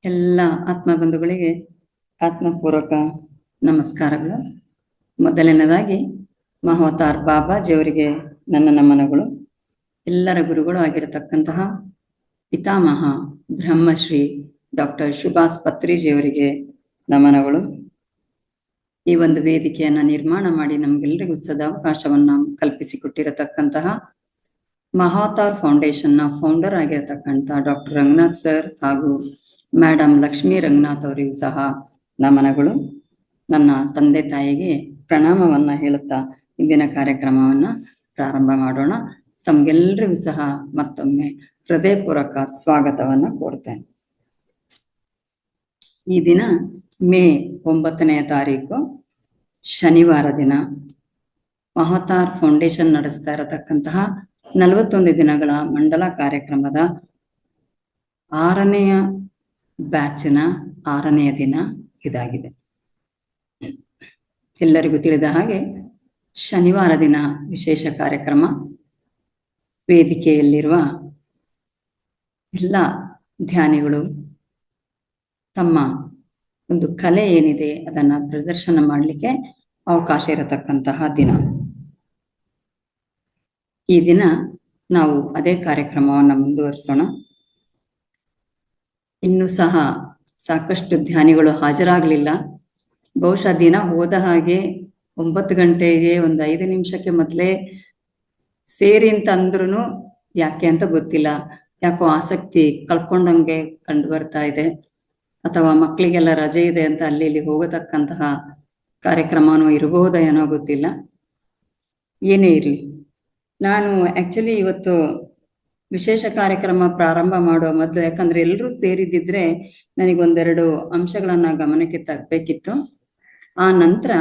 ಎಲ್ಲ ಆತ್ಮಬಂಧುಗಳಿಗೆ ಆತ್ಮಪೂರ್ವಕ ನಮಸ್ಕಾರಗಳು. ಮೊದಲನೇದಾಗಿ ಮಹಾವತಾರ್ ಬಾಬಾಜಿಯವರಿಗೆ ನನ್ನ ನಮನಗಳು. ಎಲ್ಲರ ಗುರುಗಳು ಆಗಿರತಕ್ಕಂತಹ ಪಿತಾಮಹ ಬ್ರಹ್ಮಶ್ರೀ ಡಾಕ್ಟರ್ ಸುಭಾಷ್ ಪತ್ರಿಜಿಯವರಿಗೆ ನಮನಗಳು. ಈ ಒಂದು ವೇದಿಕೆಯನ್ನು ನಿರ್ಮಾಣ ಮಾಡಿ ನಮಗೆಲ್ಲರಿಗೂ ಸದಾವಕಾಶವನ್ನು ಕಲ್ಪಿಸಿಕೊಟ್ಟಿರತಕ್ಕಂತಹ ಮಹಾವತಾರ್ ಫೌಂಡೇಶನ್ನ ಫೌಂಡರ್ ಆಗಿರತಕ್ಕಂಥ ಡಾಕ್ಟರ್ ರಂಗನಾಥ್ ಸರ್ ಹಾಗೂ ಮೇಡಮ್ ಲಕ್ಷ್ಮೀ ರಂಗನಾಥ್ ಅವರಿಗೂ ಸಹ ನಮನಗಳು. ನನ್ನ ತಂದೆ ತಾಯಿಗೆ ಪ್ರಣಾಮವನ್ನು ಹೇಳುತ್ತಾ ಇಂದಿನ ಕಾರ್ಯಕ್ರಮವನ್ನು ಪ್ರಾರಂಭ ಮಾಡೋಣ. ತಮಗೆಲ್ಲರಿಗೂ ಸಹ ಮತ್ತೊಮ್ಮೆ ಹೃದಯಪೂರ್ವಕ ಸ್ವಾಗತವನ್ನು ಕೋರ್ತೇನೆ. ಈ ದಿನ ಮೇ 9ನೇ ತಾರೀಕು ಶನಿವಾರ ದಿನ ಮಹಾವತಾರ್ ಫೌಂಡೇಶನ್ ನಡೆಸ್ತಾ ಇರತಕ್ಕಂತಹ 41 ದಿನಗಳ ಮಂಡಲ ಕಾರ್ಯಕ್ರಮದ 6ನೆಯ ಬ್ಯಾಚಿನ 6ನೆಯ ದಿನ ಇದಾಗಿದೆ. ಎಲ್ಲರಿಗೂ ತಿಳಿದ ಹಾಗೆ ಶನಿವಾರ ದಿನ ವಿಶೇಷ ಕಾರ್ಯಕ್ರಮ. ವೇದಿಕೆಯಲ್ಲಿರುವ ಎಲ್ಲ ಧ್ಯಾನಿಗಳು ತಮ್ಮ ಒಂದು ಕಲೆ ಏನಿದೆ ಅದನ್ನ ಪ್ರದರ್ಶನ ಮಾಡಲಿಕ್ಕೆ ಅವಕಾಶ ಇರತಕ್ಕಂತಹ ದಿನ. ಈ ದಿನ ನಾವು ಅದೇ ಕಾರ್ಯಕ್ರಮವನ್ನು ಮುಂದುವರಿಸೋಣ. ಇನ್ನೂ ಸಹ ಸಾಕಷ್ಟು ಧ್ಯಾನಿಗಳು ಹಾಜರಾಗಲಿಲ್ಲ. ಬಹುಶಃ ದಿನ ಹೋದ ಹಾಗೆ 9 ಗಂಟೆಗೆ ಒಂದು 5 ನಿಮಿಷಕ್ಕೆ ಮೊದಲೇ ಸೇರಿ ಅಂತ ಅಂದ್ರೂ ಯಾಕೆ ಅಂತ ಗೊತ್ತಿಲ್ಲ. ಯಾಕೋ ಆಸಕ್ತಿ ಕಳ್ಕೊಂಡಂಗೆ ಕಂಡು ಬರ್ತಾ ಇದೆ, ಅಥವಾ ಮಕ್ಕಳಿಗೆಲ್ಲ ರಜೆ ಇದೆ ಅಂತ ಅಲ್ಲಿ ಇಲ್ಲಿ ಹೋಗತಕ್ಕಂತಹ ಕಾರ್ಯಕ್ರಮನೂ ಇರಬಹುದೋ ಏನೋ ಗೊತ್ತಿಲ್ಲ. ಏನೇ ಇರಲಿ, ನಾನು ಆ್ಯಕ್ಚುಲಿ ಇವತ್ತು ವಿಶೇಷ ಕಾರ್ಯಕ್ರಮ ಪ್ರಾರಂಭ ಮಾಡುವ ಮೊದಲು, ಯಾಕಂದ್ರೆ ಎಲ್ಲರೂ ಸೇರಿದ್ದಿದ್ರೆ ನನಗೊಂದೆರಡು ಅಂಶಗಳನ್ನ ಗಮನಕ್ಕೆ ತರಬೇಕಿತ್ತು. ಆ ನಂತರ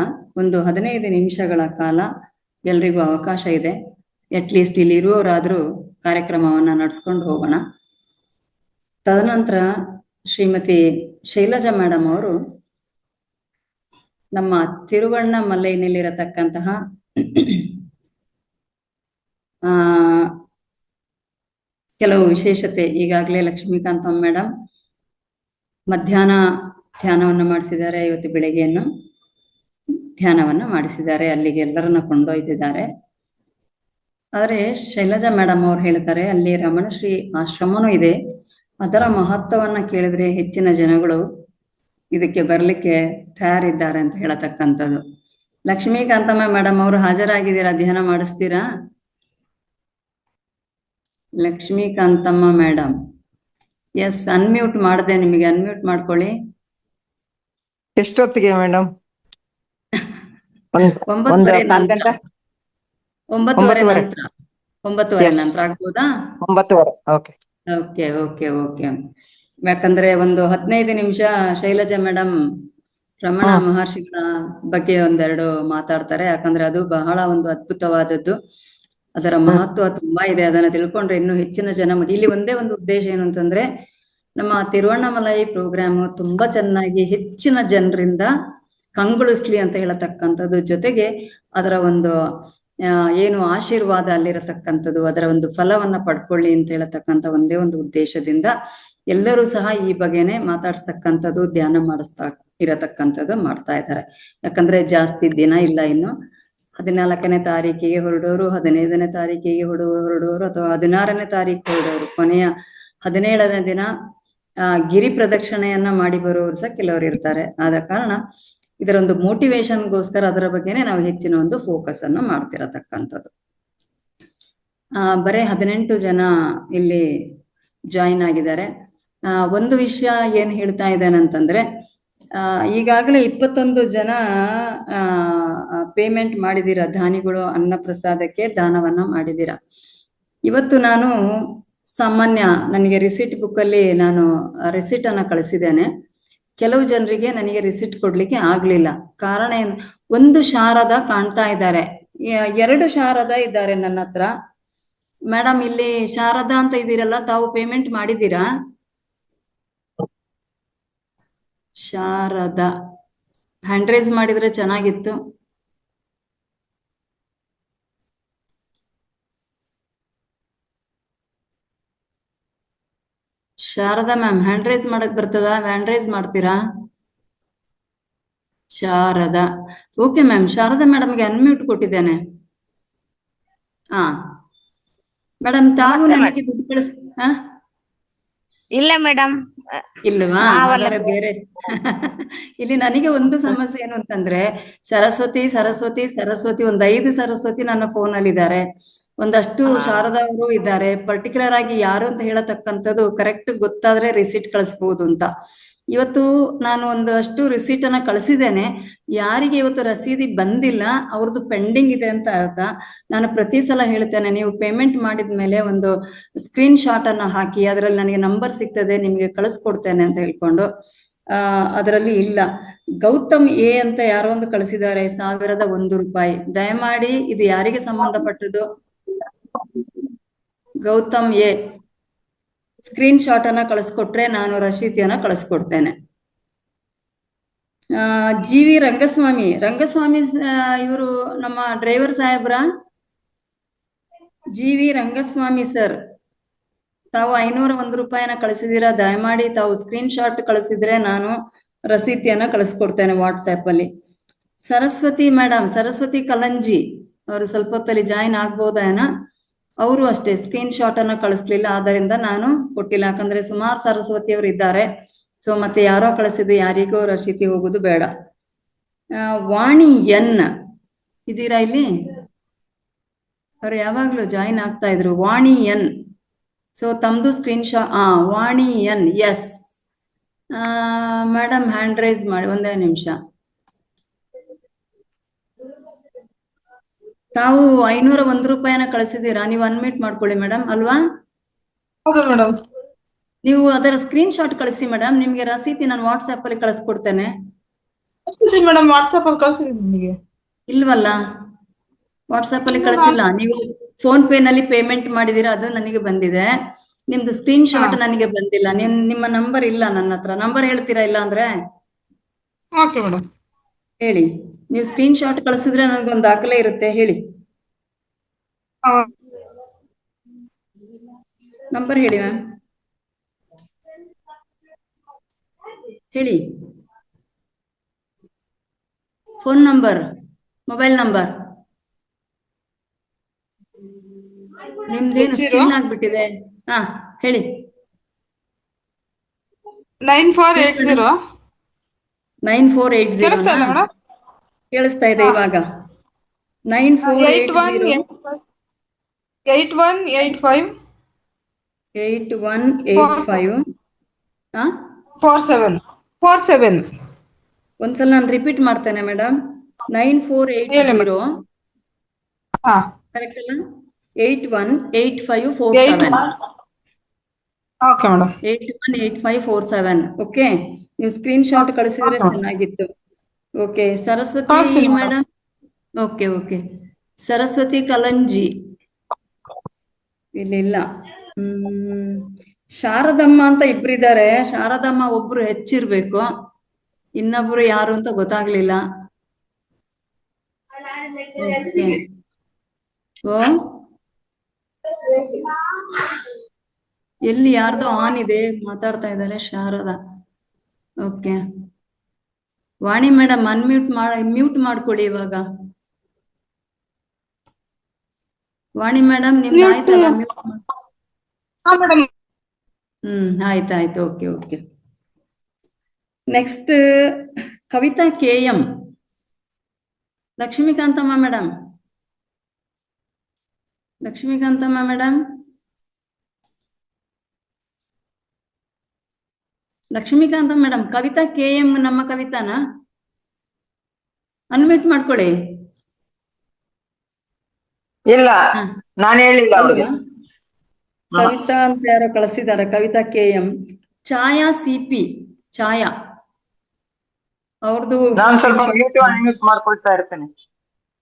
ಒಂದು 15 ನಿಮಿಷಗಳ ಕಾಲ ಎಲ್ರಿಗೂ ಅವಕಾಶ ಇದೆ. ಅಟ್ಲೀಸ್ಟ್ ಇಲ್ಲಿ ಇರುವವರಾದರೂ ಕಾರ್ಯಕ್ರಮವನ್ನು ನಡೆಸ್ಕೊಂಡು ಹೋಗೋಣ. ತದನಂತರ ಶ್ರೀಮತಿ ಶೈಲಜಾ ಮೇಡಮ್ ಅವರು ನಮ್ಮ ತಿರುವಣ್ಣಾಮಲೈನಲ್ಲಿರತಕ್ಕಂತಹ ಕೆಲವು ವಿಶೇಷತೆ, ಈಗಾಗಲೇ ಲಕ್ಷ್ಮೀಕಾಂತ ಮೇಡಮ್ ಮಧ್ಯಾಹ್ನ ಧ್ಯಾನವನ್ನು ಮಾಡಿಸಿದ್ದಾರೆ, ಇವತ್ತು ಬೆಳಗ್ಗೆಯನ್ನು ಧ್ಯಾನವನ್ನು ಮಾಡಿಸಿದ್ದಾರೆ, ಅಲ್ಲಿಗೆ ಎಲ್ಲರನ್ನ ಕೊಂಡೊಯ್ದಿದ್ದಾರೆ. ಆದರೆ ಶೈಲಜಾ ಮೇಡಮ್ ಅವ್ರು ಹೇಳ್ತಾರೆ ಅಲ್ಲಿ ರಮಣಶ್ರೀ ಆಶ್ರಮನೂ ಇದೆ, ಅದರ ಮಹತ್ವವನ್ನು ಕೇಳಿದ್ರೆ ಹೆಚ್ಚಿನ ಜನಗಳು ಇದಕ್ಕೆ ಬರಲಿಕ್ಕೆ ತಯಾರಿದ್ದಾರೆ ಅಂತ ಹೇಳತಕ್ಕಂಥದ್ದು. ಲಕ್ಷ್ಮೀಕಾಂತಮ್ಮ ಮೇಡಮ್ ಅವರು ಹಾಜರಾಗಿದ್ದೀರಾ? ಧ್ಯಾನ ಮಾಡಿಸ್ತೀರಾ? ಲಕ್ಷ್ಮೀಕಾಂತಮ್ಮ ಮೇಡಮ್, ಎಸ್, ಅನ್ಮ್ಯೂಟ್ ಮಾಡಿದೆ, ನಿಮಗೆ ಅನ್ಮ್ಯೂಟ್ ಮಾಡ್ಕೊಳ್ಳಿ. ಎಷ್ಟೊತ್ತಿಗೆ ಮೇಡಮ್? 9:30 ನಂತರ 9:30 ನಂತರ ಆಗ್ಬೋದಾ? 9:30. Okay okay okay okay. ಯಾಕಂದ್ರೆ ಒಂದು 15 ನಿಮಿಷ ಶೈಲಜಾ ಮೇಡಮ್ ರಮಣ ಮಹರ್ಷಿಗಳ ಬಗ್ಗೆ ಒಂದೆರಡು ಮಾತಾಡ್ತಾರೆ. ಯಾಕಂದ್ರೆ ಅದು ಬಹಳ ಒಂದು ಅದ್ಭುತವಾದದ್ದು, ಅದರ ಮಹತ್ವ ತುಂಬಾ ಇದೆ. ಅದನ್ನ ತಿಳ್ಕೊಂಡ್ರೆ ಇನ್ನೂ ಹೆಚ್ಚಿನ ಜನ. ಇಲ್ಲಿ ಒಂದೇ ಒಂದು ಉದ್ದೇಶ ಏನು ಅಂತಂದ್ರೆ, ನಮ್ಮ ತಿರುವಣ್ಣಾಮಲೈ ಪ್ರೋಗ್ರಾಮ್ ತುಂಬಾ ಚೆನ್ನಾಗಿ ಹೆಚ್ಚಿನ ಜನರಿಂದ ಕಂಗೊಳಿಸ್ಲಿ ಅಂತ ಹೇಳತಕ್ಕಂಥದ್ದು, ಜೊತೆಗೆ ಅದರ ಒಂದು ಏನು ಆಶೀರ್ವಾದ ಅಲ್ಲಿರತಕ್ಕಂಥದ್ದು, ಅದರ ಒಂದು ಫಲವನ್ನ ಪಡ್ಕೊಳ್ಳಿ ಅಂತ ಹೇಳತಕ್ಕಂಥ ಒಂದೇ ಒಂದು ಉದ್ದೇಶದಿಂದ ಎಲ್ಲರೂ ಸಹ ಈ ಬಗೆನೆ ಮಾತಾಡ್ಸ್ತಕ್ಕಂಥದ್ದು, ಧ್ಯಾನ ಮಾಡಿಸ್ತಾ ಇರತಕ್ಕಂಥದ್ದು ಮಾಡ್ತಾ ಇದ್ದಾರೆ. ಯಾಕಂದ್ರೆ ಜಾಸ್ತಿ ದಿನ ಇಲ್ಲ, ಇನ್ನು 14ನೇ ತಾರೀಕಿಗೆ ಹೊರಡೋರು, 15ನೇ ತಾರೀಕಿಗೆ ಹೊರಡೋರು, ಅಥವಾ 16ನೇ ತಾರೀಕು ಹೊರಡೋರು, ಕೊನೆಯ 17ನೇ ದಿನ ಗಿರಿ ಪ್ರದಕ್ಷಿಣೆಯನ್ನ ಮಾಡಿ ಬರೋರು ಸಹ ಕೆಲವರು ಇರ್ತಾರೆ. ಆದ ಕಾರಣ ಇದರೊಂದು ಮೋಟಿವೇಶನ್ಗೋಸ್ಕರ ಅದರ ಬಗ್ಗೆನೆ ನಾವು ಹೆಚ್ಚಿನ ಒಂದು ಫೋಕಸ್ ಅನ್ನು ಮಾಡ್ತಿರತಕ್ಕಂಥದ್ದು. ಬರೀ 18 ಜನ ಇಲ್ಲಿ ಜಾಯಿನ್ ಆಗಿದ್ದಾರೆ. ಒಂದು ವಿಷಯ ಏನ್ ಹೇಳ್ತಾ ಇದ್ದೇನೆ ಅಂತಂದ್ರೆ, ಈಗಾಗಲೇ 21 ಜನ ಪೇಮೆಂಟ್ ಮಾಡಿದ್ದೀರಾ, ದಾನಿಗಳು ಅನ್ನಪ್ರಸಾದಕ್ಕೆ ದಾನವನ್ನ ಮಾಡಿದ್ದೀರಾ. ಇವತ್ತು ನಾನು ಸಾಮಾನ್ಯ ನನಗೆ ರಿಸಿಟ್ ಬುಕ್ಕಲ್ಲಿ ನಾನು ರಿಸಿಟ್ ಅನ್ನ ಕಳಿಸಿದ್ದೇನೆ. ಕೆಲವು ಜನರಿಗೆ ನನಗೆ ರಿಸಿಟ್ ಕೊಡ್ಲಿಕ್ಕೆ ಆಗ್ಲಿಲ್ಲ. ಕಾರಣ ಏನು? ಒಂದು ಶಾರದಾ ಕಾಣ್ತಾ ಇದ್ದಾರೆ, 2 ಶಾರದಾ ಇದ್ದಾರೆ ನನ್ನ ಹತ್ರ. ಮೇಡಮ್, ಇಲ್ಲಿ ಶಾರದಾ ಅಂತ ಇದ್ದೀರಲ್ಲ, ತಾವು ಪೇಮೆಂಟ್ ಮಾಡಿದ್ದೀರಾ? ಶಾರದಾ ಹ್ಯಾಂಡ್ ರೈಸ್ ಮಾಡಿದ್ರೆ ಚೆನ್ನಾಗಿತ್ತು. ಶಾರದಾ ಮ್ಯಾಮ್ ಹ್ಯಾಂಡ್ ರೈಸ್ ಮಾಡಕ್ ಬರ್ತದ? ಹ್ಯಾಂಡ್ ರೈಸ್ ಮಾಡ್ತೀರಾ? Sharada, okay ma'am. ಶಾರದಾ ಮೇಡಮ್ಗೆ ಅನ್ಮ್ಯೂಟ್ ಕೊಟ್ಟಿದ್ದೇನೆ. ಹಾ ಮೇಡಮ್, ತಾವು ನಮಸ್ತೆ ನನಗೆ ದುಡ್ಡು ಹಾ ಇಲ್ಲ ಮೇಡಮ್, ಇಲ್ವಾ? ನಾವಲ್ಲ. ಹಾಗಾದ್ರೆ ಬೇರೆ. ಇಲ್ಲಿ ನನಗೆ ಒಂದು ಸಮಸ್ಯೆ ಏನು ಅಂತಂದ್ರೆ, ಸರಸ್ವತಿ ಸರಸ್ವತಿ ಸರಸ್ವತಿ ಒಂದ್ 5 ಸರಸ್ವತಿ ನನ್ನ ಫೋನ್ ಅಲ್ಲಿ ಇದ್ದಾರೆ, ಒಂದಷ್ಟು ಶಾರದಾ ಅವರು ಇದ್ದಾರೆ. ಪರ್ಟಿಕ್ಯುಲರ್ ಆಗಿ ಯಾರು ಅಂತ ಹೇಳತಕ್ಕಂಥದ್ದು ಕರೆಕ್ಟ್ ಗೊತ್ತಾದ್ರೆ ರಿಸೀಟ್ ಕಳಿಸ್ಬೋದು ಅಂತ. ಇವತ್ತು ನಾನು ಒಂದಷ್ಟು ರಿಸೀಟ್ ಅನ್ನ ಕಳಿಸಿದ್ದೇನೆ. ಯಾರಿಗೆ ಇವತ್ತು ರಸೀದಿ ಬಂದಿಲ್ಲ ಅವ್ರದ್ದು ಪೆಂಡಿಂಗ್ ಇದೆ ಅಂತ ಅರ್ಥ. ನಾನು ಪ್ರತಿ ಸಲ ಹೇಳ್ತೇನೆ, ನೀವು ಪೇಮೆಂಟ್ ಮಾಡಿದ್ಮೇಲೆ ಒಂದು ಸ್ಕ್ರೀನ್ ಶಾಟ್ ಅನ್ನ ಹಾಕಿ, ಅದರಲ್ಲಿ ನನಗೆ ನಂಬರ್ ಸಿಗ್ತದೆ, ನಿಮ್ಗೆ ಕಳಿಸ್ಕೊಡ್ತೇನೆ ಅಂತ ಹೇಳ್ಕೊಂಡು. ಅದರಲ್ಲಿ ಇಲ್ಲ. ಗೌತಮ್ ಎ ಅಂತ ಯಾರೋ ಒಂದು ಕಳಿಸಿದ್ದಾರೆ 1001 ರೂಪಾಯಿ. ದಯಮಾಡಿ ಇದು ಯಾರಿಗೆ ಸಂಬಂಧಪಟ್ಟದ್ದು? ಗೌತಮ್ ಎ ಸ್ಕ್ರೀನ್ ಶಾಟ್ ಅನ್ನ ಕಳಿಸ್ಕೊಟ್ರೆ ನಾನು ರಶೀತಿಯನ್ನ ಕಳಿಸ್ಕೊಡ್ತೇನೆ. ಜಿ ವಿ ರಂಗಸ್ವಾಮಿ ಇವರು ನಮ್ಮ ಡ್ರೈವರ್ ಸಾಹೇಬ್ರ? ಜಿ ವಿ ರಂಗಸ್ವಾಮಿ ಸರ್, ತಾವು 501 ರೂಪಾಯಿನ ಕಳಿಸಿದೀರಾ. ದಯಮಾಡಿ ತಾವು ಸ್ಕ್ರೀನ್ ಶಾಟ್ ಕಳಿಸಿದ್ರೆ ನಾನು ರಸೀತಿಯನ್ನ ಕಳಿಸ್ಕೊಡ್ತೇನೆ ವಾಟ್ಸ್ಆಪ್ ಅಲ್ಲಿ. ಸರಸ್ವತಿ ಮೇಡಮ್, ಸರಸ್ವತಿ ಕಲಂಜಿ ಅವರು ಸ್ವಲ್ಪ ಹೊತ್ತಲ್ಲಿ ಜಾಯಿನ್ ಆಗ್ಬೋದೇನ? ಅವರು ಅಷ್ಟೇ ಸ್ಕ್ರೀನ್ ಶಾಟ್ ಅನ್ನ ಕಳಿಸ್ಲಿಲ್ಲ, ಆದ್ದರಿಂದ ನಾನು ಕೊಟ್ಟಿಲ್ಲ. ಯಾಕಂದ್ರೆ ಸುಮಾರು ಸರಸ್ವತಿ ಅವರು ಇದ್ದಾರೆ. ಸೊ ಮತ್ತೆ ಯಾರೋ ಕಳಿಸಿದ್ದು ಯಾರಿಗೋ ರಶೀತಿ ಹೋಗುದು ಬೇಡ. ವಾಣಿ ಎನ್ ಇದೀರಾ ಇಲ್ಲಿ? ಅವ್ರು ಯಾವಾಗ್ಲೂ ಜಾಯಿನ್ ಆಗ್ತಾ ಇದ್ರು. ವಾಣಿ ಎನ್, ಸೊ ತಮ್ದು screenshot. Vani N, yes madam hand raise ಮಾಡಿ. ಒಂದೇ ನಿಮಿಷ. ತಾವು 501 ರೂಪಾಯಿನ ಕಳಿಸಿದೀರಾ, ನೀವು ಅನ್ಮಿಟ್ ಮಾಡ್ಕೊಳ್ಳಿ ಮೇಡಮ್. ಅಲ್ವಾ? ಹೌದು ಮೇಡಮ್. ನೀವು ಅದರ ಸ್ಕ್ರೀನ್ ಶಾಟ್ ಕಳಿಸಿ ಮೇಡಮ್, ನಿಮ್ಗೆ ರಸೀತಿ ನಾನು ವಾಟ್ಸ್ಆಪ್ ಅಲ್ಲಿ ಕಳಿಸ್ಕೊಡ್ತೇನೆ. ಮೇಡಮ್ ವಾಟ್ಸ್ಆಪ್ ಅಲ್ಲಿ ಕಳಿಸಿದ್ದೀನಿ ನಿಮಗೆ. ಇಲ್ವಲ್ಲ, ವಾಟ್ಸ್ಆಪ್ ಅಲ್ಲಿ ಕಳಿಸಿಲ್ಲ. ನೀವು ಫೋನ್ ಪೇ ನಲ್ಲಿ ಪೇಮೆಂಟ್ ಮಾಡಿದೀರಾ, ಅದು ನನಗೆ ಬಂದಿದೆ. ನಿಮ್ದು ಸ್ಕ್ರೀನ್ ಶಾಟ್ ನನಗೆ ಬಂದಿಲ್ಲ. ನಿಮ್ಮ ನಂಬರ್ ಇಲ್ಲ ನನ್ನ ಹತ್ರ. ನಂಬರ್ ಹೇಳ್ತೀರಾ ಇಲ್ಲ ಅಂದ್ರೆ? ಓಕೆ ಮೇಡಮ್, ಹೇಳಿ. ನೀವು ಸ್ಕ್ರೀನ್ ಶಾಟ್ ಕಳಿಸಿದ್ರೆ ನನಗೊಂದು ದಾಖಲೆ ಇರುತ್ತೆ. ಹೇಳಿ ನಂಬರ್ ಹೇಳಿ ಮ್ಯಾಮ್, ಹೇಳಿ. Phone number, mobile number. ನಿಮ್ದೇನು ಸ್ಕ್ರೀನ್ ಆಗ್ಬಿಟ್ಟಿದೆ? ಹೇಳಿ. 9480. 9480 ಕೇಳಿಸ್ತಾ ಇದೆ ಇವಾಗ. 9480 8185 8185 47. ಒಂದ್ಸಲ ನಾನು ರಿಪೀಟ್ ಮಾಡ್ತೇನೆ ಮೇಡಮ್. 9480 ಕರೆಕ್ಟ್ ಅಲ್ಲ? 818547. Okay madam. 818547. ಓಕೆ, ನೀವು ಸ್ಕ್ರೀನ್ ಶಾಟ್ ಕಳಿಸಿದ್ರೆ ಚೆನ್ನಾಗಿತ್ತು. Okay, Saraswati madam. Okay, Saraswati ಕಲಂಜಿ ಇಲ್ಲ. ಶಾರದಮ್ಮ ಅಂತ ಇಬ್ರಿದ್ದಾರೆ. ಶಾರದಮ್ಮ ಒಬ್ರು ಹೆಚ್ಚಿರ್ಬೇಕು, ಇನ್ನೊಬ್ರು ಯಾರು ಅಂತ ಗೊತ್ತಾಗ್ಲಿಲ್ಲ. ಓ, ಎಲ್ಲಿ ಯಾರ್ದೋ ಆನ್ ಇದೆ, ಮಾತಾಡ್ತಾ ಇದ್ದಾರೆ. Sharada. Okay, Vani madam mute ಮಾಡ್ಕೊಳ್ಳಿ ಇವಾಗ. ವಾಣಿ ಮೇಡಮ್ ನಿಮ್ದು ಆಯ್ತಲ್ಲ ಮ್ಯೂಟ್? ಆಯ್ತಾಯ್ತು. Okay. Next Kavitha KM. Lakshmikanthamma madam, Lakshmikantha madam. Kavitha KM ನಮ್ಮ ಕವಿತಾನ? ಅನ್ಮ್ಯೂಟ್ ಮಾಡ್ಕೊಳ್ಳಿ. ಇಲ್ಲ, ನಾನು ಹೇಳಿಲ್ಲ ಅವ್ರಿಗೆ. ಕವಿತಾ ಅಂತ ಯಾರೋ ಕಳಿಸಿದ್ದಾರೆ. ಕವಿತಾ KM. ಛಾಯಾ CP, ಛಾಯಾ ಅವ್ರದ್ದು ನಾನು ಸ್ವಲ್ಪ ಮ್ಯೂಟ್ ಮಾಡ್ಕೊಳ್ತಾ ಇರ್ತೇನೆ.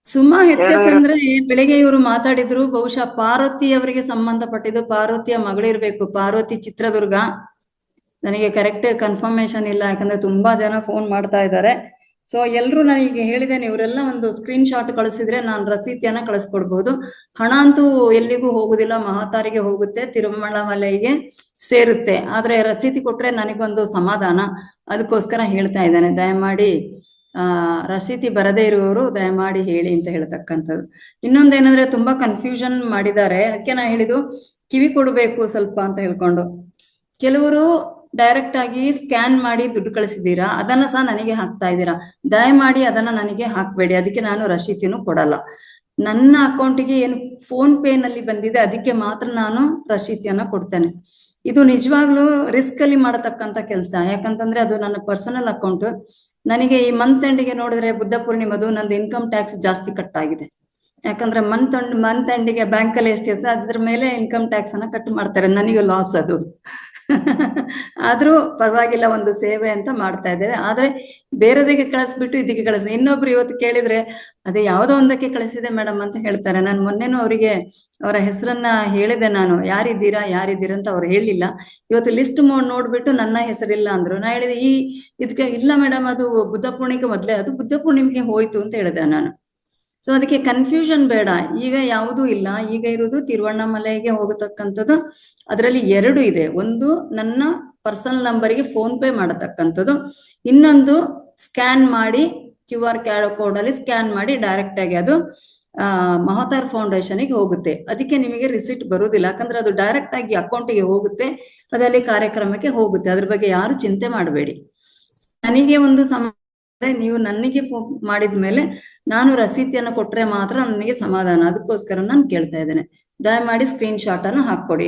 ಸುಮಾ HS ಅಂದ್ರೆ ಬೆಳಿಗ್ಗೆ ಇವರು ಮಾತಾಡಿದ್ರು, ಬಹುಶಃ ಪಾರ್ವತಿ ಅವರಿಗೆ ಸಂಬಂಧಪಟ್ಟಿದ್ದು. ಪಾರ್ವತಿಯ ಮಗಳಿರ್ಬೇಕು, ಪಾರ್ವತಿ ಚಿತ್ರದುರ್ಗ. ನನಗೆ ಕರೆಕ್ಟ್ ಕನ್ಫರ್ಮೇಶನ್ ಇಲ್ಲ, ಯಾಕಂದ್ರೆ ತುಂಬಾ ಜನ ಫೋನ್ ಮಾಡ್ತಾ ಇದ್ದಾರೆ. ಸೊ ಎಲ್ರು ನನಗೆ ಹೇಳಿದ್ದೇನೆ, ಇವರೆಲ್ಲ ಒಂದು ಸ್ಕ್ರೀನ್ ಶಾಟ್ ಕಳಿಸಿದ್ರೆ ನಾನು ರಸೀತಿಯನ್ನ ಕಳಿಸ್ಕೊಡ್ಬೋದು. ಹಣ ಅಂತೂ ಎಲ್ಲಿಗೂ ಹೋಗುದಿಲ್ಲ, ಮಹಾತಾರಿಗೆ ಹೋಗುತ್ತೆ, ತಿರುಮಲಮಲೆಗೆ ಸೇರುತ್ತೆ. ಆದ್ರೆ ರಸೀತಿ ಕೊಟ್ರೆ ನನಗೊಂದು ಸಮಾಧಾನ, ಅದಕ್ಕೋಸ್ಕರ ಹೇಳ್ತಾ ಇದ್ದಾನೆ. ದಯಮಾಡಿ ರಸೀತಿ ಬರದೇ ಇರುವವರು ದಯಮಾಡಿ ಹೇಳಿ ಅಂತ ಹೇಳ್ತಕ್ಕಂಥದ್ದು. ಇನ್ನೊಂದೇನಂದ್ರೆ ತುಂಬಾ ಕನ್ಫ್ಯೂಷನ್ ಮಾಡಿದ್ದಾರೆ, ಅದಕ್ಕೆ ನಾ ಹೇಳಿದ್ದು ಕಿವಿ ಕೊಡಬೇಕು ಸ್ವಲ್ಪ ಅಂತ ಹೇಳ್ಕೊಂಡು. ಕೆಲವರು ಡೈರೆಕ್ಟ್ ಆಗಿ ಸ್ಕ್ಯಾನ್ ಮಾಡಿ ದುಡ್ಡು ಕಳಿಸಿದ್ದೀರಾ, ಅದನ್ನ ಸಹ ನನಗೆ ಹಾಕ್ತಾ ಇದ್ದೀರಾ. ದಯಮಾಡಿ ಅದನ್ನ ನನಗೆ ಹಾಕ್ಬೇಡಿ, ಅದಕ್ಕೆ ನಾನು ರಸೀತಿನೂ ಕೊಡಲ್ಲ. ನನ್ನ ಅಕೌಂಟಿಗೆ ಏನು ಫೋನ್ ಪೇ ನಲ್ಲಿ ಬಂದಿದೆ ಅದಕ್ಕೆ ಮಾತ್ರ ನಾನು ರಸೀತಿಯನ್ನ ಕೊಡ್ತೇನೆ. ಇದು ನಿಜವಾಗ್ಲೂ ರಿಸ್ಕ್ ಅಲ್ಲಿ ಮಾಡತಕ್ಕಂತ ಕೆಲಸ. ಯಾಕಂತಂದ್ರೆ ಅದು ನನ್ನ ಪರ್ಸನಲ್ ಅಕೌಂಟ್. ನನಗೆ ಈ ಮಂತ್ ಎಂಡಿಗೆ ನೋಡಿದ್ರೆ ಬುದ್ಧ ಪೂರ್ಣಿಮದು ನಂದು ಇನ್ಕಮ್ ಟ್ಯಾಕ್ಸ್ ಜಾಸ್ತಿ ಕಟ್ ಆಗಿದೆ. ಯಾಕಂದ್ರೆ ಮಂತ್ ಎಂಡಿಗೆ ಬ್ಯಾಂಕ್ ಅಲ್ಲಿ ಎಷ್ಟಿರುತ್ತೆ ಅದ್ರ ಮೇಲೆ ಇನ್ಕಮ್ ಟ್ಯಾಕ್ಸ್ ಅನ್ನ ಕಟ್ ಮಾಡ್ತಾರೆ. ನನಗೆ ಲಾಸ್ ಅದು. ಆದ್ರೂ ಪರವಾಗಿಲ್ಲ, ಒಂದು ಸೇವೆ ಅಂತ ಮಾಡ್ತಾ ಇದ್ದೇವೆ. ಆದ್ರೆ ಬೇರೆದಕ್ಕೆ ಕಳಿಸ್ಬಿಟ್ಟು ಇದಕ್ಕೆ ಕಳಿಸ್. ಇನ್ನೊಬ್ರು ಇವತ್ತು ಕೇಳಿದ್ರೆ ಅದೇ ಯಾವ್ದೋ ಒಂದಕ್ಕೆ ಕಳಿಸಿದೆ ಮೇಡಮ್ ಅಂತ ಹೇಳ್ತಾರೆ. ನಾನು ಮೊನ್ನೆನೂ ಅವರಿಗೆ ಅವರ ಹೆಸರನ್ನ ಹೇಳಿದೆ, ನಾನು ಯಾರಿದ್ದೀರಾ ಅಂತ ಅವ್ರು ಹೇಳಿಲ್ಲ. ಇವತ್ತು ಲಿಸ್ಟ್ ನೋಡ್ಬಿಟ್ಟು ನನ್ನ ಹೆಸರಿಲ್ಲ ಅಂದ್ರು. ನಾ ಹೇಳಿದೆ ಇದಕ್ಕೆ ಇಲ್ಲ ಮೇಡಮ್, ಅದು ಬುದ್ಧ ಪೂರ್ಣಿಮೆಗೆ ಮೊದ್ಲೇ, ಅದು ಬುದ್ಧ ಪೂರ್ಣಿಮೆಗೆ ಹೋಯ್ತು ಅಂತ ಹೇಳಿದೆ ನಾನು. ಸೊ ಅದಕ್ಕೆ ಕನ್ಫ್ಯೂಷನ್ ಬೇಡ. ಈಗ ಯಾವುದೂ ಇಲ್ಲ, ಈಗ ಇರುವುದು ತಿರುವಣ್ಣಾಮಲೆಗೆ ಹೋಗತಕ್ಕಂಥದ್ದು. ಅದರಲ್ಲಿ 2 ಇದೆ. ಒಂದು ನನ್ನ ಪರ್ಸನಲ್ ನಂಬರ್ಗೆ ಫೋನ್ ಪೇ ಮಾಡತಕ್ಕಂಥದ್ದು, ಇನ್ನೊಂದು ಸ್ಕ್ಯಾನ್ ಮಾಡಿ QR ಕೋಡ್ ಅಲ್ಲಿ ಸ್ಕ್ಯಾನ್ ಮಾಡಿ ಡೈರೆಕ್ಟ್ ಆಗಿ ಅದು ಮಹಾತಾರ್ ಫೌಂಡೇಶನ್ಗೆ ಹೋಗುತ್ತೆ. ಅದಕ್ಕೆ ನಿಮಗೆ ರಿಸಿಟ್ ಬರುವುದಿಲ್ಲ, ಯಾಕಂದ್ರೆ ಅದು ಡೈರೆಕ್ಟ್ ಆಗಿ ಅಕೌಂಟಿಗೆ ಹೋಗುತ್ತೆ, ಅದಲ್ಲಿ ಕಾರ್ಯಕ್ರಮಕ್ಕೆ ಹೋಗುತ್ತೆ. ಅದ್ರ ಬಗ್ಗೆ ಯಾರು ಚಿಂತೆ ಮಾಡಬೇಡಿ. ನನಗೆ ಒಂದು ನೀವು ನನಗೆ ಫೋನ್ ಮಾಡಿದ್ಮೇಲೆ ನಾನು ರಸೀತಿಯನ್ನು ಕೊಟ್ರೆ ಮಾತ್ರ ನನಗೆ ಸಮಾಧಾನ. ಅದಕ್ಕೋಸ್ಕರ ನಾನು ಕೇಳ್ತಾ ಇದ್ದೇನೆ, ದಯಮಾಡಿ ಸ್ಕ್ರೀನ್ ಶಾಟ್ ಅನ್ನ ಹಾಕೊಡಿ.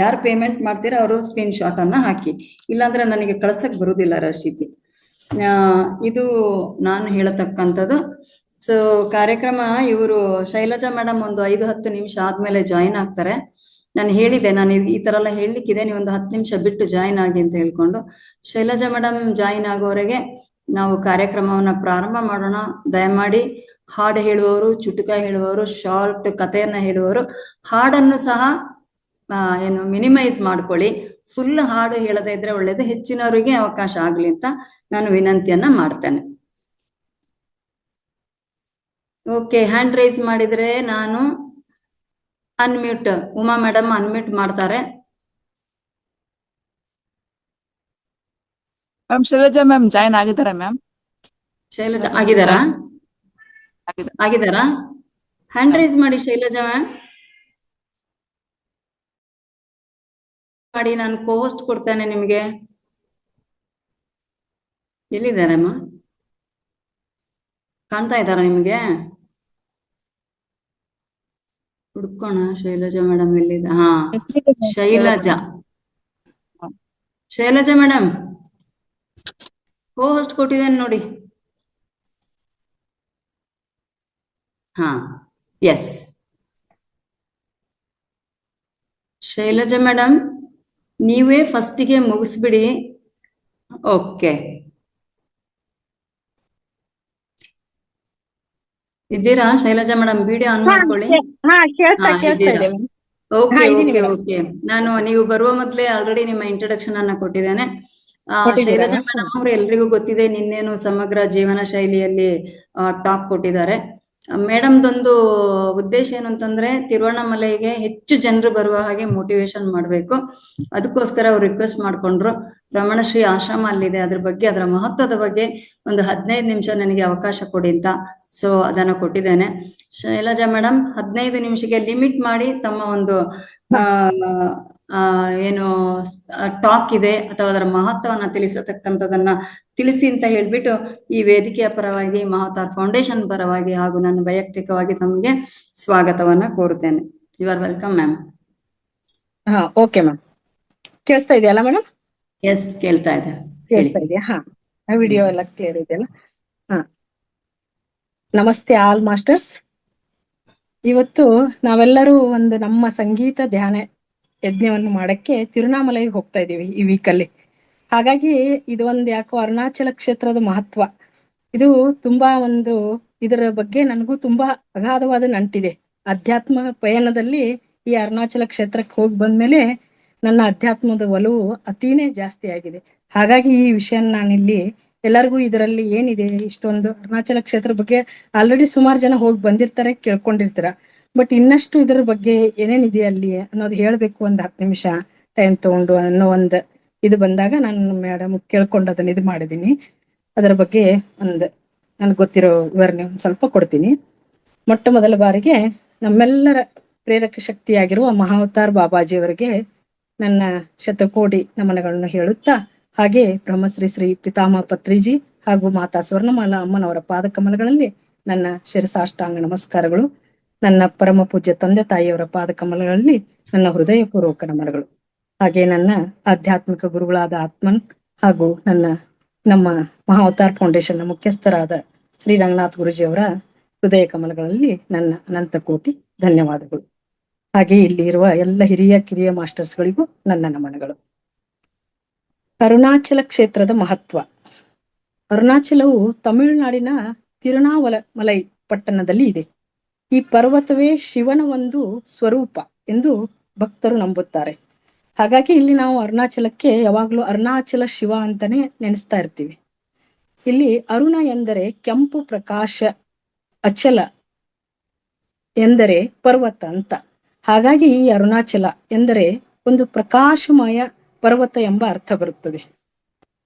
ಯಾರು ಪೇಮೆಂಟ್ ಮಾಡ್ತೀರಾ ಅವರು ಸ್ಕ್ರೀನ್ ಶಾಟ್ ಅನ್ನ ಹಾಕಿ, ಇಲ್ಲಾಂದ್ರೆ ನನಗೆ ಕಳ್ಸಕ್ ಬರುದಿಲ್ಲ ರಸೀತಿ. ಇದು ನಾನು ಹೇಳತಕ್ಕಂಥದ್ದು. ಸೊ ಕಾರ್ಯಕ್ರಮ ಇವರು ಶೈಲಜಾ ಮೇಡಮ್ ಒಂದು 5-10 ನಿಮಿಷ ಆದ್ಮೇಲೆ ಜಾಯಿನ್ ಆಗ್ತಾರೆ. ನಾನು ಹೇಳಿದೆ, ನಾನು ಈ ತರ ಎಲ್ಲ ಹೇಳಲಿಕ್ಕಿದೆ, ನೀವು ಒಂದು 10 ನಿಮಿಷ ಬಿಟ್ಟು ಜಾಯಿನ್ ಆಗಿ ಅಂತ ಹೇಳ್ಕೊಂಡು. ಶೈಲಜಾ ಮೇಡಮ್ ಜಾಯಿನ್ ಆಗೋವರೆಗೆ ನಾವು ಕಾರ್ಯಕ್ರಮವನ್ನ ಪ್ರಾರಂಭ ಮಾಡೋಣ. ದಯಮಾಡಿ ಹಾಡು ಹೇಳುವವರು, ಚುಟುಕ ಹೇಳುವವರು, ಶಾರ್ಟ್ ಕಥೆಯನ್ನ ಹೇಳುವವರು ಹಾಡನ್ನು ಸಹ ಮಿನಿಮೈಸ್ ಮಾಡ್ಕೊಳ್ಳಿ. ಫುಲ್ ಹಾಡು ಹೇಳದೇ ಇದ್ರೆ ಒಳ್ಳೇದು, ಹೆಚ್ಚಿನವರಿಗೆ ಅವಕಾಶ ಆಗ್ಲಿ ಅಂತ ನಾನು ವಿನಂತಿಯನ್ನ ಮಾಡ್ತೇನೆ. ಓಕೆ, ಹ್ಯಾಂಡ್ ರೈಸ್ ಮಾಡಿದ್ರೆ ನಾನು ಅನ್ಮ್ಯೂಟ್, ಉಮಾ ಮೇಡಮ್ ಅನ್ಮ್ಯೂಟ್ ಮಾಡ್ತಾರೆ. ಮ್ಯಾಮ್ ಶೈಲಜಾ ಮ್ಯಾಮ್ ಜಾಯಿನ್ ಆಗಿದ್ದಾರೆ ಮ್ಯಾಮ್. ಶೈಲಜಾ ಆಗಿದಾರಾ? ಆಗಿದಾರಾ? ಹ್ಯಾಂಡ್ ರೈಸ್ ಮಾಡಿ ಶೈಲಜಾ ಮ್ಯಾಮ್ ಮಾಡಿ, ನಾನು ಕೋಸ್ಟ್ ಕೊಡ್ತೇನೆ ನಿಮ್ಗೆ. ಎಲ್ಲಿದ್ದಾರಮ್ಮ? ಕಾಣ್ತಾ ಇದ್ದಾರಾ ನಿಮ್ಗೆ? ಹುಡ್ಕೋಣ ಶೈಲಜಾ ಮೇಡಮ್ ಎಲ್ಲಿದೆ? ಹಾ, ಶೈಲಜಾ ಮೇಡಮ್ ಹೋಸ್ಟ್ ಕೊಟ್ಟಿದ್ದೇನೆ ನೋಡಿ. ಹಾ, ಎಸ್ ಶೈಲಜಾ ಮೇಡಮ್ ನೀವೇ ಫಸ್ಟಿಗೆ ಮುಗಿಸ್ಬಿಡಿ. ಓಕೆ, ಇದ್ದೀರಾ ಶೈಲಜಾ ಮೇಡಮ್? ವಿಡಿಯೋ ಆನ್ ಮಾಡ್ಕೊಳ್ಳಿ. Okay okay okay. ನಾನು ನೀವು ಬರುವ ಮೊದಲೇ ಆಲ್ರೆಡಿ ನಿಮ್ಮ ಇಂಟ್ರೊಡಕ್ಷನ್ ಅನ್ನ ಕೊಟ್ಟಿದ್ದೇನೆ. ಶೈಲಜಾ ಮೇಡಮ್ ಅವರು ಎಲ್ರಿಗೂ ಗೊತ್ತಿದೆ, ನಿನ್ನೇನು ಸಮಗ್ರ ಜೀವನ ಶೈಲಿಯಲ್ಲಿ ಟಾಕ್ ಕೊಟ್ಟಿದ್ದಾರೆ. ಮೇಡಮ್ದೊಂದು ಉದ್ದೇಶ ಏನು ಅಂತಂದ್ರೆ ತಿರುವಣ್ಣಾಮಲೆಗೆ ಹೆಚ್ಚು ಜನರು ಬರುವ ಹಾಗೆ ಮೋಟಿವೇಶನ್ ಮಾಡ್ಬೇಕು. ಅದಕ್ಕೋಸ್ಕರ ಅವ್ರು ರಿಕ್ವೆಸ್ಟ್ ಮಾಡ್ಕೊಂಡ್ರು, ರಮಣಶ್ರೀ ಆಶ್ರಮ ಅಲ್ಲಿದೆ, ಅದ್ರ ಬಗ್ಗೆ, ಅದರ ಮಹತ್ವದ ಬಗ್ಗೆ ಒಂದು 15 ನಿಮಿಷ ನನಗೆ ಅವಕಾಶ ಕೊಡಿ ಅಂತ. ಸೊ ಅದನ್ನ ಕೊಟ್ಟಿದ್ದೇನೆ. ಶೈಲಜಾ ಮೇಡಮ್ 15 ನಿಮಿಷಕ್ಕೆ ಲಿಮಿಟ್ ಮಾಡಿ ತಮ್ಮ ಒಂದು ಏನು ಟಾಕ್ ಇದೆ ಅಥವಾ ಅದರ ಮಹತ್ವವನ್ನ ತಿಳಿಸತಕ್ಕಂಥದನ್ನ ತಿಳಿಸಿ ಅಂತ ಹೇಳ್ಬಿಟ್ಟು ಈ ವೇದಿಕೆಯ ಪರವಾಗಿ, ಮಹಾತಾರ್ ಫೌಂಡೇಶನ್ ಪರವಾಗಿ ಹಾಗೂ ನಾನು ವೈಯಕ್ತಿಕವಾಗಿ ತಮಗೆ ಸ್ವಾಗತವನ್ನ ಕೋರುತ್ತೇನೆ. You are welcome ma'am. ಹಾ, ಓಕೆ ಮ್ಯಾಮ್. ಕೇಳಿಸ್ತಾ ಇದೆಯಲ್ಲ ಮೇಡಮ್? ಎಸ್, ಕೇಳ್ತಾ ಇದೆ. ಕೇಳ್ತಾ ಇದೆಯಾ? ಹಾ, ವಿಡಿಯೋ ಎಲ್ಲ ಕ್ಲಿಯರ್ ಇದೆಯಲ್ಲ? ಹಾ, ನಮಸ್ತೆ ಆಲ್ ಮಾಸ್ಟರ್ಸ್. ಇವತ್ತು ನಾವೆಲ್ಲರೂ ಒಂದು ನಮ್ಮ ಸಂಗೀತ ಧ್ಯಾನ ಯಜ್ಞವನ್ನು ಮಾಡಕ್ಕೆ ತಿರುವಣ್ಣಾಮಲೆಗೆ ಹೋಗ್ತಾ ಇದೀವಿ ಈ ವೀಕಲ್ಲಿ. ಹಾಗಾಗಿ ಇದು ಒಂದು ಯಾಕೋ ಅರುಣಾಚಲ ಕ್ಷೇತ್ರದ ಮಹತ್ವ ಇದು ತುಂಬಾ ಒಂದು, ಇದರ ಬಗ್ಗೆ ನನಗೂ ತುಂಬಾ ಅಗಾಧವಾದ ನಂಟಿದೆ. ಅಧ್ಯಾತ್ಮ ಪಯಣದಲ್ಲಿ ಈ ಅರುಣಾಚಲ ಕ್ಷೇತ್ರಕ್ಕೆ ಹೋಗಿ ಬಂದ್ಮೇಲೆ ನನ್ನ ಅಧ್ಯಾತ್ಮದ ಒಲವು ಅತೀನೇ ಜಾಸ್ತಿ ಆಗಿದೆ. ಹಾಗಾಗಿ ಈ ವಿಷಯ ನಾನಿಲ್ಲಿ ಎಲ್ಲರಿಗೂ ಇದರಲ್ಲಿ ಏನಿದೆ, ಇಷ್ಟೊಂದು ಅರುಣಾಚಲ ಕ್ಷೇತ್ರ ಬಗ್ಗೆ ಆಲ್ರೆಡಿ ಸುಮಾರು ಜನ ಹೋಗಿ ಬಂದಿರ್ತಾರೆ, ಕೇಳ್ಕೊಂಡಿರ್ತಾರ. ಬಟ್ ಇನ್ನಷ್ಟು ಇದರ ಬಗ್ಗೆ ಏನೇನಿದೆ ಅಲ್ಲಿ ಅನ್ನೋದು ಹೇಳ್ಬೇಕು, ಒಂದ್ 10 ನಿಮಿಷ ಟೈಮ್ ತಗೊಂಡು ಅನ್ನೋ ಒಂದ್ ಇದು ಬಂದಾಗ ನಾನು ಮೇಡಮ್ ಕೇಳ್ಕೊಂಡು ಅದನ್ನ ಇದು ಮಾಡಿದೀನಿ. ಅದರ ಬಗ್ಗೆ ನನ್ಗೆ ಗೊತ್ತಿರೋ ವಿವರಣೆ ಒಂದ್ ಸ್ವಲ್ಪ ಕೊಡ್ತೀನಿ. ಮೊಟ್ಟ ಮೊದಲ ಬಾರಿಗೆ ನಮ್ಮೆಲ್ಲರ ಪ್ರೇರಕ ಶಕ್ತಿಯಾಗಿರುವ ಮಹಾವತಾರ್ ಬಾಬಾಜಿಯವರಿಗೆ ನನ್ನ ಶತಕೋಟಿ ನಮನಗಳನ್ನು ಹೇಳುತ್ತಾ, ಹಾಗೆ ಬ್ರಹ್ಮಶ್ರೀ ಶ್ರೀ ಪಿತಾಮಹ ಪತ್ರಿಜಿ ಹಾಗೂ ಮಾತಾ ಸ್ವರ್ಣಮಾಲಾ ಅಮ್ಮನವರ ಪಾದಕಮಲಗಳಲ್ಲಿ ನನ್ನ ಶಿರಸಾಷ್ಟಾಂಗ ನಮಸ್ಕಾರಗಳು. ನನ್ನ ಪರಮ ಪೂಜ್ಯ ತಂದೆ ತಾಯಿಯವರ ಪಾದಕಮಲಗಳಲ್ಲಿ ನನ್ನ ಹೃದಯಪೂರ್ವಕ ನಮನಗಳು. ಹಾಗೆ ನನ್ನ ಆಧ್ಯಾತ್ಮಿಕ ಗುರುಗಳಾದ ಆತ್ಮನ್ ಹಾಗೂ ನಮ್ಮ ಮಹಾವತಾರ್ ಫೌಂಡೇಶನ್ ಮುಖ್ಯಸ್ಥರಾದ ಶ್ರೀ ರಂಗನಾಥ್ ಗುರುಜಿಯವರ ಹೃದಯ ಕಮಲಗಳಲ್ಲಿ ನನ್ನ ಅನಂತ ಕೋಟಿ ಧನ್ಯವಾದಗಳು. ಹಾಗೆ ಇಲ್ಲಿ ಇರುವ ಎಲ್ಲ ಹಿರಿಯ ಕಿರಿಯ ಮಾಸ್ಟರ್ಸ್ಗಳಿಗೂ ನನ್ನ ನಮನಗಳು. ಅರುಣಾಚಲ ಕ್ಷೇತ್ರದ ಮಹತ್ವ. ಅರುಣಾಚಲವು ತಮಿಳುನಾಡಿನ ತಿರುನಾವಲಮಲೈ ಪಟ್ಟಣದಲ್ಲಿ ಇದೆ. ಈ ಪರ್ವತವೇ ಶಿವನ ಒಂದು ಸ್ವರೂಪ ಎಂದು ಭಕ್ತರು ನಂಬುತ್ತಾರೆ. ಹಾಗಾಗಿ ಇಲ್ಲಿ ನಾವು ಅರುಣಾಚಲಕ್ಕೆ ಯಾವಾಗ್ಲೂ ಅರುಣಾಚಲ ಶಿವ ಅಂತಾನೆ ನೆನೆಸ್ತಾ ಇರ್ತೀವಿ. ಇಲ್ಲಿ ಅರುಣ ಎಂದರೆ ಕೆಂಪು ಪ್ರಕಾಶ, ಅಚಲ ಎಂದರೆ ಪರ್ವತ ಅಂತ. ಹಾಗಾಗಿ ಈ ಅರುಣಾಚಲ ಎಂದರೆ ಒಂದು ಪ್ರಕಾಶಮಯ ಪರ್ವತ ಎಂಬ ಅರ್ಥ ಬರುತ್ತದೆ.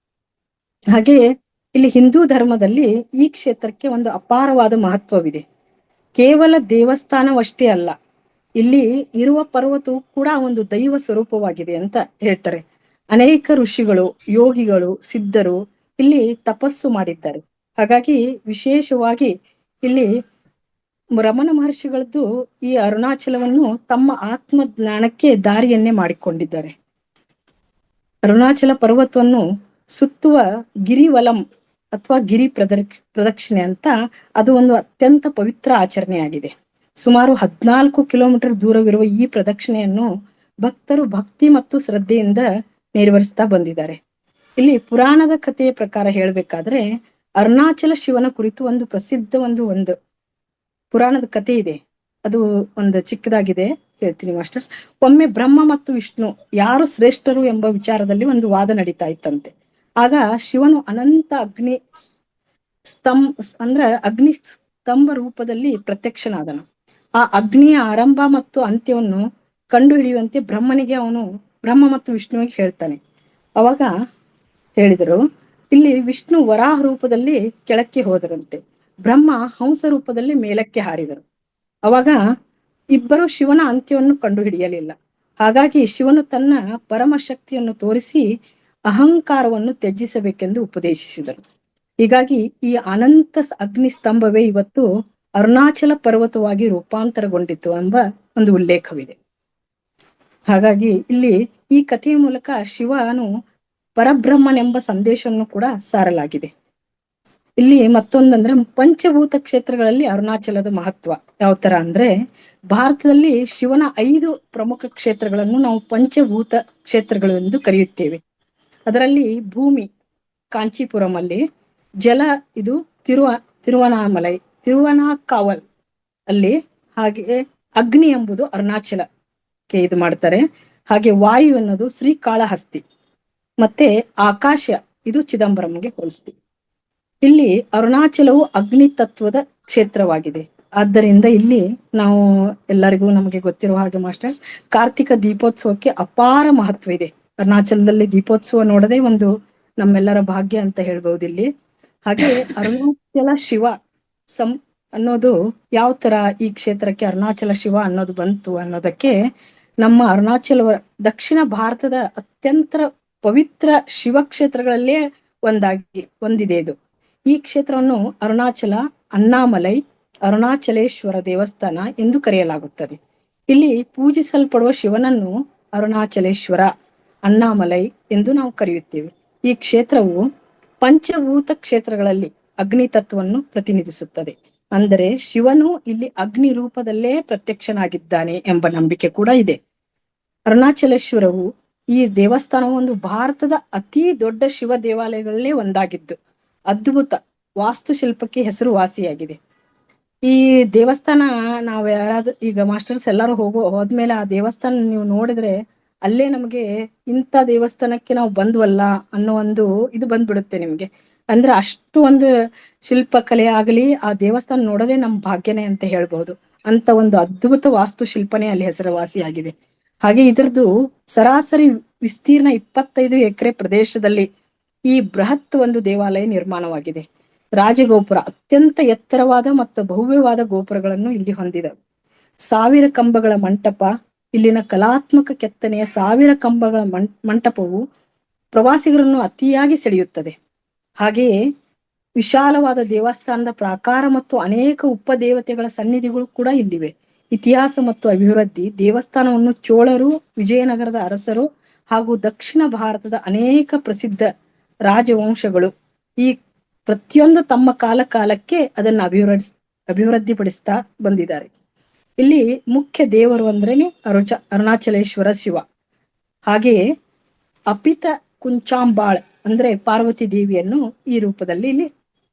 ಹಾಗೆಯೇ ಇಲ್ಲಿ ಹಿಂದೂ ಧರ್ಮದಲ್ಲಿ ಈ ಕ್ಷೇತ್ರಕ್ಕೆ ಒಂದು ಅಪಾರವಾದ ಮಹತ್ವವಿದೆ. ಕೇವಲ ದೇವಸ್ಥಾನವಷ್ಟೇ ಅಲ್ಲ, ಇಲ್ಲಿ ಇರುವ ಪರ್ವತವು ಕೂಡ ಒಂದು ದೈವ ಸ್ವರೂಪವಾಗಿದೆ ಅಂತ ಹೇಳ್ತಾರೆ. ಅನೇಕ ಋಷಿಗಳು, ಯೋಗಿಗಳು, ಸಿದ್ಧರು ಇಲ್ಲಿ ತಪಸ್ಸು ಮಾಡಿದ್ದಾರೆ. ಹಾಗಾಗಿ ವಿಶೇಷವಾಗಿ ಇಲ್ಲಿ ರಮಣ ಮಹರ್ಷಿಗಳದ್ದು ಈ ಅರುಣಾಚಲವನ್ನು ತಮ್ಮ ಆತ್ಮ ಜ್ಞಾನಕ್ಕೆ ದಾರಿಯನ್ನೇ ಮಾಡಿಕೊಂಡಿದ್ದಾರೆ. ಅರುಣಾಚಲ ಪರ್ವತವನ್ನು ಸುತ್ತುವ ಗಿರಿವಲಂ ಅಥವಾ ಗಿರಿ ಪ್ರದಕ್ಷಿಣೆ ಅಂತ ಅದು ಒಂದು ಅತ್ಯಂತ ಪವಿತ್ರ ಆಚರಣೆಯಾಗಿದೆ. ಸುಮಾರು 14 ಕಿಲೋಮೀಟರ್ ದೂರವಿರುವ ಈ ಪ್ರದಕ್ಷಿಣೆಯನ್ನು ಭಕ್ತರು ಭಕ್ತಿ ಮತ್ತು ಶ್ರದ್ಧೆಯಿಂದ ನೆರವೇರಿಸ್ತಾ ಬಂದಿದ್ದಾರೆ. ಇಲ್ಲಿ ಪುರಾಣದ ಕಥೆಯ ಪ್ರಕಾರ ಹೇಳ್ಬೇಕಾದ್ರೆ ಅರುಣಾಚಲ ಶಿವನ ಕುರಿತು ಒಂದು ಪ್ರಸಿದ್ಧ ಒಂದು ಪುರಾಣದ ಕಥೆ ಇದೆ. ಅದು ಒಂದು ಚಿಕ್ಕದಾಗಿದೆ, ಹೇಳ್ತೀನಿ ಮಾಸ್ಟರ್ಸ್. ಒಮ್ಮೆ ಬ್ರಹ್ಮ ಮತ್ತು ವಿಷ್ಣು ಯಾರು ಶ್ರೇಷ್ಠರು ಎಂಬ ವಿಚಾರದಲ್ಲಿ ಒಂದು ವಾದ ನಡೀತಾ ಇತ್ತಂತೆ. ಆಗ ಶಿವನು ಅನಂತ ಅಗ್ನಿ ಸ್ತಂಭ ರೂಪದಲ್ಲಿ ಪ್ರತ್ಯಕ್ಷನಾದನು. ಆ ಅಗ್ನಿಯ ಆರಂಭ ಮತ್ತು ಅಂತ್ಯವನ್ನು ಕಂಡು ಹಿಡಿಯುವಂತೆ ಬ್ರಹ್ಮ ಮತ್ತು ವಿಷ್ಣುವಿಗೆ ಹೇಳ್ತಾನೆ. ಅವಾಗ ಹೇಳಿದರು, ಇಲ್ಲಿ ವಿಷ್ಣು ವರಾಹ ರೂಪದಲ್ಲಿ ಕೆಳಕ್ಕೆ ಹೋದರಂತೆ, ಬ್ರಹ್ಮ ಹಂಸ ರೂಪದಲ್ಲಿ ಮೇಲಕ್ಕೆ ಹಾರಿದರು. ಅವಾಗ ಇಬ್ಬರು ಶಿವನ ಅಂತ್ಯವನ್ನು ಕಂಡು ಹಿಡಿಯಲಿಲ್ಲ. ಹಾಗಾಗಿ ಶಿವನು ತನ್ನ ಪರಮ ಶಕ್ತಿಯನ್ನು ತೋರಿಸಿ ಅಹಂಕಾರವನ್ನು ತ್ಯಜಿಸಬೇಕೆಂದು ಉಪದೇಶಿಸಿದರು. ಹೀಗಾಗಿ ಈ ಅನಂತ ಅಗ್ನಿ ಸ್ತಂಭವೇ ಇವತ್ತು ಅರುಣಾಚಲ ಪರ್ವತವಾಗಿ ರೂಪಾಂತರಗೊಂಡಿತು ಎಂಬ ಒಂದು ಉಲ್ಲೇಖವಿದೆ. ಹಾಗಾಗಿ ಇಲ್ಲಿ ಈ ಕಥೆಯ ಮೂಲಕ ಶಿವನು ಪರಬ್ರಹ್ಮನೆಂಬ ಸಂದೇಶವನ್ನು ಕೂಡ ಸಾರಲಾಗಿದೆ. ಇಲ್ಲಿ ಮತ್ತೊಂದಂದ್ರೆ ಪಂಚಭೂತ ಕ್ಷೇತ್ರಗಳಲ್ಲಿ ಅರುಣಾಚಲದ ಮಹತ್ವ ಯಾವ ತರ ಅಂದ್ರೆ, ಭಾರತದಲ್ಲಿ ಶಿವನ 5 ಪ್ರಮುಖ ಕ್ಷೇತ್ರಗಳನ್ನು ನಾವು ಪಂಚಭೂತ ಕ್ಷೇತ್ರಗಳು ಎಂದು ಕರೆಯುತ್ತೇವೆ. ಅದರಲ್ಲಿ ಭೂಮಿ ಕಾಂಚೀಪುರಂ ಅಲ್ಲಿ, ಜಲ ಇದು ತಿರುವನಾಕಾವಲ್ ಅಲ್ಲಿ, ಹಾಗೆ ಅಗ್ನಿ ಎಂಬುದು ಅರುಣಾಚಲಕ್ಕೆ ಇದು ಮಾಡ್ತಾರೆ. ಹಾಗೆ ವಾಯು ಅನ್ನೋದು ಶ್ರೀಕಾಳಹಸ್ತಿ, ಮತ್ತೆ ಆಕಾಶ ಇದು ಚಿದಂಬರಂಗೆ ಹೋಲಿಸ್ತೀವಿ. ಇಲ್ಲಿ ಅರುಣಾಚಲವು ಅಗ್ನಿ ತತ್ವದ ಕ್ಷೇತ್ರವಾಗಿದೆ. ಆದ್ದರಿಂದ ಇಲ್ಲಿ ನಾವು ಎಲ್ಲರಿಗೂ ನಮಗೆ ಗೊತ್ತಿರುವ ಹಾಗೆ ಮಾಸ್ಟರ್ಸ್, ಕಾರ್ತಿಕ ದೀಪೋತ್ಸವಕ್ಕೆ ಅಪಾರ ಮಹತ್ವ ಇದೆ. ಅರುಣಾಚಲದಲ್ಲಿ ದೀಪೋತ್ಸವ ನೋಡದೆ ಒಂದು ನಮ್ಮೆಲ್ಲರ ಭಾಗ್ಯ ಅಂತ ಹೇಳ್ಬಹುದು ಇಲ್ಲಿ. ಹಾಗೆ ಅರುಣಾಚಲ ಶಿವ ಅನ್ನೋದು ಯಾವ ತರ ಈ ಕ್ಷೇತ್ರಕ್ಕೆ ಅರುಣಾಚಲ ಶಿವ ಅನ್ನೋದು ಬಂತು ಅನ್ನೋದಕ್ಕೆ, ನಮ್ಮ ಅರುಣಾಚಲ ದಕ್ಷಿಣ ಭಾರತದ ಅತ್ಯಂತ ಪವಿತ್ರ ಶಿವ ಕ್ಷೇತ್ರಗಳಲ್ಲೇ ಒಂದಿದೆ ಇದು. ಈ ಕ್ಷೇತ್ರವನ್ನು ಅರುಣಾಚಲ, ಅಣ್ಣಾಮಲೈ, ಅರುಣಾಚಲೇಶ್ವರ ದೇವಸ್ಥಾನ ಎಂದು ಕರೆಯಲಾಗುತ್ತದೆ. ಇಲ್ಲಿ ಪೂಜಿಸಲ್ಪಡುವ ಶಿವನನ್ನು ಅರುಣಾಚಲೇಶ್ವರ, ಅಣ್ಣಾಮಲೈ ಎಂದು ನಾವು ಕರೆಯುತ್ತೇವೆ. ಈ ಕ್ಷೇತ್ರವು ಪಂಚಭೂತ ಕ್ಷೇತ್ರಗಳಲ್ಲಿ ಅಗ್ನಿ ತತ್ವವನ್ನು ಪ್ರತಿನಿಧಿಸುತ್ತದೆ. ಅಂದರೆ ಶಿವನು ಇಲ್ಲಿ ಅಗ್ನಿ ರೂಪದಲ್ಲೇ ಪ್ರತ್ಯಕ್ಷನಾಗಿದ್ದಾನೆ ಎಂಬ ನಂಬಿಕೆ ಕೂಡ ಇದೆ. ಅರುಣಾಚಲೇಶ್ವರವು ಈ ದೇವಸ್ಥಾನವು ಒಂದು ಭಾರತದ ಅತಿ ದೊಡ್ಡ ಶಿವ ದೇವಾಲಯಗಳಲ್ಲೇ ಒಂದಾಗಿದ್ದು ಅದ್ಭುತ ವಾಸ್ತುಶಿಲ್ಪಕ್ಕೆ ಹೆಸರುವಾಸಿಯಾಗಿದೆ. ಈ ದೇವಸ್ಥಾನ ನಾವು ಯಾರಾದ್ರೂ ಈಗ ಮಾಸ್ಟರ್ಸ್ ಎಲ್ಲರೂ ಹೋದ್ಮೇಲೆ ಆ ದೇವಸ್ಥಾನ ನೀವು ನೋಡಿದ್ರೆ ಅಲ್ಲೇ ನಮಗೆ ಇಂಥ ದೇವಸ್ಥಾನಕ್ಕೆ ನಾವು ಬಂದ್ವಲ್ಲ ಅನ್ನೋ ಒಂದು ಇದು ಬಂದ್ಬಿಡುತ್ತೆ ನಿಮ್ಗೆ. ಅಂದ್ರೆ ಅಷ್ಟು ಒಂದು ಶಿಲ್ಪಕಲೆ ಆಗಲಿ ಆ ದೇವಸ್ಥಾನ ನೋಡೋದೇ ನಮ್ ಭಾಗ್ಯನೇ ಅಂತ ಹೇಳ್ಬಹುದು. ಅಂತ ಒಂದು ಅದ್ಭುತ ವಾಸ್ತುಶಿಲ್ಪನೇ ಅಲ್ಲಿ ಹೆಸರುವಾಸಿಯಾಗಿದೆ. ಹಾಗೆ ಇದರದ್ದು ಸರಾಸರಿ ವಿಸ್ತೀರ್ಣ 25 ಎಕರೆ ಪ್ರದೇಶದಲ್ಲಿ ಈ ಬೃಹತ್ ಒಂದು ದೇವಾಲಯ ನಿರ್ಮಾಣವಾಗಿದೆ. ರಾಜಗೋಪುರ ಅತ್ಯಂತ ಎತ್ತರವಾದ ಮತ್ತು ಭವ್ಯವಾದ ಗೋಪುರಗಳನ್ನು ಇಲ್ಲಿ ಹೊಂದಿದೆ. 1000 ಕಂಬಗಳ ಮಂಟಪ, ಇಲ್ಲಿನ ಕಲಾತ್ಮಕ ಕೆತ್ತನೆಯ 1000 ಕಂಬಗಳ ಮಂಟಪವು ಪ್ರವಾಸಿಗರನ್ನು ಅತಿಯಾಗಿ ಸೆಳೆಯುತ್ತದೆ. ಹಾಗೆಯೇ ವಿಶಾಲವಾದ ದೇವಸ್ಥಾನದ ಪ್ರಾಕಾರ ಮತ್ತು ಅನೇಕ ಉಪದೇವತೆಗಳ ಸನ್ನಿಧಿಗಳು ಕೂಡ ಇಲ್ಲಿವೆ. ಇತಿಹಾಸ ಮತ್ತು ಅಭಿವೃದ್ಧಿ ದೇವಸ್ಥಾನವನ್ನು ಚೋಳರು, ವಿಜಯನಗರದ ಅರಸರು ಹಾಗೂ ದಕ್ಷಿಣ ಭಾರತದ ಅನೇಕ ಪ್ರಸಿದ್ಧ ರಾಜವಂಶಗಳು ಈ ಪ್ರತಿಯೊಂದು ತಮ್ಮ ಕಾಲಕ್ಕೆ ಅದನ್ನು ಅಭಿವೃದ್ಧಿಪಡಿಸ್ತಾ ಬಂದಿದ್ದಾರೆ. ಇಲ್ಲಿ ಮುಖ್ಯ ದೇವರು ಅಂದ್ರೇನೆ ಅರುಣಾಚಲೇಶ್ವರ ಶಿವ. ಹಾಗೆಯೇ ಅಪಿತ ಕುಂಚಾಂಬಾಳ್ ಅಂದ್ರೆ ಪಾರ್ವತಿ ದೇವಿಯನ್ನು ಈ ರೂಪದಲ್ಲಿ ಇಲ್ಲಿ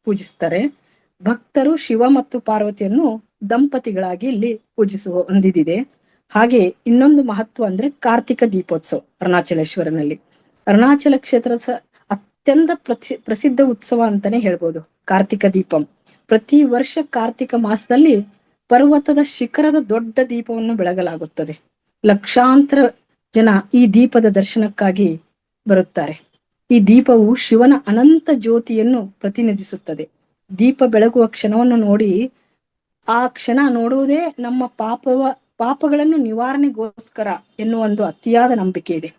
ಪೂಜಿಸ್ತಾರೆ. ಭಕ್ತರು ಶಿವ ಮತ್ತು ಪಾರ್ವತಿಯನ್ನು ದಂಪತಿಗಳಾಗಿ ಇಲ್ಲಿ ಪೂಜಿಸುವ ಹೊಂದಿದೆ. ಹಾಗೆ ಇನ್ನೊಂದು ಮಹತ್ವ ಅಂದ್ರೆ ಕಾರ್ತಿಕ ದೀಪೋತ್ಸವ ಅರುಣಾಚಲೇಶ್ವರನಲ್ಲಿ. ಅರುಣಾಚಲ ಕ್ಷೇತ್ರದ ಅತ್ಯಂತ ಪ್ರಸಿದ್ಧ ಉತ್ಸವ ಅಂತಾನೆ ಹೇಳ್ಬೋದು ಕಾರ್ತಿಕ ದೀಪಂ. ಪ್ರತಿ ವರ್ಷ ಕಾರ್ತಿಕ ಮಾಸದಲ್ಲಿ ಪರ್ವತದ ಶಿಖರದ ದೊಡ್ಡ ದೀಪವನ್ನು ಬೆಳಗಲಾಗುತ್ತದೆ. ಲಕ್ಷಾಂತರ ಜನ ಈ ದೀಪದ ದರ್ಶನಕ್ಕಾಗಿ ಬರುತ್ತಾರೆ. ಈ ದೀಪವು ಶಿವನ ಅನಂತ ಜ್ಯೋತಿಯನ್ನು ಪ್ರತಿನಿಧಿಸುತ್ತದೆ. ದೀಪ ಬೆಳಗುವ ಕ್ಷಣವನ್ನು ನೋಡಿ ಆ ಕ್ಷಣ ನೋಡುವುದೇ ನಮ್ಮ ಪಾಪಗಳನ್ನು ನಿವಾರಣೆಗೋಸ್ಕರ ಎನ್ನುವ ಒಂದು ಅತಿಯಾದ ನಂಬಿಕೆ ಇದೆ.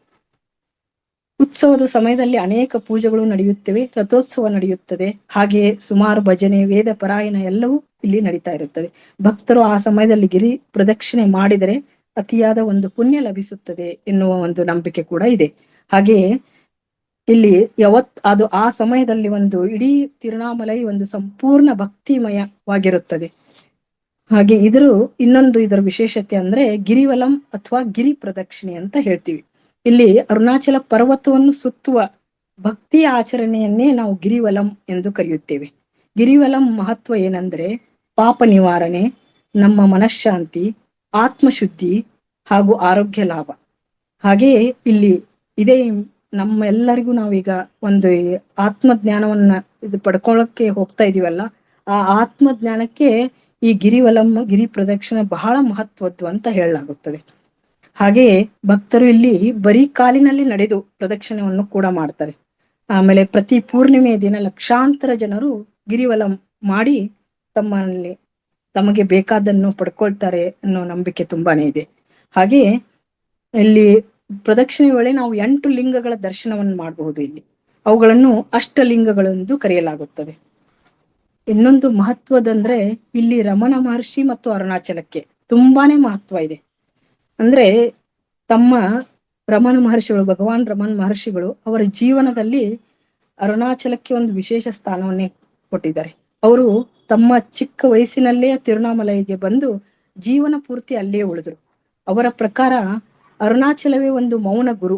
ಉತ್ಸವದ ಸಮಯದಲ್ಲಿ ಅನೇಕ ಪೂಜೆಗಳು ನಡೆಯುತ್ತವೆ, ರಥೋತ್ಸವ ನಡೆಯುತ್ತದೆ. ಹಾಗೆಯೇ ಸುಮಾರು ಭಜನೆ, ವೇದ ಪಾರಾಯಣ ಎಲ್ಲವೂ ಇಲ್ಲಿ ನಡೀತಾ ಇರುತ್ತದೆ. ಭಕ್ತರು ಆ ಸಮಯದಲ್ಲಿ ಗಿರಿ ಪ್ರದಕ್ಷಿಣೆ ಮಾಡಿದರೆ ಅತಿಯಾದ ಒಂದು ಪುಣ್ಯ ಲಭಿಸುತ್ತದೆ ಎನ್ನುವ ಒಂದು ನಂಬಿಕೆ ಕೂಡ ಇದೆ. ಹಾಗೆಯೇ ಇಲ್ಲಿ ಅದು ಆ ಸಮಯದಲ್ಲಿ ಒಂದು ಇಡೀ ತಿರುಣಾಮಲೈ ಒಂದು ಸಂಪೂರ್ಣ ಭಕ್ತಿಮಯವಾಗಿರುತ್ತದೆ. ಹಾಗೆ ಇದರ ವಿಶೇಷತೆ ಅಂದ್ರೆ ಗಿರಿವಲಂ ಅಥವಾ ಗಿರಿ ಪ್ರದಕ್ಷಿಣೆ ಅಂತ ಹೇಳ್ತೀವಿ. ಇಲ್ಲಿ ಅರುಣಾಚಲ ಪರ್ವತವನ್ನು ಸುತ್ತುವ ಭಕ್ತಿ ಆಚರಣೆಯನ್ನೇ ನಾವು ಗಿರಿವಲಂ ಎಂದು ಕರೆಯುತ್ತೇವೆ. ಗಿರಿವಲಂ ಮಹತ್ವ ಏನಂದ್ರೆ ಪಾಪ ನಿವಾರಣೆ, ನಮ್ಮ ಮನಃಶಾಂತಿ, ಆತ್ಮಶುದ್ಧಿ ಹಾಗೂ ಆರೋಗ್ಯ ಲಾಭ. ಹಾಗೆಯೇ ಇಲ್ಲಿ ಇದೇ ನಮ್ಮೆಲ್ಲರಿಗೂ ನಾವೀಗ ಒಂದು ಆತ್ಮಜ್ಞಾನವನ್ನ ಪಡ್ಕೊಳ್ಳೋಕೆ ಹೋಗ್ತಾ ಇದೀವಲ್ಲ, ಆ ಆತ್ಮಜ್ಞಾನಕ್ಕೆ ಈ ಗಿರಿ ಪ್ರದಕ್ಷಿಣೆ ಬಹಳ ಮಹತ್ವದ್ದು ಅಂತ ಹೇಳಲಾಗುತ್ತದೆ. ಹಾಗೆಯೇ ಭಕ್ತರು ಇಲ್ಲಿ ಬರೀ ಕಾಲಿನಲ್ಲಿ ನಡೆದು ಪ್ರದಕ್ಷಿಣೆಯನ್ನು ಕೂಡ ಮಾಡ್ತಾರೆ. ಆಮೇಲೆ ಪ್ರತಿ ಪೂರ್ಣಿಮೆಯ ದಿನ ಲಕ್ಷಾಂತರ ಜನರು ಗಿರಿವಲಂ ಮಾಡಿ ತಮಗೆ ಬೇಕಾದನ್ನು ಪಡ್ಕೊಳ್ತಾರೆ ಅನ್ನೋ ನಂಬಿಕೆ ತುಂಬಾನೇ ಇದೆ. ಹಾಗೆಯೇ ಇಲ್ಲಿ ಪ್ರದಕ್ಷಿಣೆ ವೇಳೆ ನಾವು 8 ಲಿಂಗಗಳ ದರ್ಶನವನ್ನು ಮಾಡಬಹುದು. ಇಲ್ಲಿ ಅವುಗಳನ್ನು ಅಷ್ಟಲಿಂಗಗಳೆಂದು ಕರೆಯಲಾಗುತ್ತದೆ. ಇನ್ನೊಂದು ಮಹತ್ವದಂದ್ರೆ ಇಲ್ಲಿ ರಮಣ ಮಹರ್ಷಿ ಮತ್ತು ಅರುಣಾಚಲಕ್ಕೆ ತುಂಬಾನೇ ಮಹತ್ವ ಇದೆ. ಅಂದ್ರೆ ಭಗವಾನ್ ರಮಣ ಮಹರ್ಷಿಗಳು ಅವರ ಜೀವನದಲ್ಲಿ ಅರುಣಾಚಲಕ್ಕೆ ಒಂದು ವಿಶೇಷ ಸ್ಥಾನವನ್ನೇ ಕೊಟ್ಟಿದ್ದಾರೆ. ಅವರು ತಮ್ಮ ಚಿಕ್ಕ ವಯಸ್ಸಿನಲ್ಲೇ ತಿರುಣಾಮಲೈಗೆ ಬಂದು ಜೀವನ ಪೂರ್ತಿ ಅಲ್ಲಿಯೇ ಉಳಿದ್ರು. ಅವರ ಪ್ರಕಾರ ಅರುಣಾಚಲವೇ ಒಂದು ಮೌನ ಗುರು.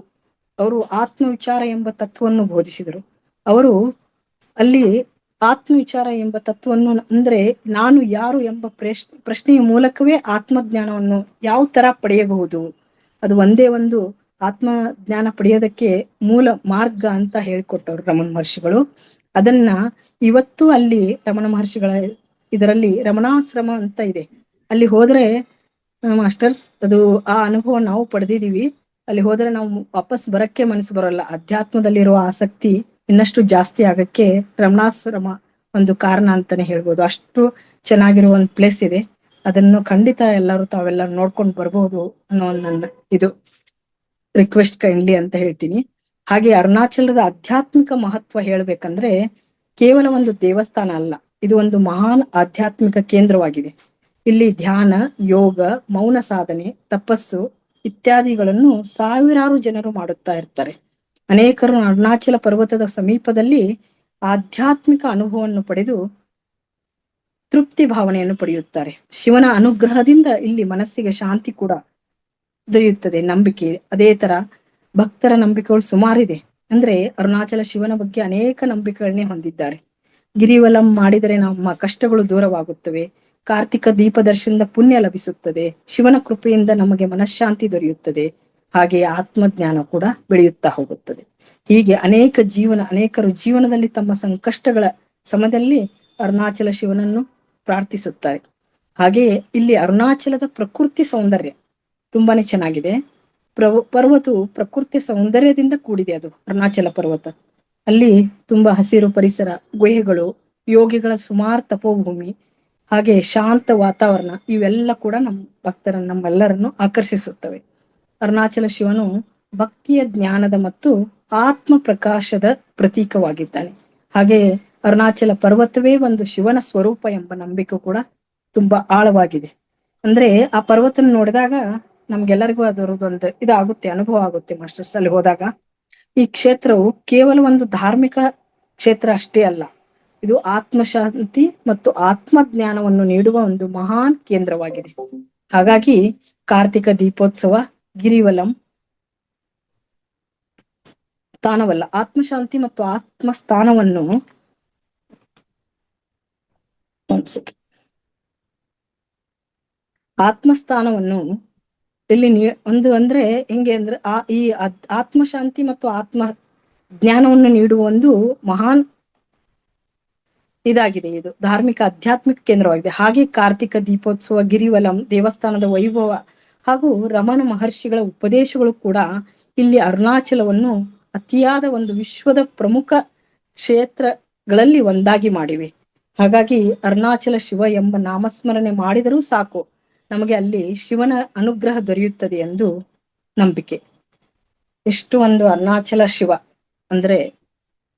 ಅವರು ಆತ್ಮವಿಚಾರ ಎಂಬ ತತ್ವವನ್ನು ಬೋಧಿಸಿದರು. ಅವರು ಅಲ್ಲಿ ಆತ್ಮವಿಚಾರ ಎಂಬ ತತ್ವವನ್ನು ಅಂದ್ರೆ ನಾನು ಯಾರು ಎಂಬ ಪ್ರಶ್ನೆಯ ಮೂಲಕವೇ ಆತ್ಮಜ್ಞಾನವನ್ನು ಯಾವ ತರ ಪಡೆಯಬಹುದು, ಅದು ಒಂದೇ ಒಂದು ಆತ್ಮಜ್ಞಾನ ಪಡೆಯೋದಕ್ಕೆ ಮೂಲ ಮಾರ್ಗ ಅಂತ ಹೇಳಿಕೊಟ್ಟವ್ರು ರಮಣ ಮಹರ್ಷಿಗಳು. ಅದನ್ನ ಇವತ್ತು ಅಲ್ಲಿ ರಮಣ ಮಹರ್ಷಿಗಳ ಇದರಲ್ಲಿ ರಮಣಾಶ್ರಮ ಅಂತ ಇದೆ. ಅಲ್ಲಿ ಹೋದ್ರೆ ಮಾಸ್ಟರ್ಸ್ ಅದು ಆ ಅನುಭವ ನಾವು ಪಡೆದಿದೀವಿ. ಅಲ್ಲಿ ಹೋದ್ರೆ ನಾವು ವಾಪಸ್ ಬರಕ್ಕೆ ಮನಸ್ಸು ಬರೋಲ್ಲ. ಅಧ್ಯಾತ್ಮದಲ್ಲಿರುವ ಆಸಕ್ತಿ ಇನ್ನಷ್ಟು ಜಾಸ್ತಿ ಆಗಕ್ಕೆ ರಮಣಾಶ್ರಮ ಒಂದು ಕಾರಣ ಅಂತಾನೆ ಹೇಳ್ಬೋದು. ಅಷ್ಟು ಚೆನ್ನಾಗಿರುವ ಒಂದು ಪ್ಲೇಸ್ ಇದೆ. ಅದನ್ನು ಖಂಡಿತ ತಾವೆಲ್ಲರೂ ನೋಡ್ಕೊಂಡು ಬರ್ಬೋದು ಅನ್ನೋ ನನ್ನ ಇದು ರಿಕ್ವೆಸ್ಟ್ ಕೈಂಡ್ಲಿ ಅಂತ ಹೇಳ್ತೀನಿ. ಹಾಗೆ ಅರುಣಾಚಲದ ಆಧ್ಯಾತ್ಮಿಕ ಮಹತ್ವ ಹೇಳ್ಬೇಕಂದ್ರೆ ಕೇವಲ ಒಂದು ದೇವಸ್ಥಾನ ಅಲ್ಲ, ಇದು ಒಂದು ಮಹಾನ್ ಆಧ್ಯಾತ್ಮಿಕ ಕೇಂದ್ರವಾಗಿದೆ. ಇಲ್ಲಿ ಧ್ಯಾನ, ಯೋಗ, ಮೌನ ಸಾಧನೆ, ತಪಸ್ಸು ಇತ್ಯಾದಿಗಳನ್ನು ಸಾವಿರಾರು ಜನರು ಮಾಡುತ್ತಾ ಇರ್ತಾರೆ. ಅನೇಕರು ಅರುಣಾಚಲ ಪರ್ವತದ ಸಮೀಪದಲ್ಲಿ ಆಧ್ಯಾತ್ಮಿಕ ಅನುಭವವನ್ನು ಪಡೆದು ತೃಪ್ತಿ ಭಾವನೆಯನ್ನು ಪಡೆಯುತ್ತಾರೆ. ಶಿವನ ಅನುಗ್ರಹದಿಂದ ಇಲ್ಲಿ ಮನಸ್ಸಿಗೆ ಶಾಂತಿ ಕೂಡ ದೊರೆಯುತ್ತದೆ. ನಂಬಿಕೆ ಅದೇ ತರ ಭಕ್ತರ ನಂಬಿಕೆಗಳು ಸುಮಾರಿದೆ. ಅಂದ್ರೆ ಅರುಣಾಚಲ ಶಿವನ ಬಗ್ಗೆ ಅನೇಕ ನಂಬಿಕೆಗಳನ್ನೇ ಹೊಂದಿದ್ದಾರೆ. ಗಿರಿವಲಂ ಮಾಡಿದರೆ ನಮ್ಮ ಕಷ್ಟಗಳು ದೂರವಾಗುತ್ತವೆ, ಕಾರ್ತಿಕ ದೀಪ ದರ್ಶನದ ಪುಣ್ಯ ಲಭಿಸುತ್ತದೆ, ಶಿವನ ಕೃಪೆಯಿಂದ ನಮಗೆ ಮನಃಶಾಂತಿ ದೊರೆಯುತ್ತದೆ, ಹಾಗೆ ಆತ್ಮಜ್ಞಾನ ಕೂಡ ಬೆಳೆಯುತ್ತಾ ಹೋಗುತ್ತದೆ. ಹೀಗೆ ಅನೇಕರು ಜೀವನದಲ್ಲಿ ತಮ್ಮ ಸಂಕಷ್ಟಗಳ ಸಮಯದಲ್ಲಿ ಅರುಣಾಚಲ ಶಿವನನ್ನು ಪ್ರಾರ್ಥಿಸುತ್ತಾರೆ. ಹಾಗೆಯೇ ಇಲ್ಲಿ ಅರುಣಾಚಲದ ಪ್ರಕೃತಿ ಸೌಂದರ್ಯ ತುಂಬಾನೇ ಚೆನ್ನಾಗಿದೆ. ಪರ್ವತವು ಪ್ರಕೃತಿ ಸೌಂದರ್ಯದಿಂದ ಕೂಡಿದೆ. ಅದು ಅರುಣಾಚಲ ಪರ್ವತ. ಅಲ್ಲಿ ತುಂಬಾ ಹಸಿರು ಪರಿಸರ, ಗುಹೆಗಳು, ಯೋಗಿಗಳ ಸುಮಾರು ತಪೋಭೂಮಿ, ಹಾಗೆ ಶಾಂತ ವಾತಾವರಣ ಇವೆಲ್ಲ ಕೂಡ ನಮ್ಮೆಲ್ಲರನ್ನು ಆಕರ್ಷಿಸುತ್ತವೆ. ಅರುಣಾಚಲ ಶಿವನು ಭಕ್ತಿಯ, ಜ್ಞಾನದ ಮತ್ತು ಆತ್ಮ ಪ್ರಕಾಶದ ಪ್ರತೀಕವಾಗಿದ್ದಾನೆ. ಹಾಗೆ ಅರುಣಾಚಲ ಪರ್ವತವೇ ಒಂದು ಶಿವನ ಸ್ವರೂಪ ಎಂಬ ನಂಬಿಕೆ ಕೂಡ ತುಂಬಾ ಆಳವಾಗಿದೆ. ಅಂದ್ರೆ ಆ ಪರ್ವತನ ನೋಡಿದಾಗ ನಮ್ಗೆಲ್ಲರಿಗೂ ಅದರದೊಂದು ಇದಾಗುತ್ತೆ, ಅನುಭವ ಆಗುತ್ತೆ ಮಾಸ್ಟರ್ಸ್. ಅಲ್ಲಿ ಹೋದಾಗ ಈ ಕ್ಷೇತ್ರವು ಕೇವಲ ಒಂದು ಧಾರ್ಮಿಕ ಕ್ಷೇತ್ರ ಅಷ್ಟೇ ಅಲ್ಲ, ಇದು ಆತ್ಮಶಾಂತಿ ಮತ್ತು ಆತ್ಮಜ್ಞಾನವನ್ನು ನೀಡುವ ಒಂದು ಮಹಾನ್ ಕೇಂದ್ರವಾಗಿದೆ. ಹಾಗಾಗಿ ಕಾರ್ತಿಕ ದೀಪೋತ್ಸವ, ಗಿರಿವಲಂ ಸ್ಥಾನವಲ್ಲ, ಆತ್ಮಶಾಂತಿ ಮತ್ತು ಆತ್ಮಸ್ಥಾನವನ್ನು ಇಲ್ಲಿ ಅಂದ್ರೆ ಹೆಂಗೆ ಅಂದ್ರೆ ಈ ಆತ್ಮಶಾಂತಿ ಮತ್ತು ಆತ್ಮ ಜ್ಞಾನವನ್ನು ನೀಡುವ ಒಂದು ಮಹಾನ್ ಇದಾಗಿದೆ. ಇದು ಧಾರ್ಮಿಕ ಆಧ್ಯಾತ್ಮಿಕ ಕೇಂದ್ರವಾಗಿದೆ. ಹಾಗೆ ಕಾರ್ತಿಕ ದೀಪೋತ್ಸವ, ಗಿರಿವಲಂ ದೇವಸ್ಥಾನದ ವೈಭವ ಹಾಗೂ ರಮಣ ಮಹರ್ಷಿಗಳ ಉಪದೇಶಗಳು ಕೂಡ ಇಲ್ಲಿ ಅರುಣಾಚಲವನ್ನು ಅತಿಯಾದ ಒಂದು ವಿಶ್ವದ ಪ್ರಮುಖ ಕ್ಷೇತ್ರಗಳಲ್ಲಿ ಒಂದಾಗಿ ಮಾಡಿವೆ. ಹಾಗಾಗಿ ಅರುಣಾಚಲ ಶಿವ ಎಂಬ ನಾಮಸ್ಮರಣೆ ಮಾಡಿದರೂ ಸಾಕು, ನಮಗೆ ಅಲ್ಲಿ ಶಿವನ ಅನುಗ್ರಹ ದೊರೆಯುತ್ತದೆ ಎಂದು ನಂಬಿಕೆ. ಎಷ್ಟು ಒಂದು ಅರುಣಾಚಲ ಶಿವ ಅಂದ್ರೆ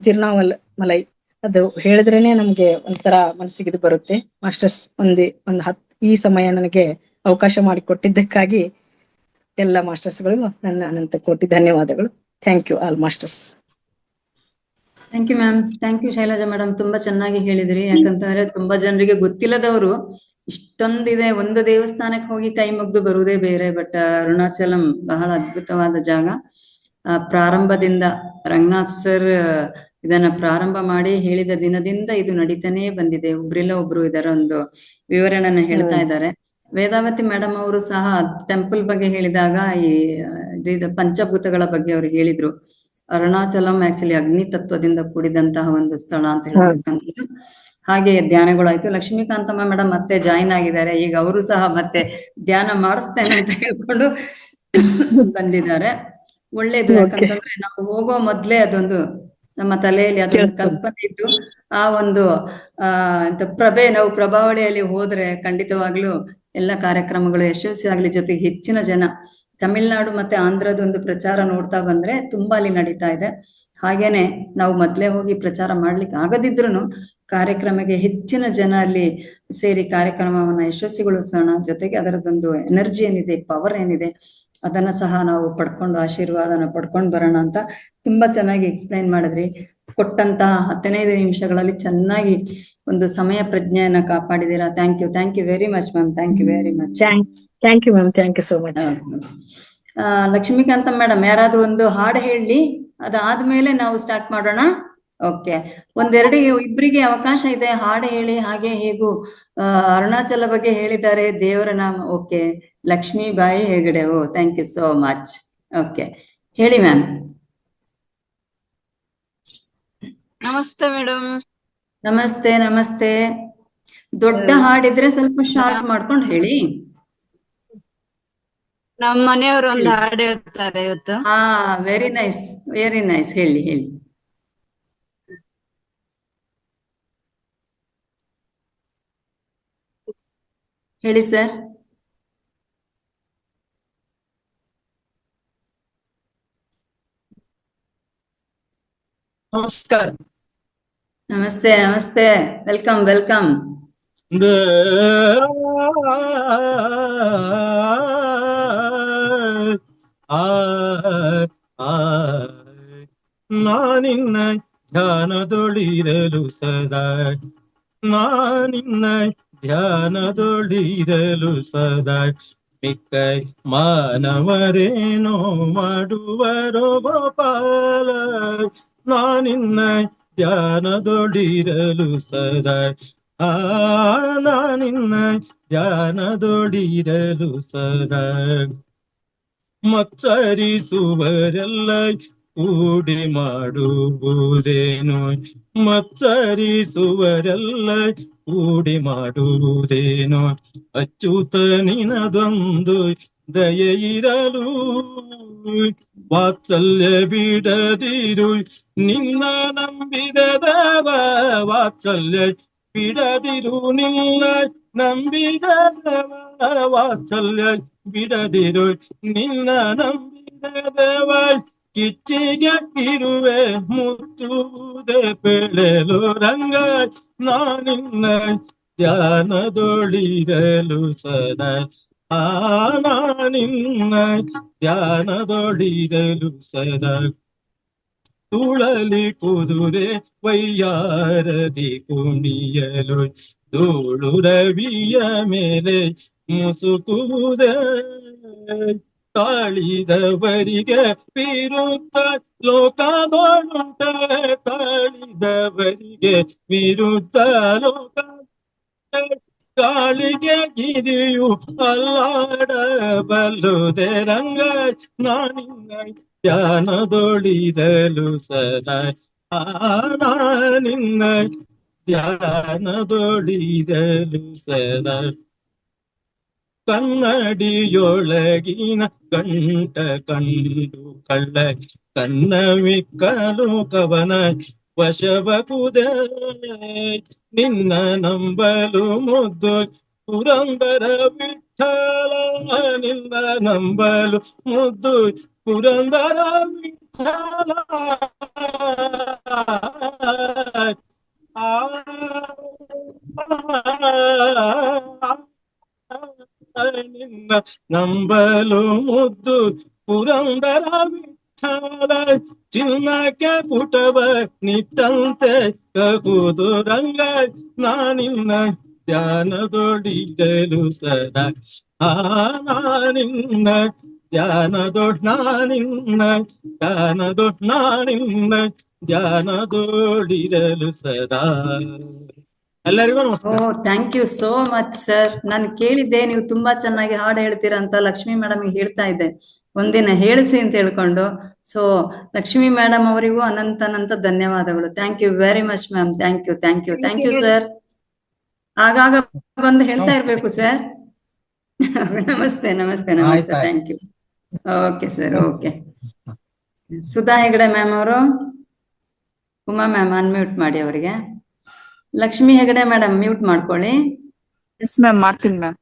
ತಿರುನಾಮಲೈ, ಅದು ಹೇಳಿದ್ರೇನೆ ನಮ್ಗೆ ಒಂಥರ ಮನಸ್ಸಿಗೆ ಇದು ಬರುತ್ತೆ. ಮಾಸ್ಟರ್ಸ್ ಈ ಸಮಯ ನನಗೆ ಅವಕಾಶ ಮಾಡಿಕೊಟ್ಟಿದ್ದಕ್ಕಾಗಿ ಎಲ್ಲ ಮಾಸ್ಟರ್ಸ್ಗಳು ನನ್ನ ಅನಂತ ಕೋಟಿ ಧನ್ಯವಾದಗಳು. Thank you all masters. Thank you ma'am. Thank you Shailaja madam, ತುಂಬಾ ಚೆನ್ನಾಗಿ ಹೇಳಿದ್ರಿ. ಯಾಕಂತಂದ್ರೆ ತುಂಬಾ ಜನರಿಗೆ ಗೊತ್ತಿಲ್ಲದವರು ಇಷ್ಟೊಂದಿದೆ, ಒಂದು ದೇವಸ್ಥಾನಕ್ಕೆ ಹೋಗಿ ಕೈ ಮುಗ್ದು ಬರುವುದೇ ಬೇರೆ. ಬಟ್ ಅರುಣಾಚಲಂ ಬಹಳ ಅದ್ಭುತವಾದ ಜಾಗ. ಪ್ರಾರಂಭದಿಂದ ರಂಗನಾಥ್ ಸರ್ ಇದನ್ನ ಪ್ರಾರಂಭ ಮಾಡಿ ಹೇಳಿದ ದಿನದಿಂದ ಇದು ನಡೀತಾನೆ ಬಂದಿದೆ. ಒಬ್ರಿಲ್ಲ ಒಬ್ರು ಇದರ ಒಂದು ವಿವರಣೆಯನ್ನ ಹೇಳ್ತಾ ಇದ್ದಾರೆ. ವೇದಾವತಿ ಮೇಡಮ್ ಅವರು ಸಹ ಟೆಂಪಲ್ ಬಗ್ಗೆ ಹೇಳಿದಾಗ ಇದು ಪಂಚಭೂತಗಳ ಬಗ್ಗೆ ಅವರು ಹೇಳಿದ್ರು. ಅರುಣಾಚಲಂ ಆಕ್ಚುಲಿ ಅಗ್ನಿ ತತ್ವದಿಂದ ಕೂಡಿದಂತಹ ಒಂದು ಸ್ಥಳ ಅಂತ ಹೇಳ್ತಕ್ಕಂಥದ್ದು. ಹಾಗೆ ಧ್ಯಾನಗಳಾಯ್ತು. ಲಕ್ಷ್ಮೀಕಾಂತಮ್ಮ ಮೇಡಮ್ ಮತ್ತೆ ಜಾಯಿನ್ ಆಗಿದ್ದಾರೆ. ಈಗ ಅವರು ಸಹ ಮತ್ತೆ ಧ್ಯಾನ ಮಾಡಿಸ್ತೇನೆ ಅಂತ ಹೇಳ್ಕೊಂಡು ಬಂದಿದ್ದಾರೆ. ಒಳ್ಳೇದು. ಯಾಕಂತಂದ್ರೆ ನಾವು ಹೋಗೋ ಮೊದ್ಲೇ ಅದೊಂದು ನಮ್ಮ ತಲೆಯಲ್ಲಿ ಅದೊಂದು ಕಲ್ಪನೆ ಇದ್ದು ಆ ಒಂದು ನಾವು ಪ್ರಭಾವಳಿಯಲ್ಲಿ ಹೋದ್ರೆ ಖಂಡಿತವಾಗ್ಲೂ ಎಲ್ಲ ಕಾರ್ಯಕ್ರಮಗಳು ಯಶಸ್ವಿಯಾಗ್ಲಿ. ಜೊತೆಗೆ ಹೆಚ್ಚಿನ ಜನ ತಮಿಳ್ನಾಡು ಮತ್ತೆ ಆಂಧ್ರದೊಂದು ಪ್ರಚಾರ ನೋಡ್ತಾ ಬಂದ್ರೆ ತುಂಬಾ ಅಲ್ಲಿ ನಡೀತಾ ಇದೆ. ಹಾಗೇನೆ ನಾವು ಮೊದ್ಲೇ ಹೋಗಿ ಪ್ರಚಾರ ಮಾಡ್ಲಿಕ್ಕೆ ಆಗದಿದ್ರು ಕಾರ್ಯಕ್ರಮಕ್ಕೆ ಹೆಚ್ಚಿನ ಜನ ಅಲ್ಲಿ ಸೇರಿ ಕಾರ್ಯಕ್ರಮವನ್ನ ಯಶಸ್ವಿಗೊಳಿಸೋಣ. ಜೊತೆಗೆ ಅದರದೊಂದು ಎನರ್ಜಿ ಏನಿದೆ, ಪವರ್ ಏನಿದೆ, ಅದನ್ನ ಸಹ ನಾವು ಪಡ್ಕೊಂಡು ಆಶೀರ್ವಾದನ ಪಡ್ಕೊಂಡು ಬರೋಣ ಅಂತ ತುಂಬಾ ಚೆನ್ನಾಗಿ ಎಕ್ಸ್ಪ್ಲೈನ್ ಮಾಡಿದ್ರಿ. ಕೊಟ್ಟಂತಹ 15 ನಿಮಿಷಗಳಲ್ಲಿ ಚೆನ್ನಾಗಿ ಒಂದು ಸಮಯ ಪ್ರಜ್ಞೆಯನ್ನ ಕಾಪಾಡಿದೀರಾ. Thank you very much ma'am. Thank you very much. Thank you ma'am. Thank you so much. Lakshmikanta madam ಯಾರಾದ್ರೂ ಒಂದು ಹಾಡು ಹೇಳಿ, ಅದಾದ್ಮೇಲೆ ನಾವು ಸ್ಟಾರ್ಟ್ ಮಾಡೋಣ. ಓಕೆ, ಇಬ್ಬರಿಗೆ ಅವಕಾಶ ಇದೆ. ಹಾಡು ಹೇಳಿ. ಹಾಗೆ ಹೇಗೂ ಅರುಣಾಚಲ ಬಗ್ಗೆ ಹೇಳಿದ್ದಾರೆ, ದೇವರ ನಾಮ. Okay, Lakshmibai Hegde. Oh, thank you so much. Okay, ಹೇಳಿ ಮ್ಯಾಮ್. ನಮಸ್ತೆ ಮೇಡಮ್. ನಮಸ್ತೆ. ದೊಡ್ಡ ಹಾಡಿದ್ರೆ ಸ್ವಲ್ಪ ಶಾರ್ಟ್ ಮಾಡ್ಕೊಂಡು ಹೇಳಿ. ನಮ್ಮ ಮನೆಯವರು ಒಂದು ಹಾಡು ಹೇಳ್ತಾರೆ ಇವತ್ತು. Very nice. ಹೇಳಿ. ಹೇಳಿ ಸರ್. ನಮಸ್ಕಾರ. ನಮಸ್ತೆ. ವೆಲ್ಕಮ್. ನಾನಿನ್ನ ಧ್ಯಾನದೊಳಿರಲು ಸದಾ ಮಿಕ್ಕ ಮಾನವರೇನೋ ಮಾಡುವರೋ ಗೋಪಾಲ. ನಾನಿನ್ನ ಧ್ಯಾನದೊಳಿರಲು ಸದಾ ನಾನಿನ್ನ ಧ್ಯಾನದೊಳಿರಲು ಸದಾ. ಮತ್ಸರಿಸುವರೆಲ್ಲ ಕೂಡಿ ಮಾಡುವುದೇನು ಮತ್ಸರಿಸುವರೆಲ್ಲ ಕೂಡಿ ಮಾಡುವುದೇನು ಅಚ್ಯುತ ನಿನದೊಂದು ದಯೆ ಇರಲು ವಾತ್ಸಲ್ಯ ಬಿಡದಿರು ನಿನ್ನ ನಂಬಿದ ದೇವ ವಾತ್ಸಲ್ಯ ಬಿಡದಿರು ನಿನ್ನ ನಂಬಿದ ದೇವ ವಾತ್ಸಲ್ಯ ಬಿಡದಿರು ನಿನ್ನ ನಂಬಿದ ದೇವ ಕಿಚ್ಚಿಗೆ ಇರುವೆ ಮುತ್ತುವುದೇ ಬೆಳೆಲು ರಂಗ ನಾನಿನ್ನ ಧ್ಯಾನದೊಳಿರಲು ಸದಾ ನಾನಿನ್ನ ಧ್ಯಾನದೊಳಿರಲು ಸದಾ ತುಳಲಿ ಕುದುರೆ ವೈಯಾರದಿ ಕುಣಿಯಲು ಧೂಳು ರವಿಯ ಮೇಲೆ ಮುಸುಕುವುದೇ ತಾಳಿದವರಿಗೆ ವಿರುದ್ಧ ಲೋಕದೊಳುಂಟ ತಾಳಿದವರಿಗೆ ವಿರುದ್ಧ ಲೋಕ ಗಾಳಿಗೆ ಗಿರಿಯು ಅಲ್ಲಾಡಬಲ್ಲುದೆ ರಂಗ ನಾನಿನ್ನ ಧ್ಯಾನದೊಳಿರಲು ಸದಾ ನಾನಿನ್ನ ಧ್ಯಾನದೊಳಿರಲು ಸದಾ ಕನ್ನಡಿಯೊಳಗಿನ ಕಂಠ ಕಂಡು ಕಳ್ಳ ಕನ್ನವಿಕ್ಕಲು ಕವನ ವಶವಕುದೇ ನಿನ್ನ ನಂಬಲು ಮುದ್ದು ಪುರಂದರ ವಿಠಲ ನಿನ್ನ ನಂಬಲು ಮುದ್ದು ಪುರಂದರ ವಿಠಲ ನಿನ್ನ ನಂಬಲು ಮುದ್ದು ಪುರಂದರ ವಿಠಲ ಚಿನ್ನಕ್ಕೆ ಪುಟವ ನಿಟ್ಟಂತೆ ಕಗುದು ರಂಗ ನಾನಿನ್ನ ಧ್ಯಾನದೊಳಿರಲು ಸದಾ ನಾನಿನ್ನ ನಾನಿನ್ನ ಧ್ಯಾನದೊಳಿರಲು ಸದಾ. ಎಲ್ಲರಿಗೂ ನಮಸ್ಕಾರ. Thank you so much sir. ನಾನು ಕೇಳಿದ್ದೆ ನೀವು ತುಂಬಾ ಚೆನ್ನಾಗಿ ಹಾಡು ಹೇಳ್ತೀರಾ ಅಂತ ಲಕ್ಷ್ಮಿ ಮೇಡಮ್ ಹೇಳ್ತಾ ಇದ್ದೆ, ಒಂದಿನ ಹೇಳಿಸಿ ಅಂತ ಹೇಳ್ಕೊಂಡು. ಸೊ ಲಕ್ಷ್ಮಿ ಮೇಡಮ್ ಅವರಿಗೂ ಅನಂತ ಧನ್ಯವಾದಗಳು. Thank you very much ma'am. Thank you sir. ಆಗಾಗ ಬಂದು ಹೇಳ್ತಾ ಇರ್ಬೇಕು ಸರ್. ನಮಸ್ತೆ. Thank you. Okay sir. Okay. Sudha Hegde ma'am ಅವರು, ಉಮಾ ಮ್ಯಾಮ್ ಅನ್ಮ್ಯೂಟ್ ಮಾಡಿ ಅವರಿಗೆ. ಲಕ್ಷ್ಮಿ ಹೆಗಡೆ ಮೇಡಮ್ ಮ್ಯೂಟ್ ಮಾಡ್ಕೊಳ್ಳಿ. ಎಸ್ ಮ್ಯಾಮ್, ಮಾಡ್ತೀನಿ ಮ್ಯಾಮ್.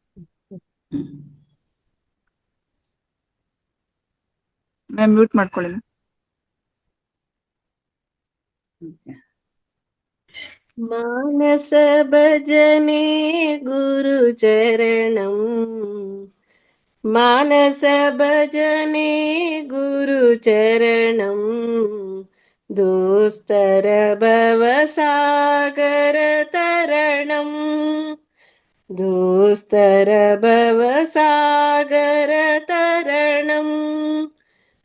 ಮ್ಯಾಮ್ ಮ್ಯೂಟ್ ಮಾಡ್ಕೊಳ್ಳಿ. ಮಾನಸ ಭಜನೆ ಗುರು ಚರಣಂ, ಮಾನಸ ಭಜನೆ ಗುರು ಚರಣಂ, ದೋಸ್ತರ ಭವಸಾಗರ ತರಣಂ, ದೋಸ್ತರ ಭವಸಾಗರ ತರಣಂ.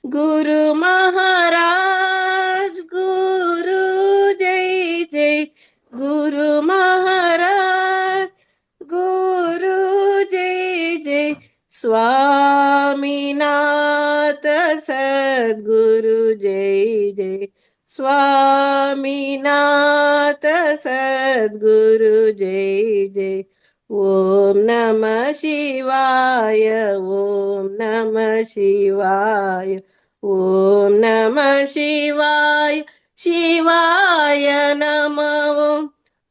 ಗುರು ಮಹಾರಾಜ್ ಗುರು ಜೈ ಜೈ, ಗುರು ಮಹಾರಾಜ್ ಗುರು ಜೈ ಜೈ, ಸ್ವಾಮಿನಾಥ ಸದ್ಗುರು ಜೈ ಜೈ, ಸ್ವಾಮಿನಾಥ ಸದ್ಗುರು ಜೈ ಜೈ. ಓಂ ನಮಃ ಶಿವಾಯ, ಓಂ ನಮಃ ಶಿವಾಯ, ಓಂ ನಮಃ ಶಿವಾಯ, ಶಿವಾಯ ನಮಃ.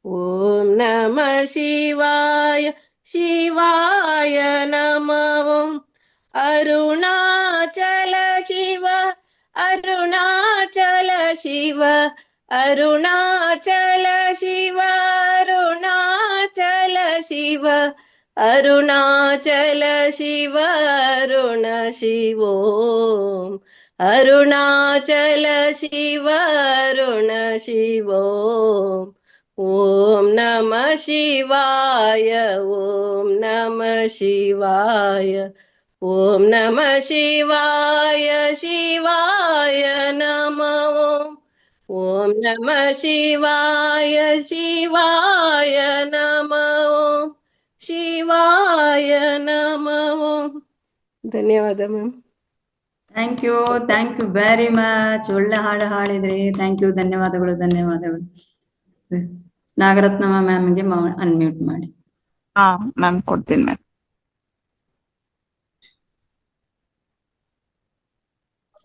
ಓಂ ನಮಃ ಶಿವಾಯ, ಶಿವಾಯ ನಮಃ. ಅರುಣಾಚಲ ಶಿವ, ಅರುಣಾಚಲ ಶಿವ, ಅರುಣಾಚಲ ಶಿವ, ಅರುಣಾಚಲ ಶಿವ, ಅರುಣಾಚಲ ಶಿವ, ಅರುಣ ಶಿವೋಂ, ಅರುಣಾಚಲ ಶಿವ, ಅರುಣ ಶಿವೋಂ. ಓಂ ನಮಃ ಶಿವಾಯ, ಓಂ ನಮಃ ಶಿವಾಯ, ಓಂ ನಮಃ ಶಿವಾಯ, ಶಿವಾಯ ನಮಃ. ಓಂ ನಮಃ ಶಿವಾಯ, ಶಿವಾಯ ನಮಃ, ಶಿವಾಯ ನಮಃ. ಧನ್ಯವಾದ ma'am. Thank you very much. ಒಳ್ಳೆ ಹಾಡು ಹಾಡಿದ್ರಿ. ಥ್ಯಾಂಕ್ ಯು, ಧನ್ಯವಾದಗಳು. ನಾಗರತ್ನಮ್ಮ ಮ್ಯಾಮ್ಗೆ ಅನ್ಮ್ಯೂಟ್ ಮಾಡಿ. ಹಾ ಮ್ಯಾಮ್ ಕೊಡ್ತೀನಿ ma'am.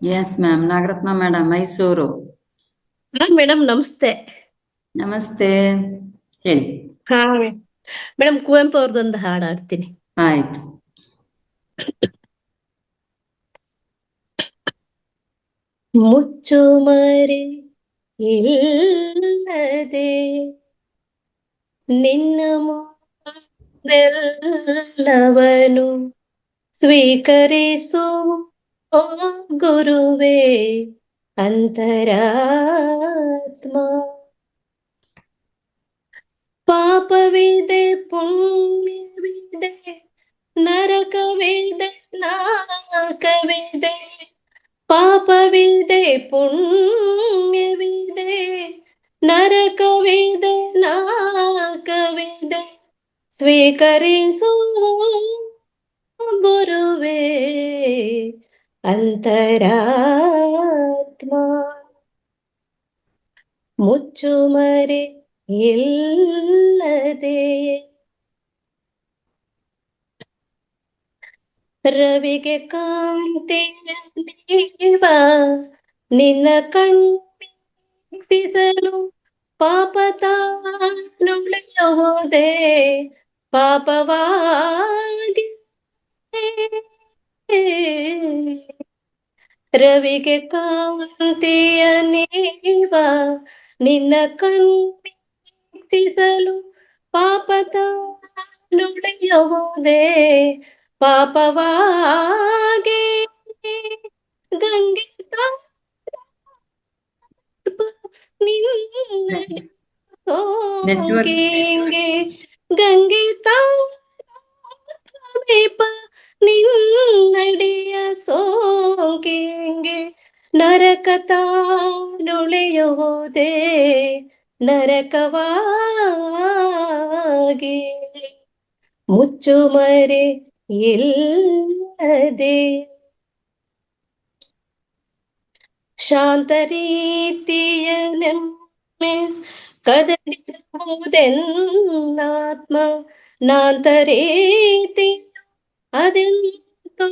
Yes ma'am, Nagaratna madam, Mysuru. Madam ನಮಸ್ತೆ. ನಮಸ್ತೆ, ಹೇಳಿ. ಹಾ ಮೇಡಮ್, ಕುವೆಂಪು ಅವ್ರದ್ದೊಂದು ಹಾಡು ಹಾಡ್ತೀನಿ. ಆಯ್ತು. ಮುಚ್ಚು ಮರೆ ಇಲ್ಲದೆ ನಿನ್ನ ಮುಂದೆಲ್ಲವನು ಸ್ವೀಕರಿಸು ಓ ಗುರುವೇ ಅಂತರಾತ್ಮ. ಪಾಪವಿದೆ, ಪುಣ್ಯವಿದೆ, ನರಕವಿದೆ, ನಾಕವಿದೆ. ಪಾಪವಿದೆ, ಪುಣ್ಯವಿದೆ, ನರಕವಿದೆ, ನಾಕವಿದೆ. ಸ್ವೀಕರಿಸು ಗುರುವೇ ಅಂತರಾತ್ಮ. ಮುಚ್ಚು ಮರೆ ಇಲ್ಲದೆ ರವಿಗೆ ಕಾಂತಿಯ ನೀವ ನಿನ್ನ ಕಣ್ಣಿಸಲು ಪಾಪದ ನುಳಿಯುವುದೇ ಪಾಪವಾಗಿ. ರವಿಗೆ ಕಾಂತಿಯ ನೀವ ನಿನ್ನ ಕಣ್ಣಿಸಲು ಪಾಪದ ನುಡಿಯುವುದೇ ಪಾಪವಾಗಿ. ಗಂಗೆ ನಿನ್ನ ಸೋಂಗಿಂಗೆ ಗಂಗೆ ಸಮೀಪ ನಿನ್ನಡಿಯ ಸೋಂಕಿಂಗೆ ನರಕತ ನುಳಿಯುವುದೇ ನರಕವಾಗಿ. ಮುಚ್ಚು ಮರೆ ಇಲ್ಲದೆ ಶಾಂತ ರೀತಿಯ ನೆಮ್ಮೆ ಕದಡಿರುವುದೆನ್ನಾತ್ಮ ನಾಂತ ರೀತಿ ಅದೆಂತೋ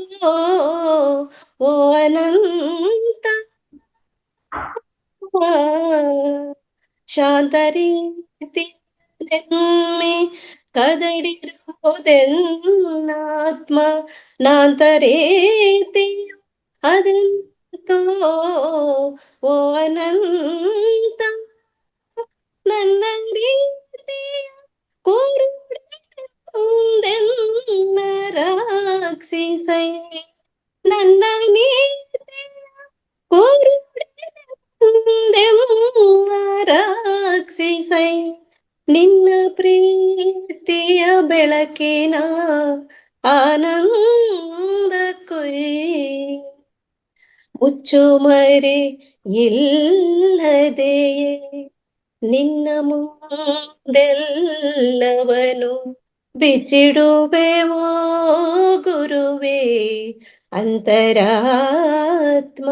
ಓ ಅನಂತ. ಶಾಂತ ರೀತಿ ನೆಮ್ಮೆ ಕದಡಿರುವುದೆನ್ನಾತ್ಮ ನಾಂತ ರೀತಿ ಅದೆಂತೋ ಓ ಅನಂತ. ನನ್ನ ರೀತಿಯ ಕುರುಡೆಂದೆನ್ನ ರಾಕ್ಷಿಸೈ ನನ್ನ ನೀತಿಯ ಕುರುಡೆಂದೆನ್ನ ರಾಕ್ಷಿಸೈ ನಿನ್ನ ಪ್ರೀತಿಯ ಬೆಳಕಿನ ಆನಂದ ಕೊಯ್. ಮುಚ್ಚು ಮರೆ ಇಲ್ಲದೆಯೇ ನಿನ್ನ ಮುಂದೆಲ್ಲವನು ಬಿಚ್ಚಿಡುವೆವೋ ಗುರುವೇ ಅಂತರಾತ್ಮ.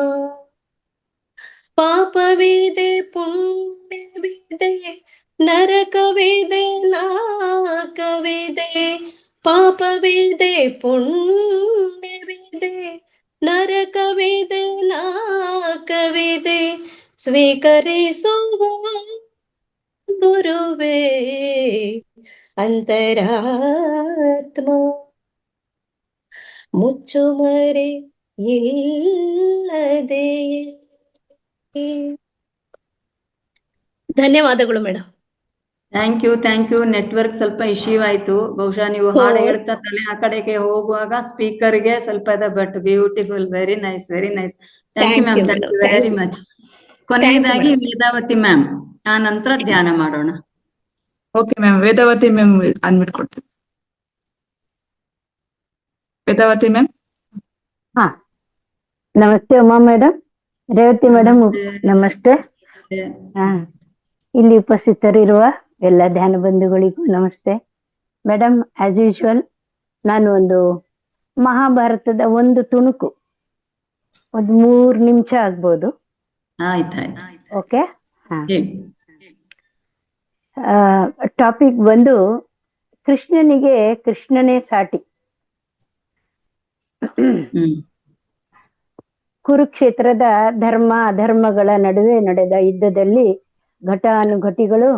ಪಾಪವಿದೆ, ಪುಣ್ಯವಿದೆ, ನರಕವಿದೆ, ನಾಕವಿದೆ. ಪಾಪವಿದೆ, ಪುಣ್ಯವಿದೆ, ನರಕವಿದೆ, ನಾಕವಿದೆ. ಸ್ವೀಕರಿಸುವ ಗುರುವೇ ಅಂತರಾತ್ಮ. ಮುಚ್ಚು ಮರೆ ಇಲ್ಲದೆ. ಧನ್ಯವಾದಗಳು ಮೇಡಮ್. Thank you. ನೆಟ್ವರ್ಕ್ ಸ್ವಲ್ಪ ಇಶ್ಯೂ ಆಯ್ತು. ಬಹುಶಃ ನೀವು ಹಾಡು ಹೇಳ್ತಾ ತಲೆ ಆ ಕಡೆಗೆ ಹೋಗುವಾಗ ಸ್ಪೀಕರ್ಗೆ ಸ್ವಲ್ಪ ಇದೆ. But beautiful, very nice. Thank you ma'am, thank you very much. ಕೊನೆಯದಾಗಿ ವೇದಾವತಿ ಮ್ಯಾಮ್, ಆ ನಂತರ ಧ್ಯಾನ ಮಾಡೋಣ. Okay ma'am, Vedavati ma'am unmute ಕೊಡ್ತೀನಿ. ವೇದಾವತಿ ಮ್ಯಾಮ್. ಹಾ, ನಮಸ್ತೆ ಉಮಾ ಮೇಡಮ್, ರೇವತಿ ಮೇಡಮ್ ನಮಸ್ತೆ. ಹಾ, ಇಲ್ಲಿ ಉಪಸ್ಥಿತರಿರುವ ಎಲ್ಲ ಧ್ಯಾನ ಬಂಧುಗಳಿಗೂ ನಮಸ್ತೆ. ಮೇಡಮ್, ಆಸ್ ಯೂಶುವಲ್ ನಾನು ಒಂದು ಮಹಾಭಾರತದ ಒಂದು ತುಣುಕು ಒಂದು 3 ನಿಮಿಷ ಆಗ್ಬೋದು. ಆಯ್ತಾಯ್ತು. ಓಕೆ. ಹಾ. ಹೇಳಿ. ಟಾಪಿಕ್ ಬಂದು ಕೃಷ್ಣನಿಗೆ ಕೃಷ್ಣನೇ ಸಾಟಿ. ಕುರುಕ್ಷೇತ್ರದ ಧರ್ಮ ಅಧರ್ಮಗಳ ನಡುವೆ ನಡೆದ ಯುದ್ಧದಲ್ಲಿ ಘಟಾನುಘಟಿಗಳು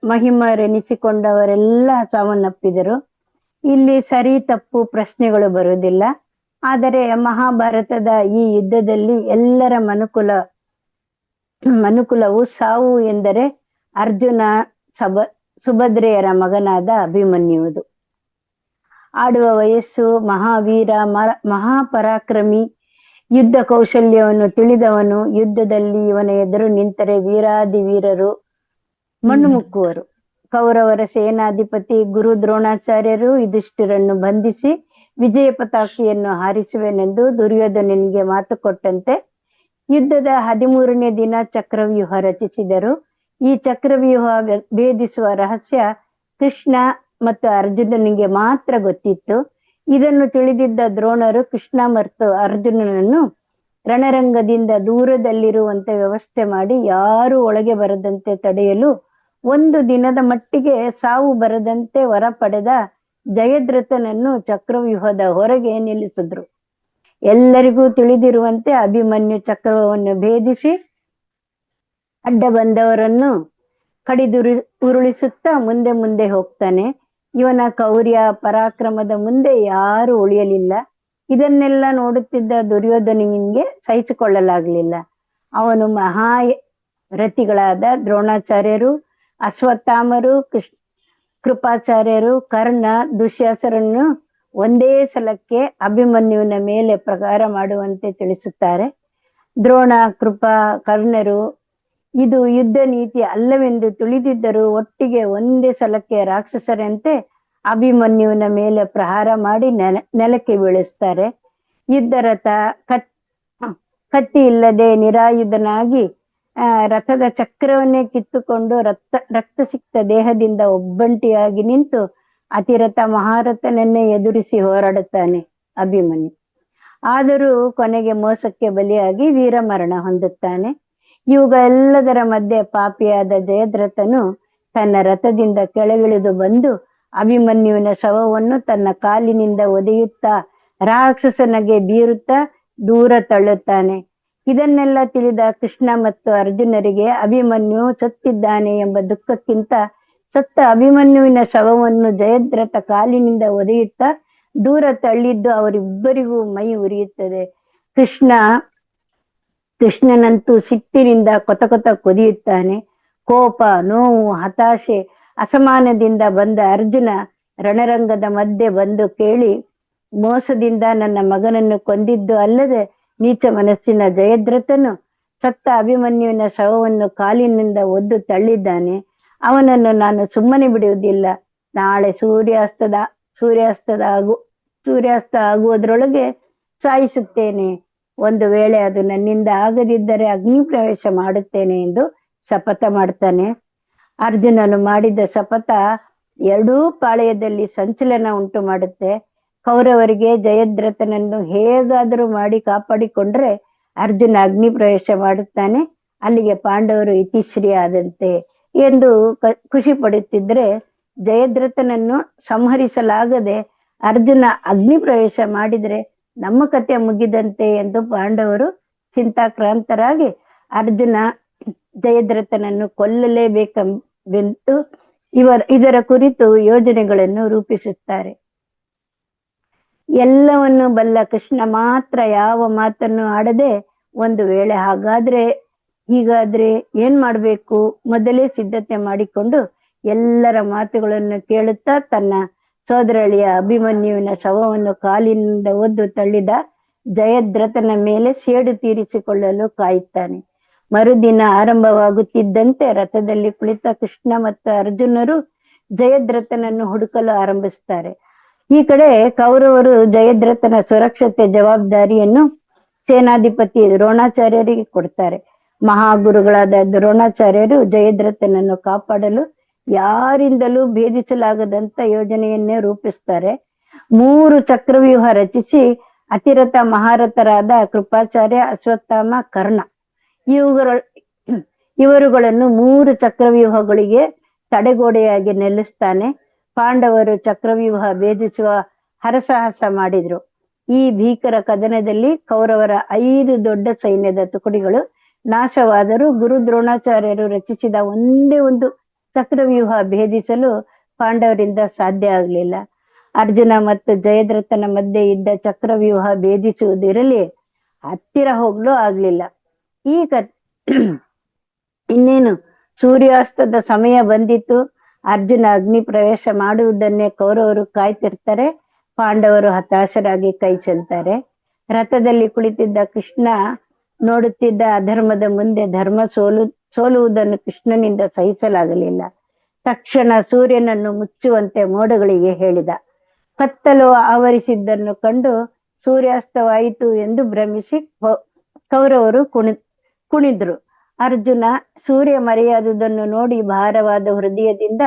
ಮಹಿಮರೆನಿಸಿಕೊಂಡವರೆಲ್ಲ ಸಾವನ್ನಪ್ಪಿದರು. ಇಲ್ಲಿ ಸರಿ ತಪ್ಪು ಪ್ರಶ್ನೆಗಳು ಬರುವುದಿಲ್ಲ. ಆದರೆ ಮಹಾಭಾರತದ ಈ ಯುದ್ಧದಲ್ಲಿ ಎಲ್ಲರ ಮನುಕುಲವು ಸಾವು ಎಂದರೆ ಅರ್ಜುನ ಸುಭದ್ರೆಯರ ಮಗನಾದ ಅಭಿಮನ್ಯುವುದು. ಆಡುವ ವಯಸ್ಸು, ಮಹಾವೀರ, ಮಹಾಪರಾಕ್ರಮಿ, ಯುದ್ಧ ಕೌಶಲ್ಯವನ್ನು ತಿಳಿದವನು. ಯುದ್ಧದಲ್ಲಿ ಇವನ ಎದುರು ನಿಂತರೆ ವೀರಾದಿ ವೀರರು ಮಣ್ಣು ಮುಕ್ಕುವರು. ಕೌರವರ ಸೇನಾಧಿಪತಿ ಗುರು ದ್ರೋಣಾಚಾರ್ಯರು ಯುಧಿಷ್ಠಿರನ್ನು ಬಂಧಿಸಿ ವಿಜಯ ಪತಾಕೆಯನ್ನು ಹಾರಿಸುವೆನೆಂದು ದುರ್ಯೋಧನನಿಗೆ ಮಾತು ಕೊಟ್ಟಂತೆ ಯುದ್ಧದ 13ನೇ ದಿನ ಚಕ್ರವ್ಯೂಹ ರಚಿಸಿದರು. ಈ ಚಕ್ರವ್ಯೂಹ ಭೇದಿಸುವ ರಹಸ್ಯ ಕೃಷ್ಣ ಮತ್ತು ಅರ್ಜುನನಿಗೆ ಮಾತ್ರ ಗೊತ್ತಿತ್ತು. ಇದನ್ನು ತಿಳಿದಿದ್ದ ದ್ರೋಣರು ಕೃಷ್ಣ ಮತ್ತು ಅರ್ಜುನನನ್ನು ರಣರಂಗದಿಂದ ದೂರದಲ್ಲಿರುವಂತೆ ವ್ಯವಸ್ಥೆ ಮಾಡಿ ಯಾರು ಒಳಗೆ ಬರದಂತೆ ತಡೆಯಲು 1 ದಿನದ ಮಟ್ಟಿಗೆ ಸಾವು ಬರದಂತೆ ವರ ಪಡೆದ ಜಯದ್ರಥನನ್ನು ಚಕ್ರವ್ಯೂಹದ ಹೊರಗೆ ನಿಲ್ಲಿಸಿದ್ರು. ಎಲ್ಲರಿಗೂ ತಿಳಿದಿರುವಂತೆ ಅಭಿಮನ್ಯು ಚಕ್ರವನ್ನು ಭೇದಿಸಿ ಅಡ್ಡ ಬಂದವರನ್ನು ಉರುಳಿಸುತ್ತಾ ಮುಂದೆ ಮುಂದೆ ಹೋಗ್ತಾನೆ. ಇವನ ಕೌರ್ಯ ಪರಾಕ್ರಮದ ಮುಂದೆ ಯಾರು ಉಳಿಯಲಿಲ್ಲ. ಇದನ್ನೆಲ್ಲ ನೋಡುತ್ತಿದ್ದ ದುರ್ಯೋಧನಿಗೆ ಸಹಿಸಿಕೊಳ್ಳಲಾಗಲಿಲ್ಲ. ಅವನು ಮಹಾರಥಿಗಳಾದ ದ್ರೋಣಾಚಾರ್ಯರು, ಅಶ್ವತ್ಥಾಮರು, ಕೃಪಾಚಾರ್ಯರು, ಕರ್ಣ, ದುಶ್ಯಾಸರನ್ನು ಒಂದೇ ಸಲಕ್ಕೆ ಅಭಿಮನ್ಯುವಿನ ಮೇಲೆ ಪ್ರಹಾರ ಮಾಡುವಂತೆ ತಿಳಿಸುತ್ತಾರೆ. ದ್ರೋಣ, ಕೃಪಾ, ಕರ್ಣರು ಇದು ಯುದ್ಧ ನೀತಿ ಅಲ್ಲವೆಂದು ತಿಳಿದಿದ್ದರೂ ಒಟ್ಟಿಗೆ ಒಂದೇ ಸಲಕ್ಕೆ ರಾಕ್ಷಸರಂತೆ ಅಭಿಮನ್ಯುವಿನ ಮೇಲೆ ಪ್ರಹಾರ ಮಾಡಿ ನೆಲಕ್ಕೆ ಬೀಳಿಸ್ತಾರೆ. ಯುದ್ಧರಥ ಕತ್ತಿ ಇಲ್ಲದೆ ನಿರಾಯುಧನಾಗಿ ರಥದ ಚಕ್ರವನ್ನೇ ಕಿತ್ತುಕೊಂಡು ರಕ್ತಸಿಕ್ತ ದೇಹದಿಂದ ಒಬ್ಬಂಟಿಯಾಗಿ ನಿಂತು ಅತಿರಥ ಮಹಾರಥನನ್ನೇ ಎದುರಿಸಿ ಹೋರಾಡುತ್ತಾನೆ ಅಭಿಮನ್ಯು. ಆದರೂ ಕೊನೆಗೆ ಮೋಸಕ್ಕೆ ಬಲಿಯಾಗಿ ವೀರಮರಣ ಹೊಂದುತ್ತಾನೆ. ಇವುಗಳೆಲ್ಲದರ ಮಧ್ಯೆ ಪಾಪಿಯಾದ ಜಯದ್ರಥನು ತನ್ನ ರಥದಿಂದ ಕೆಳಗಿಳಿದು ಬಂದು ಅಭಿಮನ್ಯುವಿನ ಶವವನ್ನು ತನ್ನ ಕಾಲಿನಿಂದ ಒದೆಯುತ್ತಾ ರಾಕ್ಷಸನಿಗೆ ಬೀರುತ್ತಾ ದೂರ ತಳ್ಳುತ್ತಾನೆ. ಇದನ್ನೆಲ್ಲ ತಿಳಿದ ಕೃಷ್ಣ ಮತ್ತು ಅರ್ಜುನರಿಗೆ ಅಭಿಮನ್ಯು ಸತ್ತಿದ್ದಾನೆ ಎಂಬ ದುಃಖಕ್ಕಿಂತ ಸತ್ತ ಅಭಿಮನ್ಯುವಿನ ಶವವನ್ನು ಜಯದ್ರಥ ಕಾಲಿನಿಂದ ಒದೆಯುತ್ತಾ ದೂರ ತಳ್ಳಿದ್ದು ಅವರಿಬ್ಬರಿಗೂ ಮೈ ಉರಿಯುತ್ತದೆ. ಕೃಷ್ಣನಂತೂ ಸಿಟ್ಟಿನಿಂದ ಕೊತ ಕೊದಿಯುತ್ತಾನೆ. ಕೋಪ, ನೋವು, ಹತಾಶೆ, ಅಸಮಾನದಿಂದ ಬಂದ ಅರ್ಜುನ ರಣರಂಗದ ಮಧ್ಯೆ ಬಂದು ಕೇಳಿ ಮೋಸದಿಂದ ನನ್ನ ಮಗನನ್ನು ಕೊಂದಿದ್ದು ಅಲ್ಲದೆ ನೀಚ ಮನಸ್ಸಿನ ಜಯದ್ರಥನು ಸತ್ತ ಅಭಿಮನ್ಯುವಿನ ಶವವನ್ನು ಕಾಲಿನಿಂದ ಒದ್ದು ತಳ್ಳಿದ್ದಾನೆ. ಅವನನ್ನು ನಾನು ಸುಮ್ಮನೆ ಬಿಡುವುದಿಲ್ಲ. ನಾಳೆ ಸೂರ್ಯಾಸ್ತ ಆಗುವುದರೊಳಗೆ ಸಾಯಿಸುತ್ತೇನೆ. ಒಂದು ವೇಳೆ ಅದು ನನ್ನಿಂದ ಆಗದಿದ್ದರೆ ಅಗ್ನಿ ಪ್ರವೇಶ ಮಾಡುತ್ತೇನೆ ಎಂದು ಶಪಥ ಮಾಡ್ತಾನೆ. ಅರ್ಜುನನು ಮಾಡಿದ ಶಪಥ ಎರಡೂ ಪಾಳೆಯದಲ್ಲಿ ಸಂಚಲನ ಉಂಟು ಮಾಡುತ್ತೆ. ಕೌರವರಿಗೆ ಜಯದ್ರಥನನ್ನು ಹೇಗಾದರೂ ಮಾಡಿ ಕಾಪಾಡಿಕೊಂಡ್ರೆ ಅರ್ಜುನ ಅಗ್ನಿ ಪ್ರವೇಶ ಮಾಡುತ್ತಾನೆ, ಅಲ್ಲಿಗೆ ಪಾಂಡವರು ಇತಿಶ್ರೀ ಆದಂತೆ ಎಂದು ಖುಷಿ ಪಡುತ್ತಿದ್ರೆ, ಜಯದ್ರಥನನ್ನು ಸಂಹರಿಸಲಾಗದೆ ಅರ್ಜುನ ಅಗ್ನಿ ಪ್ರವೇಶ ಮಾಡಿದ್ರೆ ನಮ್ಮ ಕಥೆ ಮುಗಿದಂತೆ ಎಂದು ಪಾಂಡವರು ಚಿಂತಾಕ್ರಾಂತರಾಗಿ ಅರ್ಜುನ ಜಯದ್ರಥನನ್ನು ಕೊಲ್ಲಲೇಬೇಕೆಂದು ಇದರ ಕುರಿತು ಯೋಜನೆಗಳನ್ನು ರೂಪಿಸುತ್ತಾರೆ. ಎಲ್ಲವನ್ನು ಬಲ್ಲ ಕೃಷ್ಣ ಮಾತ್ರ ಯಾವ ಮಾತನ್ನು ಆಡದೆ, ಒಂದು ವೇಳೆ ಹೀಗಾದ್ರೆ ಏನ್ ಮಾಡ್ಬೇಕು ಮೊದಲೇ ಸಿದ್ಧತೆ ಮಾಡಿಕೊಂಡು ಎಲ್ಲರ ಮಾತುಗಳನ್ನು ಕೇಳುತ್ತಾ ತನ್ನ ಸೋದರಳಿಯ ಅಭಿಮನ್ಯುವಿನ ಶವವನ್ನು ಕಾಲಿನಿಂದ ಒದ್ದು ತಳ್ಳಿದ ಜಯದ್ರಥನ ಮೇಲೆ ಸೇಡು ತೀರಿಸಿಕೊಳ್ಳಲು ಕಾಯುತ್ತಾನೆ. ಮರುದಿನ ಆರಂಭವಾಗುತ್ತಿದ್ದಂತೆ ರಥದಲ್ಲಿ ಕುಳಿತ ಕೃಷ್ಣ ಮತ್ತು ಅರ್ಜುನರು ಜಯದ್ರಥನನ್ನು ಹುಡುಕಲು ಆರಂಭಿಸುತ್ತಾರೆ. ಈ ಕಡೆ ಕೌರವರು ಜಯದ್ರಥನ ಸುರಕ್ಷತೆ ಜವಾಬ್ದಾರಿಯನ್ನು ಸೇನಾಧಿಪತಿ ದ್ರೋಣಾಚಾರ್ಯರಿಗೆ ಕೊಡ್ತಾರೆ. ಮಹಾಗುರುಗಳಾದ ದ್ರೋಣಾಚಾರ್ಯರು ಜಯದ್ರಥನನ್ನು ಕಾಪಾಡಲು ಯಾರಿಂದಲೂ ಭೇದಿಸಲಾಗದಂತ ಯೋಜನೆಯನ್ನೇ ರೂಪಿಸ್ತಾರೆ. 3 ಚಕ್ರವ್ಯೂಹ ರಚಿಸಿ ಅತಿರಥ ಮಹಾರಥರಾದ ಕೃಪಾಚಾರ್ಯ, ಅಶ್ವತ್ಥಾಮ, ಕರ್ಣ ಇವರುಗಳನ್ನು 3 ಚಕ್ರವ್ಯೂಹಗಳಿಗೆ ತಡೆಗೋಡೆಯಾಗಿ ನಿಲ್ಲಿಸ್ತಾನೆ. ಪಾಂಡವರು ಚಕ್ರವ್ಯೂಹ ಭೇದಿಸುವ ಹರಸಾಹಸ ಮಾಡಿದ್ರು. ಈ ಭೀಕರ ಕದನದಲ್ಲಿ ಕೌರವರ 5 ದೊಡ್ಡ ಸೈನ್ಯದ ತುಕಡಿಗಳು ನಾಶವಾದರೂ ಗುರು ದ್ರೋಣಾಚಾರ್ಯರು ರಚಿಸಿದ ಒಂದೇ ಒಂದು ಚಕ್ರವ್ಯೂಹ ಭೇದಿಸಲು ಪಾಂಡವರಿಂದ ಸಾಧ್ಯ ಆಗಲಿಲ್ಲ. ಅರ್ಜುನ ಮತ್ತು ಜಯದ್ರಥನ ಮಧ್ಯೆ ಇದ್ದ ಚಕ್ರವ್ಯೂಹ ಭೇದಿಸುವುದಿರಲಿ, ಹತ್ತಿರ ಹೋಗ್ಲೂ ಆಗ್ಲಿಲ್ಲ. ಈಗ ಇನ್ನೇನು ಸೂರ್ಯಾಸ್ತದ ಸಮಯ ಬಂದಿತ್ತು. ಅರ್ಜುನ ಅಗ್ನಿ ಪ್ರವೇಶ ಮಾಡುವುದನ್ನೇ ಕೌರವರು ಕಾಯ್ತಿರ್ತಾರೆ. ಪಾಂಡವರು ಹತಾಶರಾಗಿ ಕೈ ಚೆಲ್ತಾರೆ. ರಥದಲ್ಲಿ ಕುಳಿತಿದ್ದ ಕೃಷ್ಣ ನೋಡುತ್ತಿದ್ದ ಅಧರ್ಮದ ಮುಂದೆ ಧರ್ಮ ಸೋಲುವುದನ್ನು ಕೃಷ್ಣನಿಂದ ಸಹಿಸಲಾಗಲಿಲ್ಲ. ತಕ್ಷಣ ಸೂರ್ಯನನ್ನು ಮುಚ್ಚುವಂತೆ ಮೋಡಗಳಿಗೆ ಹೇಳಿದ. ಕತ್ತಲು ಆವರಿಸಿದ್ದನ್ನು ಕಂಡು ಸೂರ್ಯಾಸ್ತವಾಯಿತು ಎಂದು ಭ್ರಮಿಸಿ ಕೌರವರು ಕುಣಿದ್ರು. ಅರ್ಜುನ ಸೂರ್ಯ ಮರೆಯಾದುದನ್ನು ನೋಡಿ ಭಾರವಾದ ಹೃದಯದಿಂದ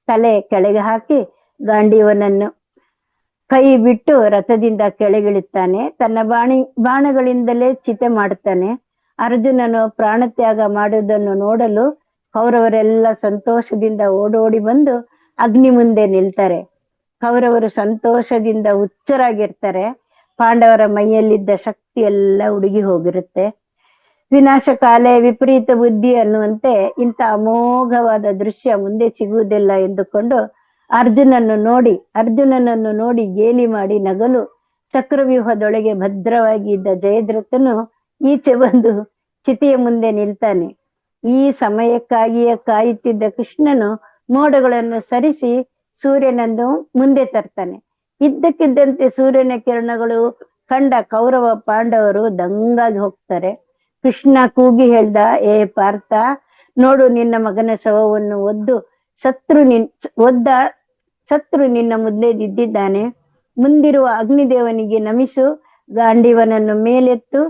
ತಲೆ ಕೆಳಗೆ ಹಾಕಿ ಗಾಂಡೀವನನ್ನು ಕೈ ಬಿಟ್ಟು ರಥದಿಂದ ಕೆಳಗಿಳುತ್ತಾನೆ. ತನ್ನ ಬಾಣಗಳಿಂದಲೇ ಚಿತೆ ಮಾಡುತ್ತಾನೆ. ಅರ್ಜುನನು ಪ್ರಾಣತ್ಯಾಗ ಮಾಡುವುದನ್ನು ನೋಡಲು ಕೌರವರೆಲ್ಲ ಸಂತೋಷದಿಂದ ಓಡೋಡಿ ಬಂದು ಅಗ್ನಿ ಮುಂದೆ ನಿಲ್ತಾರೆ. ಕೌರವರು ಸಂತೋಷದಿಂದ ಹುಚ್ಚರಾಗಿರ್ತಾರೆ. ಪಾಂಡವರ ಮೈಯಲ್ಲಿದ್ದ ಶಕ್ತಿ ಎಲ್ಲ ಉಡುಗಿ ಹೋಗಿರುತ್ತೆ. ವಿನಾಶಕಾಲೆ ವಿಪರೀತ ಬುದ್ಧಿ ಅನ್ನುವಂತೆ ಇಂಥ ಅಮೋಘವಾದ ದೃಶ್ಯ ಮುಂದೆ ಸಿಗುವುದಿಲ್ಲ ಎಂದುಕೊಂಡು ಅರ್ಜುನನನ್ನು ನೋಡಿ ಗೇಲಿ ಮಾಡಿ ನಗಲು ಚಕ್ರವ್ಯೂಹದೊಳಗೆ ಭದ್ರವಾಗಿ ಇದ್ದ ಜಯದ್ರಥನು ಈಚೆ ಬಂದು ಚಿತೆಯ ಮುಂದೆ ನಿಲ್ತಾನೆ. ಈ ಸಮಯಕ್ಕಾಗಿಯೇ ಕಾಯುತ್ತಿದ್ದ ಕೃಷ್ಣನು ಮೋಡಗಳನ್ನು ಸರಿಸಿ ಸೂರ್ಯನನ್ನು ಮುಂದೆ ತರ್ತಾನೆ. ಇದ್ದಕ್ಕಿದ್ದಂತೆ ಸೂರ್ಯನ ಕಿರಣಗಳು ಕಂಡ ಕೌರವ ಪಾಂಡವರು ದಂಗಾಗಿ ಹೋಗ್ತಾರೆ. ಕೃಷ್ಣ ಕೂಗಿ ಹೇಳ್ದ, ಏ ಪಾರ್ಥ, ನೋಡು ನಿನ್ನ ಮಗನ ಶವವನ್ನು ಶತ್ರು ನಿನ್ನ ಮುಂದೆ ಬಿದ್ದಿದ್ದಾನೆ. ಮುಂದಿರುವ ಅಗ್ನಿದೇವನಿಗೆ ನಮಿಸು, ಗಾಂಡೀವನನ್ನು ಮೇಲೆತ್ತು,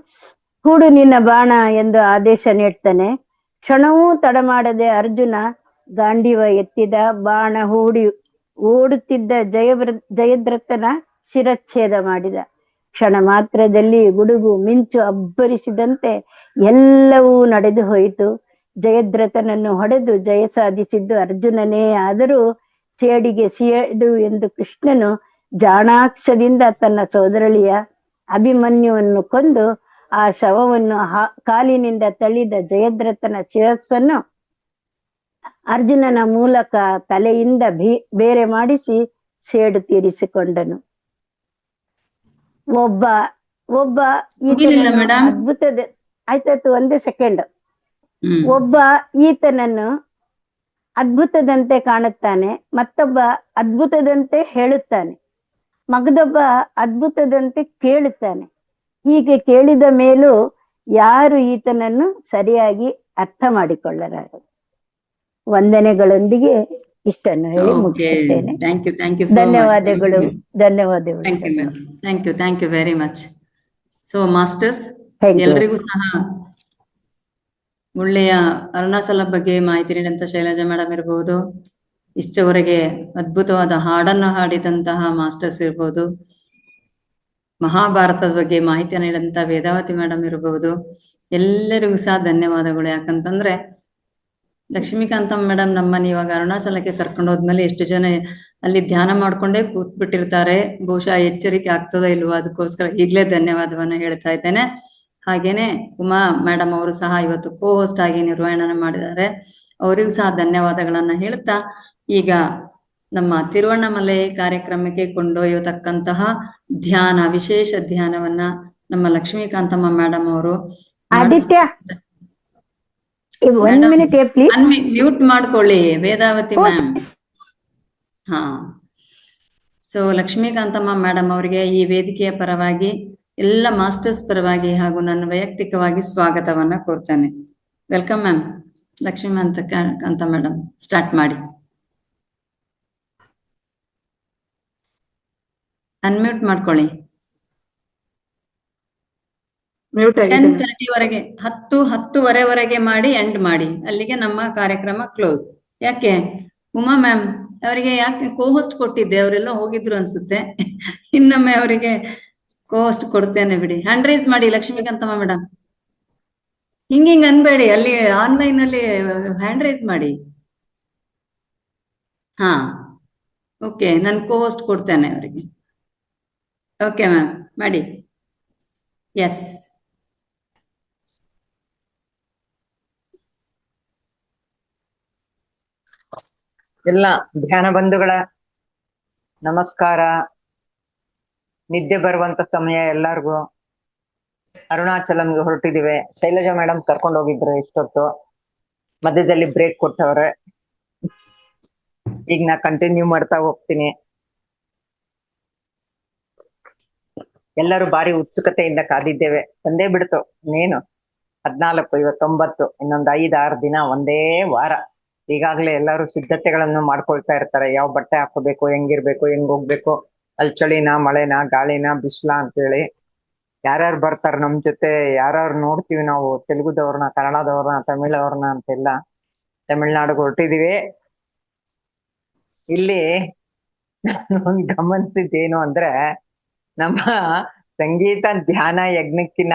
ಹೂಡು ನಿನ್ನ ಬಾಣ ಎಂದು ಆದೇಶ ನೀಡ್ತಾನೆ. ಕ್ಷಣವೂ ತಡ ಮಾಡದೆ ಅರ್ಜುನ ಗಾಂಡೀವ ಎತ್ತಿದ. ಬಾಣ ಹೂಡಿ ಓಡುತ್ತಿದ್ದ ಜಯದ್ರಥನ ಶಿರಚ್ಛೇದ ಮಾಡಿದ. ಕ್ಷಣ ಮಾತ್ರದಲ್ಲಿ ಗುಡುಗು ಮಿಂಚು ಅಬ್ಬರಿಸಿದಂತೆ ಎಲ್ಲವೂ ನಡೆದು ಹೋಯಿತು. ಜಯದ್ರಥನನ್ನು ಹೊಡೆದು ಜಯ ಸಾಧಿಸಿದ್ದು ಅರ್ಜುನನೇ. ಆದರೂ ಸೇಡಿಗೆ ಸೇಡು ಎಂದು ಕೃಷ್ಣನು ಜಾಣಾಕ್ಷದಿಂದ ತನ್ನ ಸೋದರಳಿಯ ಅಭಿಮನ್ಯುವನ್ನು ಕೊಂದು ಆ ಶವವನ್ನು ಕಾಲಿನಿಂದ ತಳ್ಳಿದ ಜಯದ್ರಥನ ಶಿರಸ್ಸನ್ನು ಅರ್ಜುನನ ಮೂಲಕ ತಲೆಯಿಂದ ಬೇರೆ ಮಾಡಿಸಿ ಸೇಡು ತೀರಿಸಿಕೊಂಡನು. ಒಬ್ಬ ಅದ್ಭುತದ ಆಯ್ತಾಯ್ತು, ಒಂದೇ ಸೆಕೆಂಡ್. ಒಬ್ಬ ಈತನನ್ನು ಅದ್ಭುತದಂತೆ ಕಾಣುತ್ತಾನೆ, ಮತ್ತೊಬ್ಬ ಅದ್ಭುತದಂತೆ ಹೇಳುತ್ತಾನೆ, ಮಗದೊಬ್ಬ ಅದ್ಭುತದಂತೆ ಕೇಳುತ್ತಾನೆ. ಹೀಗೆ ಕೇಳಿದ ಮೇಲೂ ಯಾರು ಈತನನ್ನು ಸರಿಯಾಗಿ ಅರ್ಥ ಮಾಡಿಕೊಳ್ಳಲಾರರು. ವಂದನೆಗಳೊಂದಿಗೆ ಇಷ್ಟನ್ನು ಹೇಳಿ ಮುಗಿಸುತ್ತೇನೆ. ಧನ್ಯವಾದಗಳು. Thank you very much. So masters, ಎಲ್ರಿಗೂ ಸಹ ಒಳ್ಳೆಯ ಅರುಣಾಚಲ ಬಗ್ಗೆ ಮಾಹಿತಿ ನೀಡಿದಂತ ಶೈಲಜಾ ಮೇಡಮ್ ಇರಬಹುದು, ಇಷ್ಟವರೆಗೆ ಅದ್ಭುತವಾದ ಹಾಡನ್ನು ಹಾಡಿದಂತಹ ಮಾಸ್ಟರ್ಸ್ ಇರಬಹುದು, ಮಹಾಭಾರತದ ಬಗ್ಗೆ ಮಾಹಿತಿ ನೀಡಿದಂತ ವೇದಾವತಿ ಮೇಡಮ್ ಇರಬಹುದು, ಎಲ್ಲರಿಗೂ ಸಹ ಧನ್ಯವಾದಗಳು. ಯಾಕಂತಂದ್ರೆ ಲಕ್ಷ್ಮೀಕಾಂತಮ್ಮ ಮೇಡಮ್ ನಮ್ಮನ್ನ ಇವಾಗ ಅರುಣಾಚಲಕ್ಕೆ ಕರ್ಕೊಂಡು ಹೋದ್ಮೇಲೆ ಎಷ್ಟು ಜನ ಅಲ್ಲಿ ಧ್ಯಾನ ಮಾಡ್ಕೊಂಡೇ ಕೂತ್ಬಿಟ್ಟಿರ್ತಾರೆ. ಬಹುಶಃ ಎಚ್ಚರಿಕೆ ಆಗ್ತದೋ ಇಲ್ವೋ, ಅದಕ್ಕೋಸ್ಕರ ಈಗಲೇ ಧನ್ಯವಾದವನ್ನ ಹೇಳ್ತಾ ಇದ್ದೇನೆ. ಹಾಗೇನೆ ಉಮಾ ಮೇಡಮ್ ಅವರು ಸಹ ಇವತ್ತು ಹೋಸ್ಟ್ ಆಗಿ ನಿರ್ವಹಣೆ ಮಾಡಿದ್ದಾರೆ, ಅವರಿಗೂ ಸಹ ಧನ್ಯವಾದಗಳನ್ನ ಹೇಳ್ತಾ, ಈಗ ನಮ್ಮ ತಿರುವಣ್ಣಾಮಲೈ ಕಾರ್ಯಕ್ರಮಕ್ಕೆ ಕೊಂಡೊಯ್ಯತಕ್ಕಂತಹ ಧ್ಯಾನ, ವಿಶೇಷ ಧ್ಯಾನವನ್ನ ನಮ್ಮ ಲಕ್ಷ್ಮೀಕಾಂತಮ್ಮ ಮೇಡಮ್ ಅವರು ಮ್ಯೂಟ್ ಮಾಡ್ಕೊಳ್ಳಿ ವೇದಾವತಿ ಮ್ಯಾಮ್. ಹಾ, ಸೊ ಲಕ್ಷ್ಮೀಕಾಂತಮ್ಮ ಮೇಡಮ್ ಅವರಿಗೆ ಈ ವೇದಿಕೆಯ ಪರವಾಗಿ, ಎಲ್ಲ ಮಾಸ್ಟರ್ಸ್ ಪರವಾಗಿ ಹಾಗೂ ನನ್ನ ವೈಯಕ್ತಿಕವಾಗಿ ಸ್ವಾಗತವನ್ನ ಕೋರ್ತೇನೆ. Welcome ma'am. Lakshmikanta madam, start ಮಾಡಿ. ಅನ್ಮ್ಯೂಟ್ ಮಾಡ್ಕೊಳ್ಳಿ. 10:30 10:10ವರೆಗೆ ಮಾಡಿ ಎಂಡ್ ಮಾಡಿ, ಅಲ್ಲಿಗೆ ನಮ್ಮ ಕಾರ್ಯಕ್ರಮ ಕ್ಲೋಸ್. ಯಾಕೆ ಉಮಾ ಮ್ಯಾಮ್ ಅವರಿಗೆ ಯಾಕೆ ಹೋಸ್ಟ್ ಕೊಟ್ಟಿದ್ದೆ, ಅವರೆಲ್ಲ ಹೋಗಿದ್ರು ಅನ್ಸುತ್ತೆ. ಇನ್ನೊಮ್ಮೆ ಅವರಿಗೆ ಕೋಸ್ಟ್ ಕೊಡ್ತೇನೆ ಬಿಡಿ. ಹ್ಯಾಂಡ್ ರೈಸ್ ಮಾಡಿ ಲಕ್ಷ್ಮೀಕಾಂತಮ್ಮ ಮೇಡಮ್. ಹಿಂಗಿಂಗ್ ಅನ್ಬೇಡಿ, ಅಲ್ಲಿ ಆನ್ಲೈನ್ ಅಲ್ಲಿ ಹ್ಯಾಂಡ್ ರೈಸ್ ಮಾಡಿ. ಹಾ ಓಕೆ, ನಾನು ಕೋಸ್ಟ್ ಕೊಡ್ತೇನೆ ಅವರಿಗೆ. ಓಕೆ ಮ್ಯಾಮ್, ಮಾಡಿ. ಎಸ್. ಎಲ್ಲ ಧ್ಯಾನ ಬಂಧುಗಳ ನಮಸ್ಕಾರ. ನಿದ್ದೆ ಬರುವಂತ ಸಮಯ ಎಲ್ಲಾರ್ಗು. ಅರುಣಾಚಲಂಗೆ ಹೊರಟಿದಿವೆ. ಶೈಲಜಾ ಮೇಡಮ್ ಕರ್ಕೊಂಡು ಹೋಗಿದ್ರು ಇಷ್ಟೊತ್ತು, ಮಧ್ಯದಲ್ಲಿ ಬ್ರೇಕ್ ಕೊಟ್ಟವ್ರೆ. ಈಗ ನಾ ಕಂಟಿನ್ಯೂ ಮಾಡ್ತಾ ಹೋಗ್ತೀನಿ. ಎಲ್ಲರೂ ಬಾರಿ ಉತ್ಸುಕತೆಯಿಂದ ಕಾದಿದ್ದೇವೆ. ಬಂದೇ ಬಿಡ್ತು ಇನ್ನೇನು 14, 29, ಇನ್ನೊಂದು 5-6 ದಿನ, ಒಂದೇ ವಾರ. ಈಗಾಗ್ಲೇ ಎಲ್ಲರೂ ಸಿದ್ಧತೆಗಳನ್ನು ಮಾಡ್ಕೊಳ್ತಾ ಇರ್ತಾರೆ. ಯಾವ ಬಟ್ಟೆ ಹಾಕೋಬೇಕು, ಹೆಂಗಿರ್ಬೇಕು, ಹೆಂಗ್ ಹೋಗ್ಬೇಕು, ಅಲ್ಲಿ ಚಳಿನಾ, ಮಳೆನಾ, ಗಾಳಿನಾ, ಬಿಸ್ಲಾ ಅಂತೇಳಿ. ಯಾರ್ಯಾರು ಬರ್ತಾರ ನಮ್ ಜೊತೆ, ಯಾರ್ಯಾರು ನೋಡ್ತೀವಿ ನಾವು, ತೆಲುಗುದವ್ರನ್ನ, ಕನ್ನಡದವ್ರನ್ನ, ತಮಿಳವ್ರನ್ನ ಅಂತೆಲ್ಲ. ತಮಿಳ್ನಾಡಿಗೆ ಹೊರಟಿದೀವಿ. ಇಲ್ಲಿ ಒಂದ್ ಗಮನಿಸಿದ್ದೇನು ಅಂದ್ರೆ, ನಮ್ಮ ಸಂಗೀತ ಧ್ಯಾನ ಯಜ್ಞಕ್ಕಿನ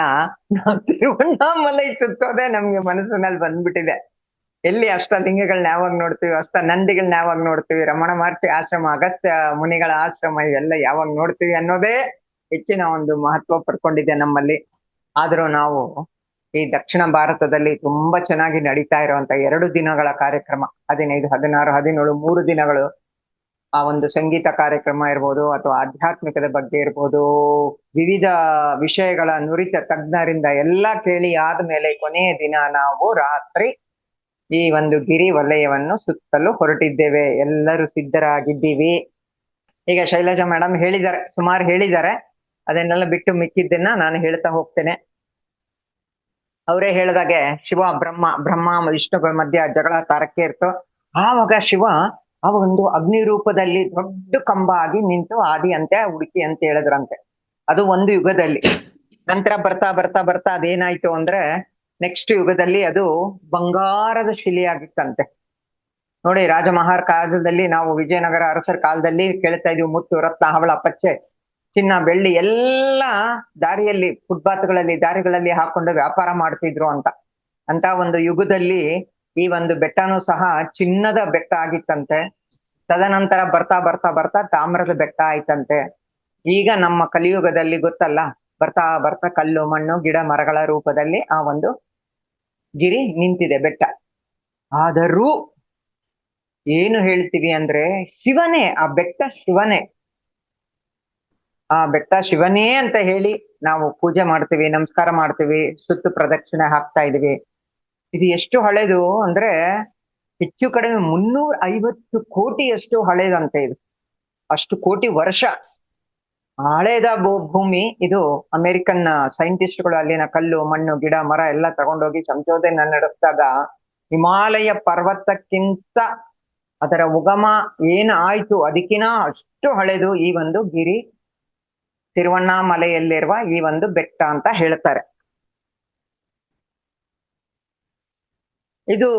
ನಾವು ತಿರುವಣ್ಣಾಮಲೈ ಸುತ್ತೋದೆ ನಮ್ಗೆ ಮನಸ್ಸಿನಲ್ಲಿ ಬಂದ್ಬಿಟ್ಟಿದೆ. ಎಲ್ಲಿ ಅಷ್ಟಲಿಂಗಗಳನ್ನ ಯಾವಾಗ ನೋಡ್ತೀವಿ, ಅಷ್ಟ ನಂದಿಗಳನ್ನ ಯಾವಾಗ ನೋಡ್ತೀವಿ, ರಮಣ ಮಹರ್ಷಿ ಆಶ್ರಮ, ಅಗಸ್ತ್ಯ ಮುನಿಗಳ ಆಶ್ರಮ ಇವೆಲ್ಲ ಯಾವಾಗ ನೋಡ್ತೀವಿ ಅನ್ನೋದೇ ಹೆಚ್ಚಿನ ಒಂದು ಮಹತ್ವ ಪಡ್ಕೊಂಡಿದೆ ನಮ್ಮಲ್ಲಿ. ಆದ್ರೂ ನಾವು ಈ ದಕ್ಷಿಣ ಭಾರತದಲ್ಲಿ ತುಂಬಾ ಚೆನ್ನಾಗಿ ನಡೀತಾ ಇರುವಂತ 2 ದಿನಗಳ ಕಾರ್ಯಕ್ರಮ, 15, 16, 17, 3 ದಿನಗಳು, ಆ ಒಂದು ಸಂಗೀತ ಕಾರ್ಯಕ್ರಮ ಇರ್ಬೋದು, ಅಥವಾ ಆಧ್ಯಾತ್ಮಿಕದ ಬಗ್ಗೆ ಇರ್ಬೋದು, ವಿವಿಧ ವಿಷಯಗಳ ನುರಿತ ತಜ್ಞರಿಂದ ಎಲ್ಲ ಕೇಳಿ ಆದ್ಮೇಲೆ ಕೊನೆಯ ದಿನ ನಾವು ರಾತ್ರಿ ಈ ಒಂದು ಗಿರಿ ವಲಯವನ್ನು ಸುತ್ತಲು ಹೊರಟಿದ್ದೇವೆ. ಎಲ್ಲರೂ ಸಿದ್ಧರಾಗಿದ್ದೀವಿ. ಈಗ ಶೈಲಜಾ ಮೇಡಮ್ ಹೇಳಿದ್ದಾರೆ, ಸುಮಾರು ಹೇಳಿದ್ದಾರೆ. ಅದನ್ನೆಲ್ಲ ಬಿಟ್ಟು ಮಿಕ್ಕಿದ್ದನ್ನ ನಾನು ಹೇಳ್ತಾ ಹೋಗ್ತೇನೆ. ಅವರೇ ಹೇಳಿದಾಗೆ ಶಿವ ಬ್ರಹ್ಮ ವಿಷ್ಣುಗಳ ಮಧ್ಯ ಜಗಳ ತಾರಕ್ಕೆ ಇರ್ತೋ. ಆವಾಗ ಶಿವ ಆ ಒಂದು ಅಗ್ನಿ ರೂಪದಲ್ಲಿ ದೊಡ್ಡ ಕಂಬ ಆಗಿ ನಿಂತು ಆದಿ ಅಂತೆ ಹುಡುಕಿ ಅಂತ ಹೇಳಿದ್ರಂತೆ. ಅದು ಒಂದು ಯುಗದಲ್ಲಿ. ನಂತರ ಬರ್ತಾ ಬರ್ತಾ ಬರ್ತಾ ಅದೇನಾಯ್ತು ಅಂದ್ರೆ, ನೆಕ್ಸ್ಟ್ ಯುಗದಲ್ಲಿ ಅದು ಬಂಗಾರದ ಶಿಲೆಯಾಗಿತ್ತಂತೆ. ನೋಡಿ, ರಾಜಮಹಾರ್ ಕಾಲದಲ್ಲಿ, ನಾವು ವಿಜಯನಗರ ಅರಸರ ಕಾಲದಲ್ಲಿ ಕೇಳ್ತಾ ಇದೀವಿ, ಮುತ್ತು ರತ್ನ ಹವಳ ಪಚ್ಚೆ ಚಿನ್ನ ಬೆಳ್ಳಿ ಎಲ್ಲ ದಾರಿಯಲ್ಲಿ, ಫುಟ್ಪಾತ್ಗಳಲ್ಲಿ, ದಾರಿಗಳಲ್ಲಿ ಹಾಕೊಂಡು ವ್ಯಾಪಾರ ಮಾಡ್ತಿದ್ರು ಅಂತ ಒಂದು ಯುಗದಲ್ಲಿ ಈ ಒಂದು ಬೆಟ್ಟನೂ ಸಹ ಚಿನ್ನದ ಬೆಟ್ಟ ಆಗಿತ್ತಂತೆ. ತದನಂತರ ಬರ್ತಾ ಬರ್ತಾ ಬರ್ತಾ ತಾಮ್ರದ ಬೆಟ್ಟ ಆಯ್ತಂತೆ. ಈಗ ನಮ್ಮ ಕಲಿಯುಗದಲ್ಲಿ ಗೊತ್ತಲ್ಲ, ಬರ್ತಾ ಬರ್ತಾ ಕಲ್ಲು ಮಣ್ಣು ಗಿಡ ಮರಗಳ ರೂಪದಲ್ಲಿ ಆ ಒಂದು ಗಿರಿ ನಿಂತಿದೆ, ಬೆಟ್ಟ. ಆದರೂ ಏನು ಹೇಳ್ತೀವಿ ಅಂದ್ರೆ, ಶಿವನೇ ಆ ಬೆಟ್ಟ, ಶಿವನೇ ಆ ಬೆಟ್ಟ ಶಿವನೇ ಅಂತ ಹೇಳಿ ನಾವು ಪೂಜೆ ಮಾಡ್ತೀವಿ, ನಮಸ್ಕಾರ ಮಾಡ್ತೀವಿ, ಸುತ್ತು ಪ್ರದಕ್ಷಿಣೆ ಹಾಕ್ತಾ ಇದೀವಿ. ಇದು ಎಷ್ಟು ಹಳೇದು ಅಂದ್ರೆ, ಹೆಚ್ಚು ಕಡಿಮೆ 350 ಕೋಟಿಯಷ್ಟು ಹಳೇದಂತೆ ಇದು. ಅಷ್ಟು ಕೋಟಿ ವರ್ಷ ಹಳೇದ ಭೂಮಿ ಇದು. ಅಮೆರಿಕನ್ ಸೈಂಟಿಸ್ಟ್ಗಳು ಅಲ್ಲಿನ ಕಲ್ಲು ಮಣ್ಣು ಗಿಡ ಮರ ಎಲ್ಲ ತಗೊಂಡೋಗಿ ಸಂಶೋಧನೆ ನಡೆಸಿದಾಗ, ಹಿಮಾಲಯ ಪರ್ವತಕ್ಕಿಂತ ಅದರ ಉಗಮ ಏನು ಆಯ್ತು ಅದಕ್ಕಿಂತ ಅಷ್ಟು ಹಳೇದು ಈ ಒಂದು ಗಿರಿ, ತಿರುವಣ್ಣಾಮಲೆಯಲ್ಲಿರುವ ಈ ಒಂದು ಬೆಟ್ಟ ಅಂತ ಹೇಳ್ತಾರೆ. ಇದು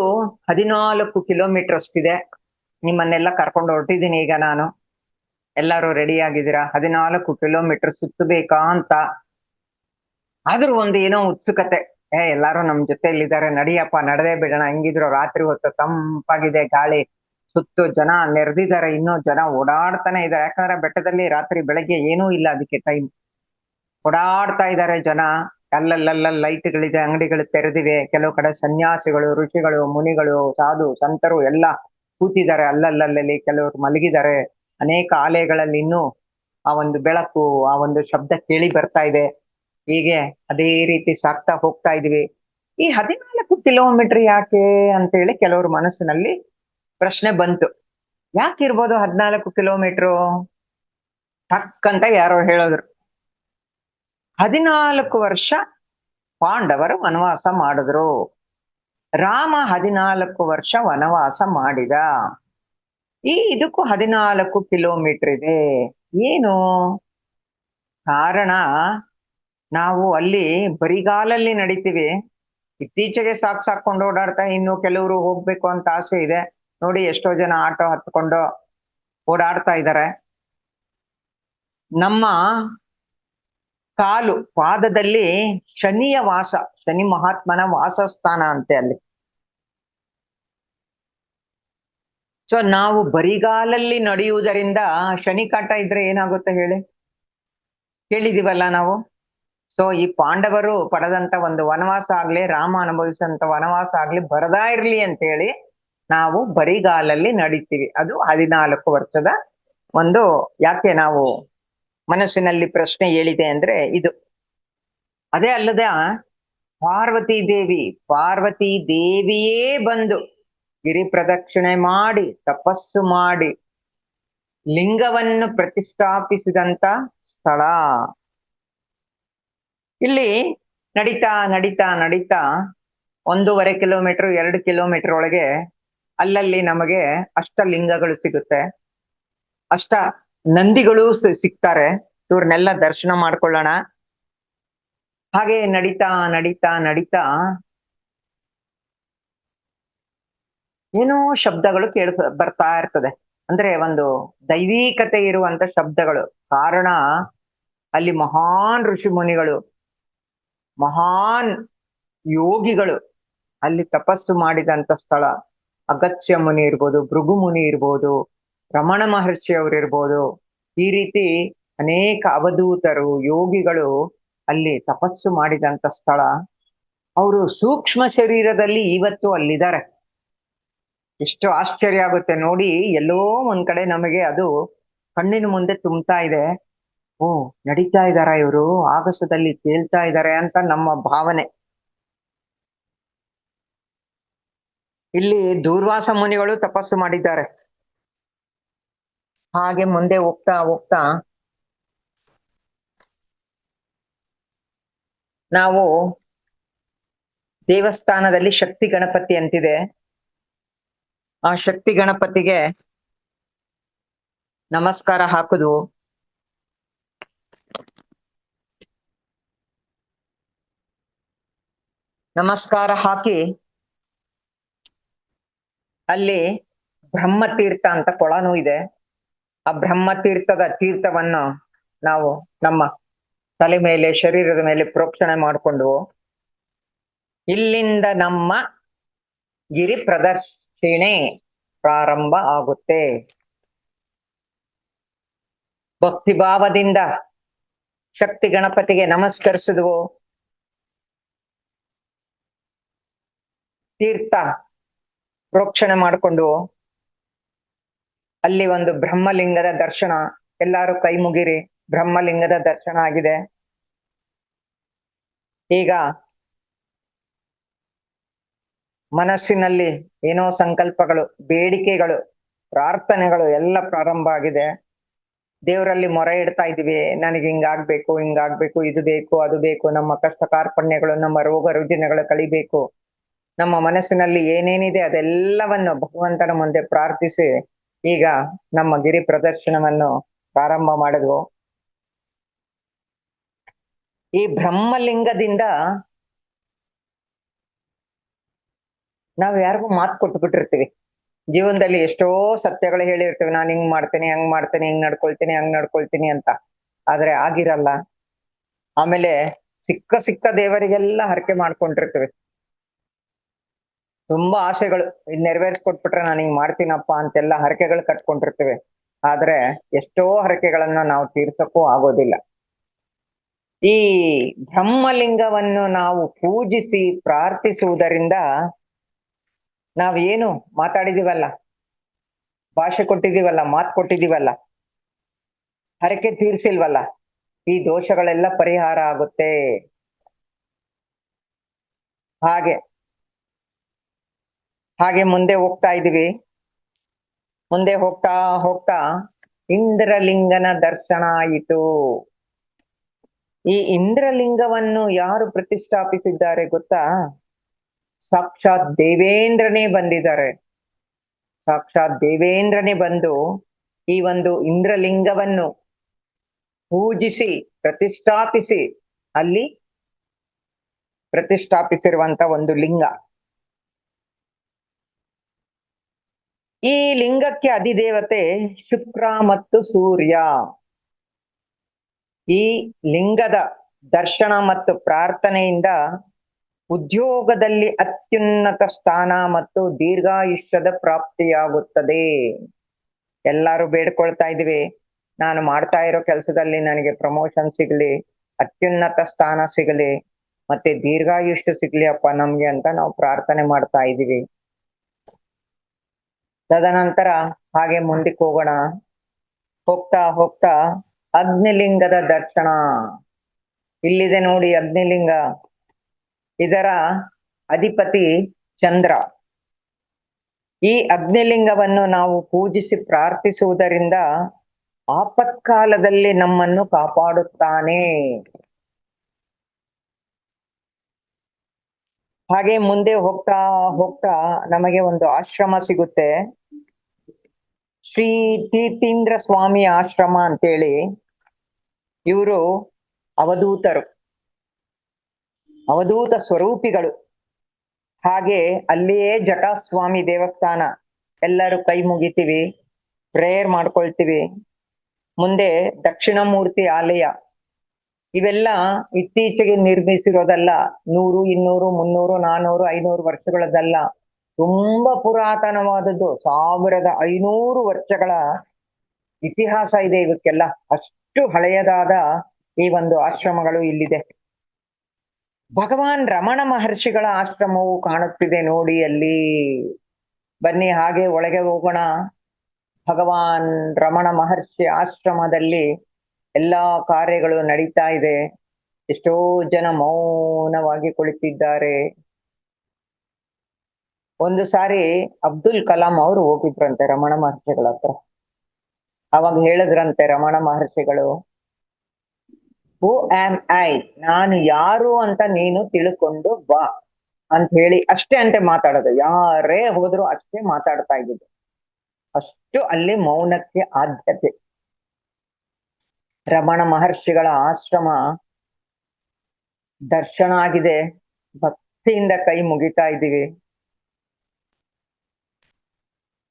14 ಕಿಲೋಮೀಟರ್ ಅಷ್ಟಿದೆ. ನಿಮ್ಮನ್ನೆಲ್ಲ ಕರ್ಕೊಂಡು ಹೊರಟಿದ್ದೀನಿ ಈಗ ನಾನು. ಎಲ್ಲರೂ ರೆಡಿ ಆಗಿದ್ದೀರಾ? 14 ಕಿಲೋಮೀಟರ್ ಸುತ್ತಬೇಕಾ ಅಂತ. ಆದ್ರೂ ಒಂದು ಏನೋ ಉತ್ಸುಕತೆ, ಎಲ್ಲಾರು ನಮ್ ಜೊತೆಯಲ್ಲಿದ್ದಾರೆ, ನಡಿಯಪ್ಪ ನಡೆದೇ ಬಿಡೋಣ. ಹೆಂಗಿದ್ರು ರಾತ್ರಿ ಹೊತ್ತು ತಂಪಾಗಿದೆ, ಗಾಳಿ, ಸುತ್ತು ಜನ ನೆರೆದಿದ್ದಾರೆ, ಇನ್ನೂ ಜನ ಓಡಾಡ್ತಾನೆ ಇದ್ದಾರೆ. ಯಾಕಂದ್ರೆ ಬೆಟ್ಟದಲ್ಲಿ ರಾತ್ರಿ ಬೆಳಗ್ಗೆ ಏನೂ ಇಲ್ಲ, ಅದಕ್ಕೆ ಟೈಮ್. ಓಡಾಡ್ತಾ ಇದ್ದಾರೆ ಜನ. ಅಲ್ಲಲ್ಲ ಲೈಟ್ಗಳಿದೆ, ಅಂಗಡಿಗಳು ತೆರೆದಿವೆ. ಕೆಲವು ಕಡೆ ಸನ್ಯಾಸಿಗಳು, ಋಷಿಗಳು, ಮುನಿಗಳು, ಸಾಧು ಸಂತರು ಎಲ್ಲ ಕೂತಿದ್ದಾರೆ ಅಲ್ಲಲ್ಲಿ. ಕೆಲವರು ಮಲಗಿದ್ದಾರೆ. ಅನೇಕ ಆಲಯಗಳಲ್ಲಿ ಇನ್ನೂ ಆ ಒಂದು ಬೆಳಕು, ಆ ಒಂದು ಶಬ್ದ ಕೇಳಿ ಬರ್ತಾ ಇದೆ. ಹೀಗೆ ಅದೇ ರೀತಿ ಸಾಕ್ತಾ ಹೋಗ್ತಾ ಇದೀವಿ. ಈ 14 ಕಿಲೋಮೀಟರ್ ಯಾಕೆ ಅಂತೇಳಿ ಕೆಲವ್ರ ಮನಸ್ಸಿನಲ್ಲಿ ಪ್ರಶ್ನೆ ಬಂತು. ಯಾಕಿರ್ಬೋದು 14 ಕಿಲೋಮೀಟರ್? ಟಕ್ಕಂತ ಯಾರೋ ಹೇಳಿದ್ರು, 14 ವರ್ಷ ಪಾಂಡವರು ವನವಾಸ ಮಾಡಿದ್ರು. ರಾಮ 14 ವರ್ಷ ವನವಾಸ ಮಾಡಿದ. ಇದಕ್ಕೂ 14 ಕಿಲೋಮೀಟರ್ ಇದೆ. ಏನು ಕಾರಣ? ನಾವು ಅಲ್ಲಿ ಬರಿಗಾಲಲ್ಲಿ ನಡಿತೀವಿ. ಇತ್ತೀಚೆಗೆ ಸಾಕೊಂಡು ಓಡಾಡ್ತಾ, ಇನ್ನು ಕೆಲವರು ಹೋಗ್ಬೇಕು ಅಂತ ಆಸೆ ಇದೆ. ನೋಡಿ, ಎಷ್ಟೋ ಜನ ಆಟೋ ಹತ್ಕೊಂಡು ಓಡಾಡ್ತಾ ಇದ್ದಾರೆ. ನಮ್ಮ ಕಾಲು ಪಾದದಲ್ಲಿ ಶನಿಯ ವಾಸ, ಶನಿ ಮಹಾತ್ಮನ ವಾಸಸ್ಥಾನ ಅಂತೆ ಅಲ್ಲಿ. ಸೊ ನಾವು ಬರಿಗಾಲಲ್ಲಿ ನಡೆಯುವುದರಿಂದ ಶನಿ ಕಾಟ ಇದ್ರೆ ಏನಾಗುತ್ತೆ ಹೇಳಿ, ಕೇಳಿದೀವಲ್ಲ ನಾವು. ಸೊ ಈ ಪಾಂಡವರು ಪಡೆದಂತ ಒಂದು ವನವಾಸ ಆಗ್ಲಿ, ರಾಮ ಅನುಭವಿಸಂತ ವನವಾಸ ಆಗ್ಲಿ ಬರದಾ ಇರ್ಲಿ ಅಂತ ಹೇಳಿ ನಾವು ಬರಿಗಾಲಲ್ಲಿ ನಡೀತೀವಿ. ಅದು 14 ವರ್ಷದ ಒಂದು, ಯಾಕೆ ನಾವು ಮನಸ್ಸಿನಲ್ಲಿ ಪ್ರಶ್ನೆ ಹೇಳಿದೆ ಅಂದ್ರೆ ಇದು. ಅದೇ ಅಲ್ಲದೆ ಪಾರ್ವತಿ ದೇವಿಯೇ ಬಂದು ಗಿರಿ ಪ್ರದಕ್ಷಿಣೆ ಮಾಡಿ ತಪಸ್ಸು ಮಾಡಿ ಲಿಂಗವನ್ನು ಪ್ರತಿಷ್ಠಾಪಿಸಿದಂತ ಸ್ಥಳ. ಇಲ್ಲಿ ನಡೀತಾ 1.5 ಕಿಲೋಮೀಟರ್ 2 ಕಿಲೋಮೀಟರ್ ಒಳಗೆ ಅಲ್ಲಲ್ಲಿ ನಮಗೆ ಅಷ್ಟಲಿಂಗಗಳು ಸಿಗುತ್ತೆ, ಅಷ್ಟ ನಂದಿಗಳು ಸಿಗ್ತಾರೆ. ಇವ್ರನ್ನೆಲ್ಲ ದರ್ಶನ ಮಾಡ್ಕೊಳ್ಳೋಣ. ಹಾಗೆ ನಡೀತಾ ಏನೋ ಶಬ್ದಗಳು ಬರ್ತಾ ಇರ್ತದೆ. ಅಂದ್ರೆ ಒಂದು ದೈವೀಕತೆ ಇರುವಂತ ಶಬ್ದಗಳು. ಕಾರಣ ಅಲ್ಲಿ ಮಹಾನ್ ಋಷಿ ಮುನಿಗಳು, ಮಹಾನ್ ಯೋಗಿಗಳು ಅಲ್ಲಿ ತಪಸ್ಸು ಮಾಡಿದಂತ ಸ್ಥಳ. ಅಗತ್ಯ ಮುನಿ ಇರ್ಬೋದು, ಭೃಗು ಮುನಿ ಇರ್ಬೋದು, ರಮಣ ಮಹರ್ಷಿ ಅವರಿರ್ಬೋದು. ಈ ರೀತಿ ಅನೇಕ ಅವಧೂತರು ಯೋಗಿಗಳು ಅಲ್ಲಿ ತಪಸ್ಸು ಮಾಡಿದಂತ ಸ್ಥಳ. ಅವರು ಸೂಕ್ಷ್ಮ ಶರೀರದಲ್ಲಿ ಇವತ್ತು ಅಲ್ಲಿದ್ದಾರೆ. ಎಷ್ಟು ಆಶ್ಚರ್ಯ ಆಗುತ್ತೆ ನೋಡಿ. ಎಲ್ಲೋ ಒಂದ್ ಕಡೆ ನಮಗೆ ಅದು ಕಣ್ಣಿನ ಮುಂದೆ ತುಂಬ್ತಾ ಇದೆ. ಓ, ನಡೀತಾ ಇದಾರ ಇವರು, ಆಗಸದಲ್ಲಿ ತೇಲ್ತಾ ಇದ್ದಾರೆ ಅಂತ ನಮ್ಮ ಭಾವನೆ. ಇಲ್ಲಿ ದೂರ್ವಾಸ ಮುನಿಗಳು ತಪಸ್ಸು ಮಾಡಿದ್ದಾರೆ. ಹಾಗೆ ಮುಂದೆ ಹೋಗ್ತಾ ನಾವು ದೇವಸ್ಥಾನದಲ್ಲಿ ಶಕ್ತಿ ಗಣಪತಿ ಅಂತಿದೆ. ಆ ಶಕ್ತಿ ಗಣಪತಿಗೆ ನಮಸ್ಕಾರ ಹಾಕುದು. ನಮಸ್ಕಾರ ಹಾಕಿ ಅಲ್ಲಿ ಬ್ರಹ್ಮತೀರ್ಥ ಅಂತ ಕೊಳನೂ ಇದೆ. ಆ ಬ್ರಹ್ಮತೀರ್ಥದ ತೀರ್ಥವನ್ನು ನಾವು ನಮ್ಮ ತಲೆ ಮೇಲೆ, ಶರೀರದ ಮೇಲೆ ಪ್ರೋಕ್ಷಣೆ ಮಾಡಿಕೊಂಡು ಇಲ್ಲಿಂದ ನಮ್ಮ ಗಿರಿ ಪ್ರದಕ್ಷಿಣೆ ಪ್ರಾರಂಭ ಆಗುತ್ತೆ. ಭಕ್ತಿಭಾವದಿಂದ ಶಕ್ತಿ ಗಣಪತಿಗೆ ನಮಸ್ಕರಿಸಿದ್ವು. ತೀರ್ಥ ಪ್ರೋಕ್ಷಣೆ ಮಾಡಿಕೊಂಡು ಅಲ್ಲಿ ಒಂದು ಬ್ರಹ್ಮಲಿಂಗದ ದರ್ಶನ. ಎಲ್ಲಾರು ಕೈ ಮುಗಿರಿ. ಬ್ರಹ್ಮಲಿಂಗದ ದರ್ಶನ ಆಗಿದೆ. ಈಗ ಮನಸ್ಸಿನಲ್ಲಿ ಏನೋ ಸಂಕಲ್ಪಗಳು, ಬೇಡಿಕೆಗಳು, ಪ್ರಾರ್ಥನೆಗಳು ಎಲ್ಲ ಪ್ರಾರಂಭ ಆಗಿದೆ. ದೇವರಲ್ಲಿ ಮೊರೆ ಇಡ್ತಾ ಇದೀವಿ. ನನಗೆ ಹಿಂಗಾಗ್ಬೇಕು, ಇದು ಬೇಕು, ಅದು ಬೇಕು. ನಮ್ಮ ಕಷ್ಟ ಕಾರ್ಪಣ್ಯಗಳು, ನಮ್ಮ ರೋಗ ರುಜಿನಗಳು ಕಳಿಬೇಕು. ನಮ್ಮ ಮನಸ್ಸಿನಲ್ಲಿ ಏನೇನಿದೆ ಅದೆಲ್ಲವನ್ನು ಭಗವಂತನ ಮುಂದೆ ಪ್ರಾರ್ಥಿಸಿ ಈಗ ನಮ್ಮ ಗಿರಿ ಪ್ರದರ್ಶನವನ್ನು ಪ್ರಾರಂಭ ಮಾಡಿದ್ವು. ಈ ಬ್ರಹ್ಮಲಿಂಗದಿಂದ ನಾವು ಯಾರಿಗೂ ಮಾತು ಕೊಟ್ಟು ಬಿಟ್ಟಿರ್ತೀವಿ. ಜೀವನದಲ್ಲಿ ಎಷ್ಟೋ ಸತ್ಯಗಳು ಹೇಳಿರ್ತೀವಿ. ನಾನು ಹಿಂಗ್ ಮಾಡ್ತೀನಿ, ಹಂಗ್ ಮಾಡ್ತೀನಿ, ಹಿಂಗ್ ನಡ್ಕೊಳ್ತೀನಿ ಅಂತ. ಆದ್ರೆ ಆಗಿರಲ್ಲ. ಆಮೇಲೆ ಸಿಕ್ಕ ದೇವರಿಗೆಲ್ಲ ಹರಕೆ ಮಾಡ್ಕೊಂಡಿರ್ತೀವಿ. ತುಂಬಾ ಆಸೆಗಳು, ಇದ್ ನೆರವೇರಿಸ್ಕೊಟ್ಬಿಟ್ರೆ ನಾನು ಹಿಂಗ್ ಮಾಡ್ತೀನಪ್ಪ ಅಂತೆಲ್ಲ ಹರಕೆಗಳು ಕಟ್ಕೊಂಡಿರ್ತೀವಿ. ಆದ್ರೆ ಎಷ್ಟೋ ಹರಕೆಗಳನ್ನ ನಾವು ತೀರ್ಸಕ್ಕೂ ಆಗೋದಿಲ್ಲ. ಈ ಬ್ರಹ್ಮಲಿಂಗವನ್ನು ನಾವು ಪೂಜಿಸಿ ಪ್ರಾರ್ಥಿಸುವುದರಿಂದ ನಾವೇನು ಮಾತಾಡಿದೀವಲ್ಲ, ಭಾಷೆ ಕೊಟ್ಟಿದೀವಲ್ಲ, ಮಾತು ಕೊಟ್ಟಿದೀವಲ್ಲ, ಹರಕೆ ತೀರ್ಸಿಲ್ವಲ್ಲ, ಈ ದೋಷಗಳೆಲ್ಲ ಪರಿಹಾರ ಆಗುತ್ತೆ. ಹಾಗೆ ಮುಂದೆ ಹೋಗ್ತಾ ಇದೀವಿ. ಮುಂದೆ ಹೋಗ್ತಾ ಇಂದ್ರಲಿಂಗನ ದರ್ಶನ ಆಯಿತು. ಈ ಇಂದ್ರಲಿಂಗವನ್ನು ಯಾರು ಪ್ರತಿಷ್ಠಾಪಿಸಿದ್ದಾರೆ ಗೊತ್ತಾ? ಸಾಕ್ಷಾತ್ ದೇವೇಂದ್ರನೇ ಬಂದಿದ್ದಾರೆ. ಸಾಕ್ಷಾತ್ ದೇವೇಂದ್ರನೇ ಬಂದು ಈ ಒಂದು ಇಂದ್ರಲಿಂಗವನ್ನು ಪೂಜಿಸಿ ಪ್ರತಿಷ್ಠಾಪಿಸಿ ಅಲ್ಲಿ ಪ್ರತಿಷ್ಠಾಪಿಸಿರುವಂತ ಒಂದು ಲಿಂಗ. ಈ ಲಿಂಗಕ್ಕೆ ಅಧಿದೇವತೆ ಶುಕ್ರ ಮತ್ತು ಸೂರ್ಯ. ಈ ಲಿಂಗದ ದರ್ಶನ ಮತ್ತು ಪ್ರಾರ್ಥನೆಯಿಂದ ಉದ್ಯೋಗದಲ್ಲಿ ಅತ್ಯುನ್ನತ ಸ್ಥಾನ ಮತ್ತು ದೀರ್ಘಾಯುಷ್ಯದ ಪ್ರಾಪ್ತಿಯಾಗುತ್ತದೆ. ಎಲ್ಲರೂ ಬೇಡ್ಕೊಳ್ತಾ ಇದೀವಿ, ನಾನು ಮಾಡ್ತಾ ಇರೋ ಕೆಲಸದಲ್ಲಿ ನನಗೆ ಪ್ರಮೋಷನ್ ಸಿಗ್ಲಿ, ಅತ್ಯುನ್ನತ ಸ್ಥಾನ ಸಿಗಲಿ, ಮತ್ತೆ ದೀರ್ಘಾಯುಷ್ಯ ಸಿಗ್ಲಿ ಅಪ್ಪ ನಮ್ಗೆ ಅಂತ ನಾವು ಪ್ರಾರ್ಥನೆ ಮಾಡ್ತಾ ಇದೀವಿ. ತದನಂತರ ಹಾಗೆ ಮುಂದಕ್ಕೆ ಹೋಗೋಣ. ಹೋಗ್ತಾ ಹೋಗ್ತಾ ಅಗ್ನಿಲಿಂಗದ ದರ್ಶನ. ಇಲ್ಲಿದೆ ನೋಡಿ ಅಗ್ನಿಲಿಂಗ. ಇದರ ಅಧಿಪತಿ ಚಂದ್ರ. ಈ ಅಗ್ನಿಲಿಂಗವನ್ನು ನಾವು ಪೂಜಿಸಿ ಪ್ರಾರ್ಥಿಸುವುದರಿಂದ ಆಪತ್ಕಾಲದಲ್ಲಿ ನಮ್ಮನ್ನು ಕಾಪಾಡುತ್ತಾನೆ. ಹಾಗೆ ಮುಂದೆ ಹೋಗ್ತಾ ಹೋಗ್ತಾ ನಮಗೆ ಒಂದು ಆಶ್ರಮ ಸಿಗುತ್ತೆ, ಶ್ರೀ ತೀರ್ಥೇಂದ್ರ ಸ್ವಾಮಿ ಆಶ್ರಮ ಅಂತೇಳಿ. ಇವರು ಅವಧೂತರು, ಅವಧೂತ ಸ್ವರೂಪಿಗಳು. ಹಾಗೆ ಅಲ್ಲಿಯೇ ಜಟಾಸ್ವಾಮಿ ದೇವಸ್ಥಾನ. ಎಲ್ಲರೂ ಕೈ ಮುಗಿತೀವಿ, ಪ್ರೇಯರ್ ಮಾಡ್ಕೊಳ್ತೀವಿ. ಮುಂದೆ ದಕ್ಷಿಣ ಮೂರ್ತಿ ಆಲಯ. ಇವೆಲ್ಲ ಇತ್ತೀಚೆಗೆ ನಿರ್ಮಿಸಿರೋದಲ್ಲ, 100, 200, 300, 400, 500 ವರ್ಷಗಳದಲ್ಲ. ತುಂಬಾ ಪುರಾತನವಾದದ್ದು, 1500 ವರ್ಷಗಳ ಇತಿಹಾಸ ಇದೆ ಇವಕ್ಕೆಲ್ಲ. ಅಷ್ಟು ಹಳೆಯದಾದ ಈ ಒಂದು ಆಶ್ರಮಗಳು ಇಲ್ಲಿದೆ. ಭಗವಾನ್ ರಮಣ ಮಹರ್ಷಿಗಳ ಆಶ್ರಮವು ಕಾಣುತ್ತಿದೆ ನೋಡಿ ಅಲ್ಲಿ. ಬನ್ನಿ ಹಾಗೆ ಒಳಗೆ ಹೋಗೋಣ. ಭಗವಾನ್ ರಮಣ ಮಹರ್ಷಿ ಆಶ್ರಮದಲ್ಲಿ ಎಲ್ಲಾ ಕಾರ್ಯಗಳು ನಡೀತಾ ಇದೆ. ಎಷ್ಟೋ ಜನ ಮೌನವಾಗಿ ಕುಳಿತಿದ್ದಾರೆ. ಒಂದು ಸಾರಿ ಅಬ್ದುಲ್ ಕಲಾಂ ಅವರು ಹೋಗಿದ್ರಂತೆ ರಮಣ ಮಹರ್ಷಿಗಳ ಹತ್ರ. ಅವಾಗ ಹೇಳಿದ್ರಂತೆ ರಮಣ ಮಹರ್ಷಿಗಳು, ಹೂ ಆಮ್ ಐ, ನಾನು ಯಾರು ಅಂತ ನೀನು ತಿಳ್ಕೊಂಡು ಬಾ ಅಂತ ಹೇಳಿ ಅಷ್ಟೇ ಅಂತೆ ಮಾತಾಡೋದು. ಯಾರೇ ಹೋದ್ರು ಅಷ್ಟೇ ಮಾತಾಡ್ತಾ ಇದ್ದಿದ್ದು. ಅಷ್ಟು ಅಲ್ಲಿ ಮೌನಕ್ಕೆ ಆದ್ಯತೆ. ರಮಣ ಮಹರ್ಷಿಗಳ ಆಶ್ರಮ ದರ್ಶನ ಆಗಿದೆ. ಭಕ್ತಿಯಿಂದ ಕೈ ಮುಗಿತಾ ಇದ್ದೀವಿ.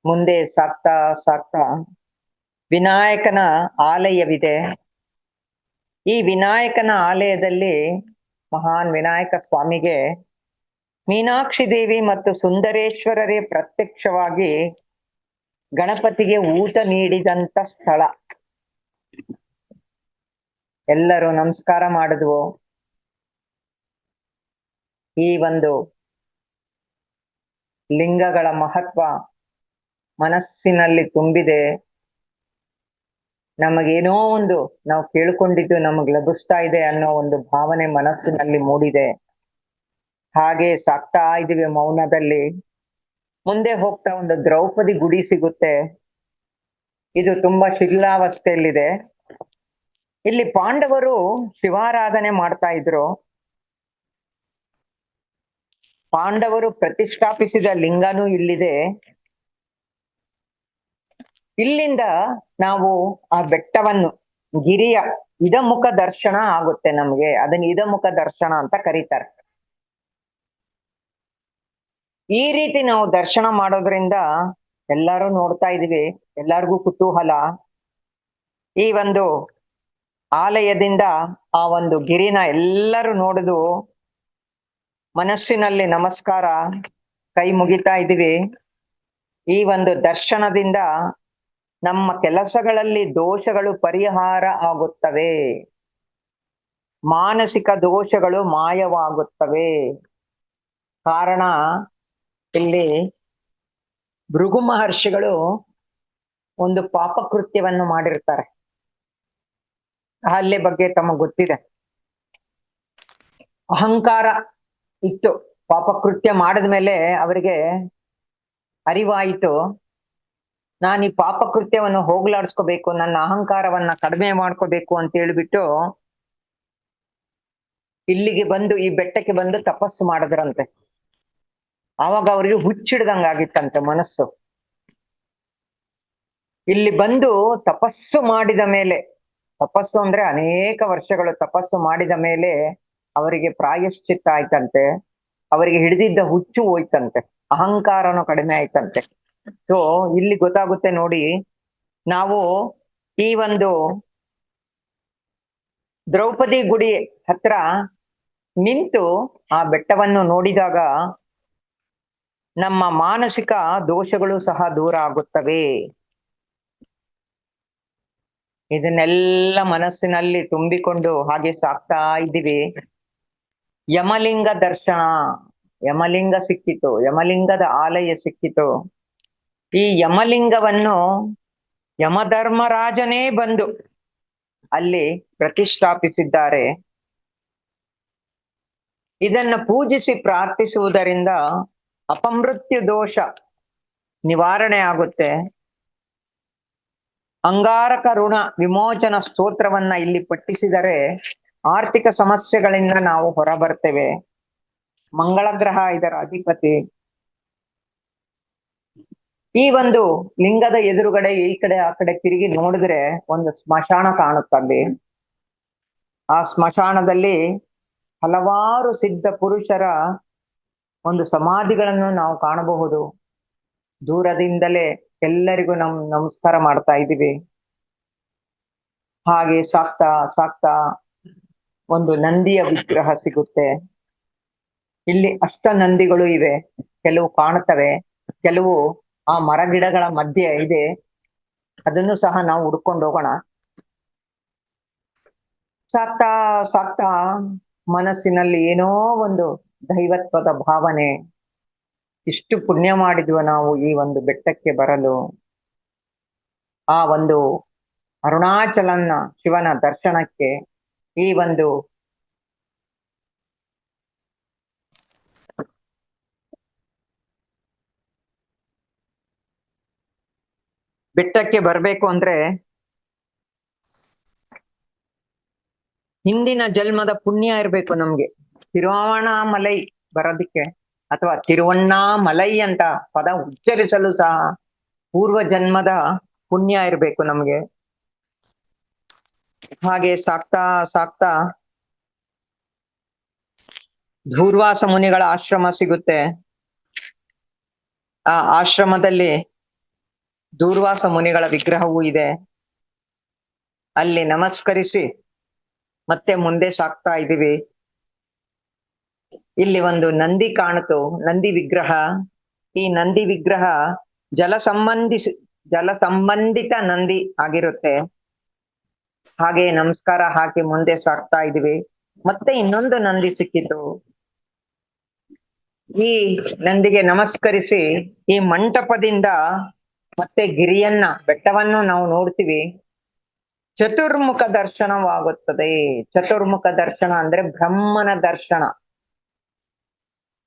ಮುಂದೆ ಸಾಕ್ತಾ ಸಾಕ್ತಾ ವಿನಾಯಕನ ಆಲಯವಿದೆ. ಈ ವಿನಾಯಕನ ಆಲಯದಲ್ಲಿ ಮಹಾನ್ ವಿನಾಯಕ ಸ್ವಾಮಿಗೆ ಮೀನಾಕ್ಷಿ ದೇವಿ ಮತ್ತು ಸುಂದರೇಶ್ವರರೇ ಪ್ರತ್ಯಕ್ಷವಾಗಿ ಗಣಪತಿಗೆ ಊಟ ನೀಡಿದಂತ ಸ್ಥಳ. ಎಲ್ಲರೂ ನಮಸ್ಕಾರ ಮಾಡಿದ್ವು. ಈ ಒಂದು ಲಿಂಗಗಳ ಮಹತ್ವ ಮನಸ್ಸಿನಲ್ಲಿ ತುಂಬಿದೆ. ನಮಗೇನೋ ಒಂದು ನಾವು ಕೇಳ್ಕೊಂಡಿದ್ದು ನಮಗ್ ಲಭಿಸ್ತಾ ಇದೆ ಅನ್ನೋ ಒಂದು ಭಾವನೆ ಮನಸ್ಸಿನಲ್ಲಿ ಮೂಡಿದೆ. ಹಾಗೆ ಸಾಕ್ತಾ ಇದೀವಿ ಮೌನದಲ್ಲಿ. ಮುಂದೆ ಹೋಗ್ತಾ ಒಂದು ದ್ರೌಪದಿ ಗುಡಿ ಸಿಗುತ್ತೆ. ಇದು ತುಂಬಾ ಶಿಥಿಲಾವಸ್ಥೆಯಲ್ಲಿದೆ. ಇಲ್ಲಿ ಪಾಂಡವರು ಶಿವಾರಾಧನೆ ಮಾಡ್ತಾ ಇದ್ರು. ಪಾಂಡವರು ಪ್ರತಿಷ್ಠಾಪಿಸಿದ ಲಿಂಗನೂ ಇಲ್ಲಿದೆ. ಇಲ್ಲಿಂದ ನಾವು ಆ ಬೆಟ್ಟವನ್ನು, ಗಿರಿಯ ಇದಮುಖ ದರ್ಶನ ಆಗುತ್ತೆ ನಮ್ಗೆ. ಅದನ್ನ ಇದಮುಖ ದರ್ಶನ ಅಂತ ಕರೀತಾರೆ. ಈ ರೀತಿ ನಾವು ದರ್ಶನ ಮಾಡೋದ್ರಿಂದ ಎಲ್ಲರೂ ನೋಡ್ತಾ ಇದೀವಿ, ಎಲ್ಲರಿಗೂ ಕುತೂಹಲ. ಈ ಒಂದು ಆಲಯದಿಂದ ಆ ಒಂದು ಗಿರಿನ ಎಲ್ಲರೂ ನೋಡಿದು ಮನಸ್ಸಿನಲ್ಲಿ ನಮಸ್ಕಾರ, ಕೈ ಮುಗಿತಾ ಇದೀವಿ. ಈ ಒಂದು ದರ್ಶನದಿಂದ ನಮ್ಮ ಕೆಲಸಗಳಲ್ಲಿ ದೋಷಗಳು ಪರಿಹಾರ ಆಗುತ್ತವೆ, ಮಾನಸಿಕ ದೋಷಗಳು ಮಾಯವಾಗುತ್ತವೆ. ಕಾರಣ ಇಲ್ಲಿ ಭೃಗು ಮಹರ್ಷಿಗಳು ಒಂದು ಪಾಪಕೃತ್ಯವನ್ನು ಮಾಡಿರ್ತಾರೆ. ಅಹಲ್ಯೆ ಬಗ್ಗೆ ತಮಗೆ ಗೊತ್ತಿದೆ. ಅಹಂಕಾರ ಇತ್ತು. ಪಾಪಕೃತ್ಯ ಮಾಡಿದ ಮೇಲೆ ಅವರಿಗೆ ಅರಿವಾಯಿತು, ನಾನು ಈ ಪಾಪಕೃತ್ಯವನ್ನು ಹೋಗ್ಲಾಡಿಸ್ಕೋಬೇಕು, ನನ್ನ ಅಹಂಕಾರವನ್ನ ಕಡಿಮೆ ಮಾಡ್ಕೋಬೇಕು ಅಂತ ಹೇಳ್ಬಿಟ್ಟು ಇಲ್ಲಿಗೆ ಬಂದು ಈ ಬೆಟ್ಟಕ್ಕೆ ಬಂದು ತಪಸ್ಸು ಮಾಡಿದ್ರಂತೆ. ಆವಾಗ ಅವರಿಗೆ ಹುಚ್ಚಿಡ್ದಂಗಾಗಿತ್ತಂತೆ ಮನಸ್ಸು. ಇಲ್ಲಿ ಬಂದು ತಪಸ್ಸು ಮಾಡಿದ ಮೇಲೆ, ತಪಸ್ಸು ಅಂದ್ರೆ ಅನೇಕ ವರ್ಷಗಳು ತಪಸ್ಸು ಮಾಡಿದ ಮೇಲೆ ಅವರಿಗೆ ಪ್ರಾಯಶ್ಚಿತ್ತ ಆಯ್ತಂತೆ. ಅವರಿಗೆ ಹಿಡಿದಿದ್ದ ಹುಚ್ಚು ಹೋಯ್ತಂತೆ, ಅಹಂಕಾರನೂ ಕಡಿಮೆ ಆಯ್ತಂತೆ. ಸೊ ಇಲ್ಲಿ ಗೊತ್ತಾಗುತ್ತೆ ನೋಡಿ, ನಾವು ಈ ಒಂದು ದ್ರೌಪದಿ ಗುಡಿ ಹತ್ರ ನಿಂತು ಆ ಬೆಟ್ಟವನ್ನು ನೋಡಿದಾಗ ನಮ್ಮ ಮಾನಸಿಕ ದೋಷಗಳು ಸಹ ದೂರ ಆಗುತ್ತವೆ. ಇದನ್ನೆಲ್ಲ ಮನಸ್ಸಿನಲ್ಲಿ ತುಂಬಿಕೊಂಡು ಹಾಗೆ ಸಾಕ್ತಾ ಇದ್ದೀವಿ. ಯಮಲಿಂಗ ದರ್ಶನ, ಯಮಲಿಂಗ ಸಿಕ್ಕಿತು, ಯಮಲಿಂಗದ ಆಲಯ ಸಿಕ್ಕಿತು. ಈ ಯಮಲಿಂಗವನ್ನು ಯಮಧರ್ಮರಾಜನೇ ಬಂದು ಅಲ್ಲಿ ಪ್ರತಿಷ್ಠಾಪಿಸಿದ್ದಾರೆ. ಇದನ್ನು ಪೂಜಿಸಿ ಪ್ರಾರ್ಥಿಸುವುದರಿಂದ ಅಪಮೃತ್ಯು ದೋಷ ನಿವಾರಣೆ ಆಗುತ್ತೆ. ಅಂಗಾರಕ ಋಣ ವಿಮೋಚನ ಸ್ತೋತ್ರವನ್ನ ಇಲ್ಲಿ ಪಠಿಸಿದರೆ ಆರ್ಥಿಕ ಸಮಸ್ಯೆಗಳಿಂದ ನಾವು ಹೊರಬರ್ತೇವೆ. ಮಂಗಳ ಗ್ರಹ ಇದರ ಅಧಿಪತಿ. ಈ ಒಂದು ಲಿಂಗದ ಎದುರುಗಡೆ ಈ ಕಡೆ ಆ ಕಡೆ ತಿರುಗಿ ನೋಡಿದ್ರೆ ಒಂದು ಸ್ಮಶಾನ ಕಾಣುತ್ತದೆ. ಆ ಸ್ಮಶಾನದಲ್ಲಿ ಹಲವಾರು ಸಿದ್ಧ ಪುರುಷರ ಒಂದು ಸಮಾಧಿಗಳನ್ನು ನಾವು ಕಾಣಬಹುದು. ದೂರದಿಂದಲೇ ಎಲ್ಲರಿಗೂ ನಮಸ್ಕಾರ ಮಾಡ್ತಾ ಇದ್ದೀವಿ. ಹಾಗೆ ಸಾಕ್ತಾ ಸಾಕ್ತಾ ಒಂದು ನಂದಿಯ ವಿಗ್ರಹ ಸಿಗುತ್ತೆ. ಇಲ್ಲಿ ಅಷ್ಟ ನಂದಿಗಳು ಇವೆ. ಕೆಲವು ಕಾಣುತ್ತವೆ, ಕೆಲವು ಆ ಮರ ಗಿಡಗಳ ಮಧ್ಯೆ ಇದೆ. ಅದನ್ನು ಸಹ ನಾವು ಹುಡ್ಕೊಂಡು ಹೋಗೋಣ. ಸಾಕ್ತಾ ಸಾಕ್ತಾ ಮನಸ್ಸಿನಲ್ಲಿ ಏನೋ ಒಂದು ದೈವತ್ವದ ಭಾವನೆ. ಇಷ್ಟು ಪುಣ್ಯ ಮಾಡಿದ್ವ ನಾವು ಈ ಒಂದು ಬೆಟ್ಟಕ್ಕೆ ಬರಲು. ಆ ಒಂದು ಅರುಣಾಚಲನ್ನ ಶಿವನ ದರ್ಶನಕ್ಕೆ ಈ ಒಂದು ಬೆಟ್ಟಕ್ಕೆ ಬರ್ಬೇಕು ಅಂದ್ರೆ ಹಿಂದಿನ ಜನ್ಮದ ಪುಣ್ಯ ಇರ್ಬೇಕು ನಮ್ಗೆ. ತಿರುವಣ್ಣಾಮಲೈ ಬರೋದಿಕ್ಕೆ ಅಥವಾ ತಿರುವಣ್ಣಾಮಲೈ ಅಂತ ಪದ ಉಚ್ಚರಿಸಲು ಸಹ ಪೂರ್ವ ಜನ್ಮದ ಪುಣ್ಯ ಇರ್ಬೇಕು ನಮ್ಗೆ. ಹಾಗೆ ಸಾಕ್ತಾ ಸಾಕ್ತಾ ಧೂರ್ವಾಸ ಮುನಿಗಳ ಆಶ್ರಮ ಸಿಗುತ್ತೆ. ಆ ಆಶ್ರಮದಲ್ಲಿ ದೂರ್ವಾಸ ಮುನಿಗಳ ವಿಗ್ರಹವೂ ಇದೆ. ಅಲ್ಲಿ ನಮಸ್ಕರಿಸಿ ಮತ್ತೆ ಮುಂದೆ ಸಾಕ್ತಾ ಇದ್ದೀವಿ. ಇಲ್ಲಿ ಒಂದು ನಂದಿ ಕಾಣಿತು, ನಂದಿ ವಿಗ್ರಹ. ಈ ನಂದಿ ವಿಗ್ರಹ ಜಲ ಸಂಬಂಧಿತ ನಂದಿ ಆಗಿರುತ್ತೆ. ಹಾಗೆ ನಮಸ್ಕಾರ ಹಾಕಿ ಮುಂದೆ ಸಾಕ್ತಾ ಇದ್ದೀವಿ. ಮತ್ತೆ ಇನ್ನೊಂದು ನಂದಿ ಸಿಕ್ಕಿತು. ಈ ನಂದಿಗೆ ನಮಸ್ಕರಿಸಿ ಈ ಮಂಟಪದಿಂದ ಮತ್ತೆ ಗಿರಿಯನ್ನ ಬೆಟ್ಟವನ್ನು ನಾವು ನೋಡ್ತೀವಿ. ಚತುರ್ಮುಖ ದರ್ಶನವಾಗುತ್ತದೆ. ಚತುರ್ಮುಖ ದರ್ಶನ ಅಂದ್ರೆ ಬ್ರಹ್ಮನ ದರ್ಶನ.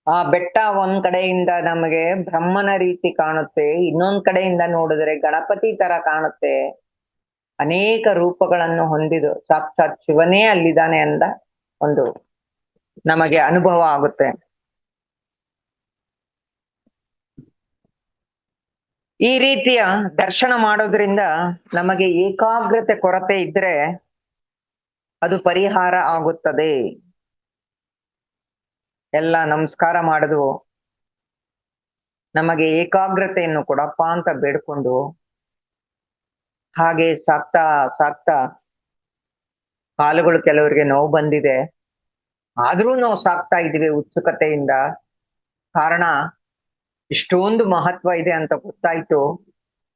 ಆ ಬೆಟ್ಟ ಒಂದ್ ಕಡೆಯಿಂದ ನಮಗೆ ಬ್ರಹ್ಮನ ರೀತಿ ಕಾಣುತ್ತೆ, ಇನ್ನೊಂದ್ ಕಡೆಯಿಂದ ನೋಡಿದ್ರೆ ಗಣಪತಿ ತರ ಕಾಣುತ್ತೆ. ಅನೇಕ ರೂಪಗಳನ್ನು ಹೊಂದಿದು ಸಾಕ್ಷಾತ್ ಶಿವನೇ ಅಲ್ಲಿದ್ದಾನೆ ಅಂದ ಒಂದು ನಮಗೆ ಅನುಭವ ಆಗುತ್ತೆ. ಈ ರೀತಿಯ ದರ್ಶನ ಮಾಡೋದ್ರಿಂದ ನಮಗೆ ಏಕಾಗ್ರತೆ ಕೊರತೆ ಇದ್ರೆ ಅದು ಪರಿಹಾರ ಆಗುತ್ತದೆ. ಎಲ್ಲ ನಮಸ್ಕಾರ ಮಾಡುದು, ನಮಗೆ ಏಕಾಗ್ರತೆಯನ್ನು ಕೊಡಪ್ಪ ಅಂತ ಬೇಡ್ಕೊಂಡು ಹಾಗೆ ಸಾಕ್ತಾ ಸಾಕ್ತಾ ಕಾಲುಗಳು ಕೆಲವರಿಗೆ ನೋವು ಬಂದಿದೆ, ಆದ್ರೂ ನಾವು ಸಾಕ್ತಾ ಇದೀವಿ ಉತ್ಸುಕತೆಯಿಂದ. ಕಾರಣ ಇಷ್ಟೊಂದು ಮಹತ್ವ ಇದೆ ಅಂತ ಗೊತ್ತಾಯ್ತು.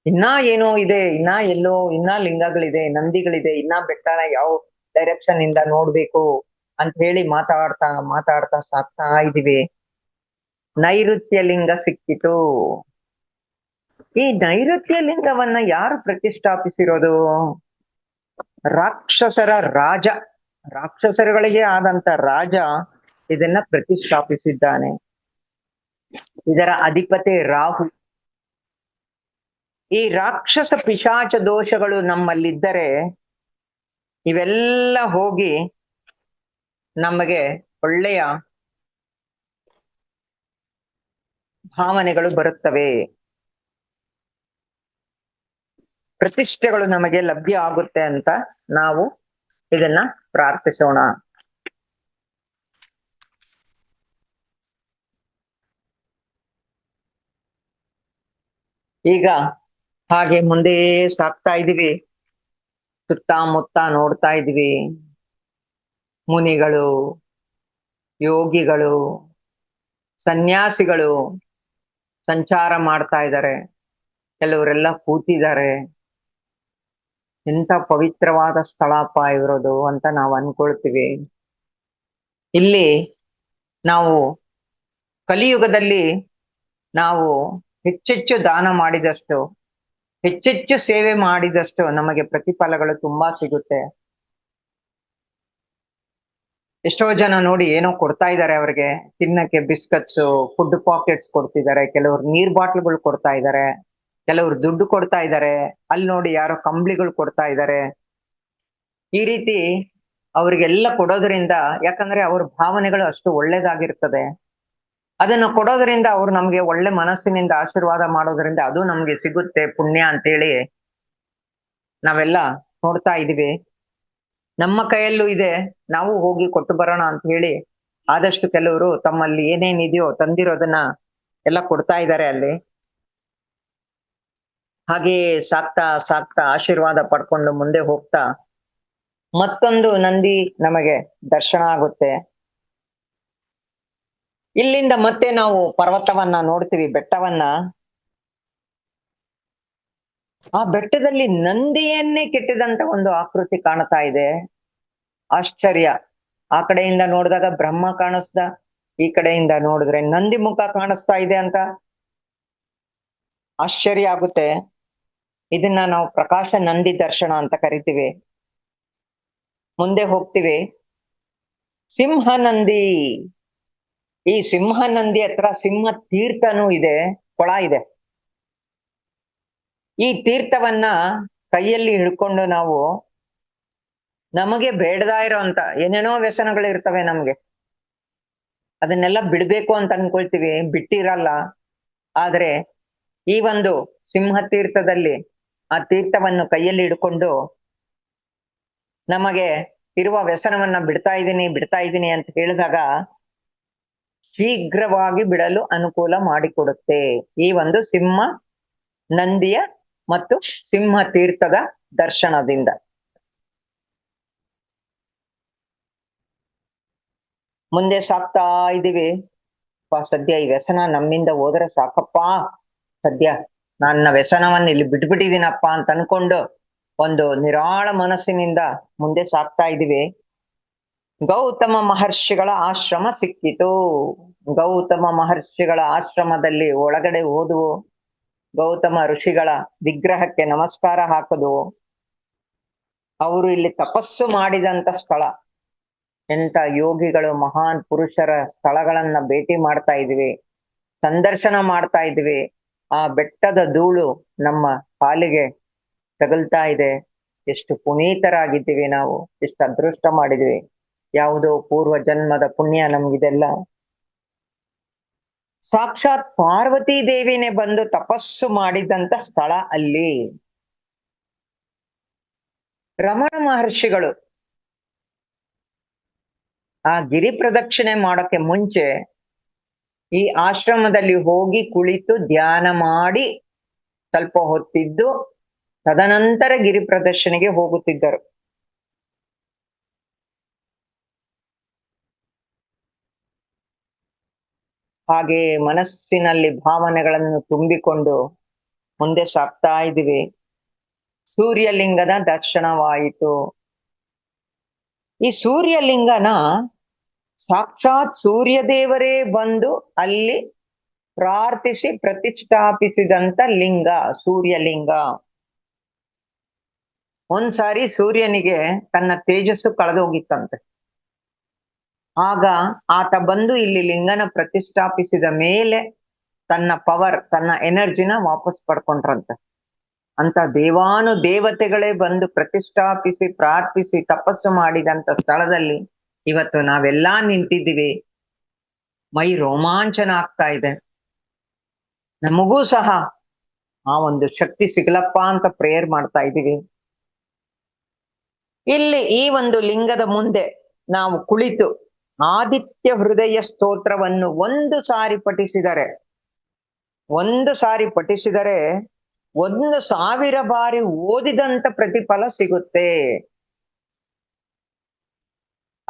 ಇನ್ನ ಏನೋ ಇದೆ, ಇನ್ನ ಲಿಂಗಗಳಿದೆ, ನಂದಿಗಳಿದೆ, ಇನ್ನ ಬೆಟ್ಟನ ಯಾವ ಡೈರೆಕ್ಷನ್ ಇಂದ ನೋಡ್ಬೇಕು ಅಂತ ಹೇಳಿ ಮಾತಾಡ್ತಾ ಸಾಕ್ತಾ ಇದೀವಿ. ನೈಋತ್ಯ ಲಿಂಗ ಸಿಕ್ಕಿತು. ಈ ನೈಋತ್ಯ ಲಿಂಗವನ್ನ ಯಾರು ಪ್ರತಿಷ್ಠಾಪಿಸಿರೋದು? ರಾಕ್ಷಸರ ರಾಜ, ರಾಕ್ಷಸರುಗಳಿಗೆ ಆದಂತ ರಾಜ ಇದನ್ನ ಪ್ರತಿಷ್ಠಾಪಿಸಿದ್ದಾನೆ. ಇದರ ಅಧಿಪತಿ ರಾಹು. ಈ ರಾಕ್ಷಸ ಪಿಶಾಚ ದೋಷಗಳು ನಮ್ಮಲ್ಲಿದ್ದರೆ ಇವೆಲ್ಲ ಹೋಗಿ ನಮಗೆ ಒಳ್ಳೆಯ ಭಾವನೆಗಳು ಬರುತ್ತವೆ, ಪ್ರತಿಷ್ಠೆಗಳು ನಮಗೆ ಲಭ್ಯ ಆಗುತ್ತೆ ಅಂತ ನಾವು ಇದನ್ನ ಪ್ರಾರ್ಥಿಸೋಣ. ಈಗ ಹಾಗೆ ಮುಂದೆ ಸಾಕ್ತಾ ಇದೀವಿ, ಸುತ್ತಮುತ್ತ ನೋಡ್ತಾ ಇದೀವಿ. ಮುನಿಗಳು, ಯೋಗಿಗಳು, ಸನ್ಯಾಸಿಗಳು ಸಂಚಾರ ಮಾಡ್ತಾ ಇದ್ದಾರೆ, ಕೆಲವರೆಲ್ಲ ಕೂತಿದ್ದಾರೆ. ಎಂತ ಪವಿತ್ರವಾದ ಸ್ಥಳಪ್ಪ ಇರೋದು ಅಂತ ನಾವು ಅನ್ಕೊಳ್ತೀವಿ. ಇಲ್ಲಿ ನಾವು ಕಲಿಯುಗದಲ್ಲಿ ನಾವು ಹೆಚ್ಚೆಚ್ಚು ದಾನ ಮಾಡಿದಷ್ಟು, ಹೆಚ್ಚೆಚ್ಚು ಸೇವೆ ಮಾಡಿದಷ್ಟು ನಮಗೆ ಪ್ರತಿಫಲಗಳು ತುಂಬಾ ಸಿಗುತ್ತೆ. ಎಷ್ಟೋ ಜನ ನೋಡಿ ಏನೋ ಕೊಡ್ತಾ ಇದ್ದಾರೆ, ಅವ್ರಿಗೆ ತಿನ್ನಕ್ಕೆ ಬಿಸ್ಕಟ್ಸ್, ಫುಡ್ ಪಾಕೆಟ್ಸ್ ಕೊಡ್ತಿದ್ದಾರೆ, ಕೆಲವರು ನೀರ್ ಬಾಟ್ಲ್ಗಳು ಕೊಡ್ತಾ ಇದ್ದಾರೆ, ಕೆಲವರು ದುಡ್ಡು ಕೊಡ್ತಾ ಇದ್ದಾರೆ, ಅಲ್ಲಿ ನೋಡಿ ಯಾರೋ ಕಂಬ್ಳಿಗಳು ಕೊಡ್ತಾ ಇದ್ದಾರೆ. ಈ ರೀತಿ ಅವ್ರಿಗೆಲ್ಲ ಕೊಡೋದ್ರಿಂದ, ಯಾಕಂದ್ರೆ ಅವ್ರ ಭಾವನೆಗಳು ಅಷ್ಟು ಒಳ್ಳೇದಾಗಿರ್ತದೆ, ಅದನ್ನು ಕೊಡೋದ್ರಿಂದ ಅವ್ರು ನಮ್ಗೆ ಒಳ್ಳೆ ಮನಸ್ಸಿನಿಂದ ಆಶೀರ್ವಾದ ಮಾಡೋದ್ರಿಂದ ಅದು ನಮ್ಗೆ ಸಿಗುತ್ತೆ ಪುಣ್ಯ ಅಂತೇಳಿ ನಾವೆಲ್ಲ ನೋಡ್ತಾ ಇದೀವಿ. ನಮ್ಮ ಕೈಯಲ್ಲೂ ಇದೆ, ನಾವು ಹೋಗಿ ಕೊಟ್ಟು ಬರೋಣ ಅಂತ ಹೇಳಿ ಆದಷ್ಟು ಕೆಲವರು ತಮ್ಮಲ್ಲಿ ಏನೇನಿದೆಯೋ ತಂದಿರೋದನ್ನ ಎಲ್ಲ ಕೊಡ್ತಾ ಇದ್ದಾರೆ ಅಲ್ಲಿ. ಹಾಗೆ ಸಾಕ್ತಾ ಸಾಕ್ತಾ ಆಶೀರ್ವಾದ ಪಡ್ಕೊಂಡು ಮುಂದೆ ಹೋಗ್ತಾ ಮತ್ತೊಂದು ನಂದಿ ನಮಗೆ ದರ್ಶನ ಆಗುತ್ತೆ. ಇಲ್ಲಿಂದ ಮತ್ತೆ ನಾವು ಪರ್ವತವನ್ನ ನೋಡ್ತೀವಿ, ಬೆಟ್ಟವನ್ನ. ಆ ಬೆಟ್ಟದಲ್ಲಿ ನಂದಿಯನ್ನೇ ಕೆಟ್ಟಿದಂತ ಒಂದು ಆಕೃತಿ ಕಾಣ್ತಾ ಇದೆ. ಆಶ್ಚರ್ಯ. ಆ ಕಡೆಯಿಂದ ನೋಡಿದಾಗ ಬ್ರಹ್ಮ ಕಾಣಿಸ್ದ, ಈ ಕಡೆಯಿಂದ ನೋಡಿದ್ರೆ ನಂದಿ ಮುಖ ಕಾಣಿಸ್ತಾ ಇದೆ ಅಂತ ಆಶ್ಚರ್ಯ ಆಗುತ್ತೆ. ಇದನ್ನ ನಾವು ಪ್ರಕಾಶ ನಂದಿ ದರ್ಶನ ಅಂತ ಕರಿತೀವಿ. ಮುಂದೆ ಹೋಗ್ತೀವಿ. ಸಿಂಹ ನಂದಿ. ಈ ಸಿಂಹ ನಂದಿ ಹತ್ರ ಸಿಂಹ ತೀರ್ಥನೂ ಇದೆ, ಕೊಳ ಇದೆ. ಈ ತೀರ್ಥವನ್ನ ಕೈಯಲ್ಲಿ ಹಿಡ್ಕೊಂಡು ನಾವು ನಮಗೆ ಬೇಡದಾ ಇರೋ ಅಂತ ಏನೇನೋ ವ್ಯಸನಗಳು ಇರ್ತವೆ ನಮ್ಗೆ, ಅದನ್ನೆಲ್ಲ ಬಿಡ್ಬೇಕು ಅಂತ ಅನ್ಕೊಳ್ತೀವಿ, ಬಿಟ್ಟಿರಲ್ಲ. ಆದ್ರೆ ಈ ಒಂದು ಸಿಂಹ ತೀರ್ಥದಲ್ಲಿ ಆ ತೀರ್ಥವನ್ನು ಕೈಯಲ್ಲಿ ಹಿಡ್ಕೊಂಡು ನಮಗೆ ಇರುವ ವ್ಯಸನವನ್ನ ಬಿಡ್ತಾ ಇದ್ದೀನಿ ಅಂತ ಹೇಳಿದಾಗ ಶೀಘ್ರವಾಗಿ ಬಿಡಲು ಅನುಕೂಲ ಮಾಡಿಕೊಡುತ್ತೆ ಈ ಒಂದು ಸಿಂಹ ನಂದಿಯ ಮತ್ತು ಸಿಂಹ ತೀರ್ಥದ ದರ್ಶನದಿಂದ. ಮುಂದೆ ಸಾಕ್ತಾ ಇದೀವಿ. ಸದ್ಯ ಈ ವ್ಯಸನ ನಮ್ಮಿಂದ ಹೋದ್ರೆ ಸಾಕಪ್ಪ, ಸದ್ಯ ನನ್ನ ವ್ಯಸನವನ್ನು ಇಲ್ಲಿ ಬಿಟ್ಬಿಟ್ಟಿದ್ದೀನಪ್ಪ ಅಂತ ಅನ್ಕೊಂಡು ಒಂದು ನಿರಾಳ ಮನಸ್ಸಿನಿಂದ ಮುಂದೆ ಸಾಕ್ತಾ ಇದೀವಿ. ಗೌತಮ ಮಹರ್ಷಿಗಳ ಆಶ್ರಮ ಸಿಕ್ಕಿತು. ಗೌತಮ ಮಹರ್ಷಿಗಳ ಆಶ್ರಮದಲ್ಲಿ ಒಳಗಡೆ ಹೋದುವು. ಗೌತಮ ಋಷಿಗಳ ವಿಗ್ರಹಕ್ಕೆ ನಮಸ್ಕಾರ ಹಾಕುದು. ಅವರು ಇಲ್ಲಿ ತಪಸ್ಸು ಮಾಡಿದಂತ ಸ್ಥಳ. ಎಂತ ಯೋಗಿಗಳು, ಮಹಾನ್ ಪುರುಷರ ಸ್ಥಳಗಳನ್ನ ಭೇಟಿ ಮಾಡ್ತಾ ಇದ್ವಿ, ಸಂದರ್ಶನ ಮಾಡ್ತಾ ಇದ್ವಿ. ಆ ಬೆಟ್ಟದ ಧೂಳು ನಮ್ಮ ಕಾಲಿಗೆ ತಗಲ್ತಾ ಇದೆ. ಎಷ್ಟು ಪುನೀತರಾಗಿದ್ದೀವಿ ನಾವು, ಎಷ್ಟು ಅದೃಷ್ಟ ಮಾಡಿದ್ವಿ. ಯಾವುದೋ ಪೂರ್ವ ಜನ್ಮದ ಪುಣ್ಯ ನಮ್ಗಿದೆಲ್ಲ. ಸಾಕ್ಷಾತ್ ಪಾರ್ವತಿ ದೇವಿನೇ ಬಂದು ತಪಸ್ಸು ಮಾಡಿದಂತ ಸ್ಥಳ ಅಲ್ಲಿ. ರಮಣ ಮಹರ್ಷಿಗಳು ಆ ಗಿರಿ ಪ್ರದಕ್ಷಿಣೆ ಮಾಡೋಕೆ ಮುಂಚೆ ಈ ಆಶ್ರಮದಲ್ಲಿ ಹೋಗಿ ಕುಳಿತು ಧ್ಯಾನ ಮಾಡಿ ಸ್ವಲ್ಪ ಹೊತ್ತಿದ್ದು ತದನಂತರ ಗಿರಿ ಪ್ರದರ್ಶನೆಗೆ ಹೋಗುತ್ತಿದ್ದರು. ಹಾಗೆ ಮನಸ್ಸಿನಲ್ಲಿ ಭಾವನೆಗಳನ್ನು ತುಂಬಿಕೊಂಡು ಮುಂದೆ ಸಾಗ್ತಾ ಇದ್ದೀವಿ. ಸೂರ್ಯಲಿಂಗದ ದರ್ಶನವಾಯಿತು. ಈ ಸೂರ್ಯಲಿಂಗನ ಸಾಕ್ಷಾತ್ ಸೂರ್ಯದೇವರೇ ಬಂದು ಅಲ್ಲಿ ಪ್ರಾರ್ಥಿಸಿ ಪ್ರತಿಷ್ಠಾಪಿಸಿದಂತ ಲಿಂಗ ಸೂರ್ಯಲಿಂಗ. ಒಂದ್ಸಾರಿ ಸೂರ್ಯನಿಗೆ ತನ್ನ ತೇಜಸ್ಸು ಕಳೆದೋಗಿತ್ತಂತೆ. ಆಗ ಆತ ಬಂದು ಇಲ್ಲಿ ಲಿಂಗನ ಪ್ರತಿಷ್ಠಾಪಿಸಿದ ಮೇಲೆ ತನ್ನ ಪವರ್, ತನ್ನ ಎನರ್ಜಿನ ವಾಪಸ್ ಪಡ್ಕೊಂಡ್ರಂತೆ. ಅಂತ ದೇವಾನು ದೇವತೆಗಳೇ ಬಂದು ಪ್ರತಿಷ್ಠಾಪಿಸಿ ಪ್ರಾರ್ಥಿಸಿ ತಪಸ್ಸು ಮಾಡಿದಂತ ಸ್ಥಳದಲ್ಲಿ ಇವತ್ತು ನಾವೆಲ್ಲಾ ನಿಂತಿದ್ದೀವಿ. ಮೈ ರೋಮಾಂಚನ ಆಗ್ತಾ ಇದೆ. ನಮಗೂ ಸಹ ಆ ಒಂದು ಶಕ್ತಿ ಸಿಗಲಪ್ಪ ಅಂತ ಪ್ರೇಯರ್ ಮಾಡ್ತಾ ಇದ್ದೀವಿ. ಇಲ್ಲಿ ಈ ಒಂದು ಲಿಂಗದ ಮುಂದೆ ನಾವು ಕುಳಿತು ಆದಿತ್ಯ ಹೃದಯ ಸ್ತೋತ್ರವನ್ನು ಒಂದು ಸಾರಿ ಪಠಿಸಿದರೆ 1,000 ಬಾರಿ ಓದಿದಂತ ಪ್ರತಿಫಲ ಸಿಗುತ್ತೆ.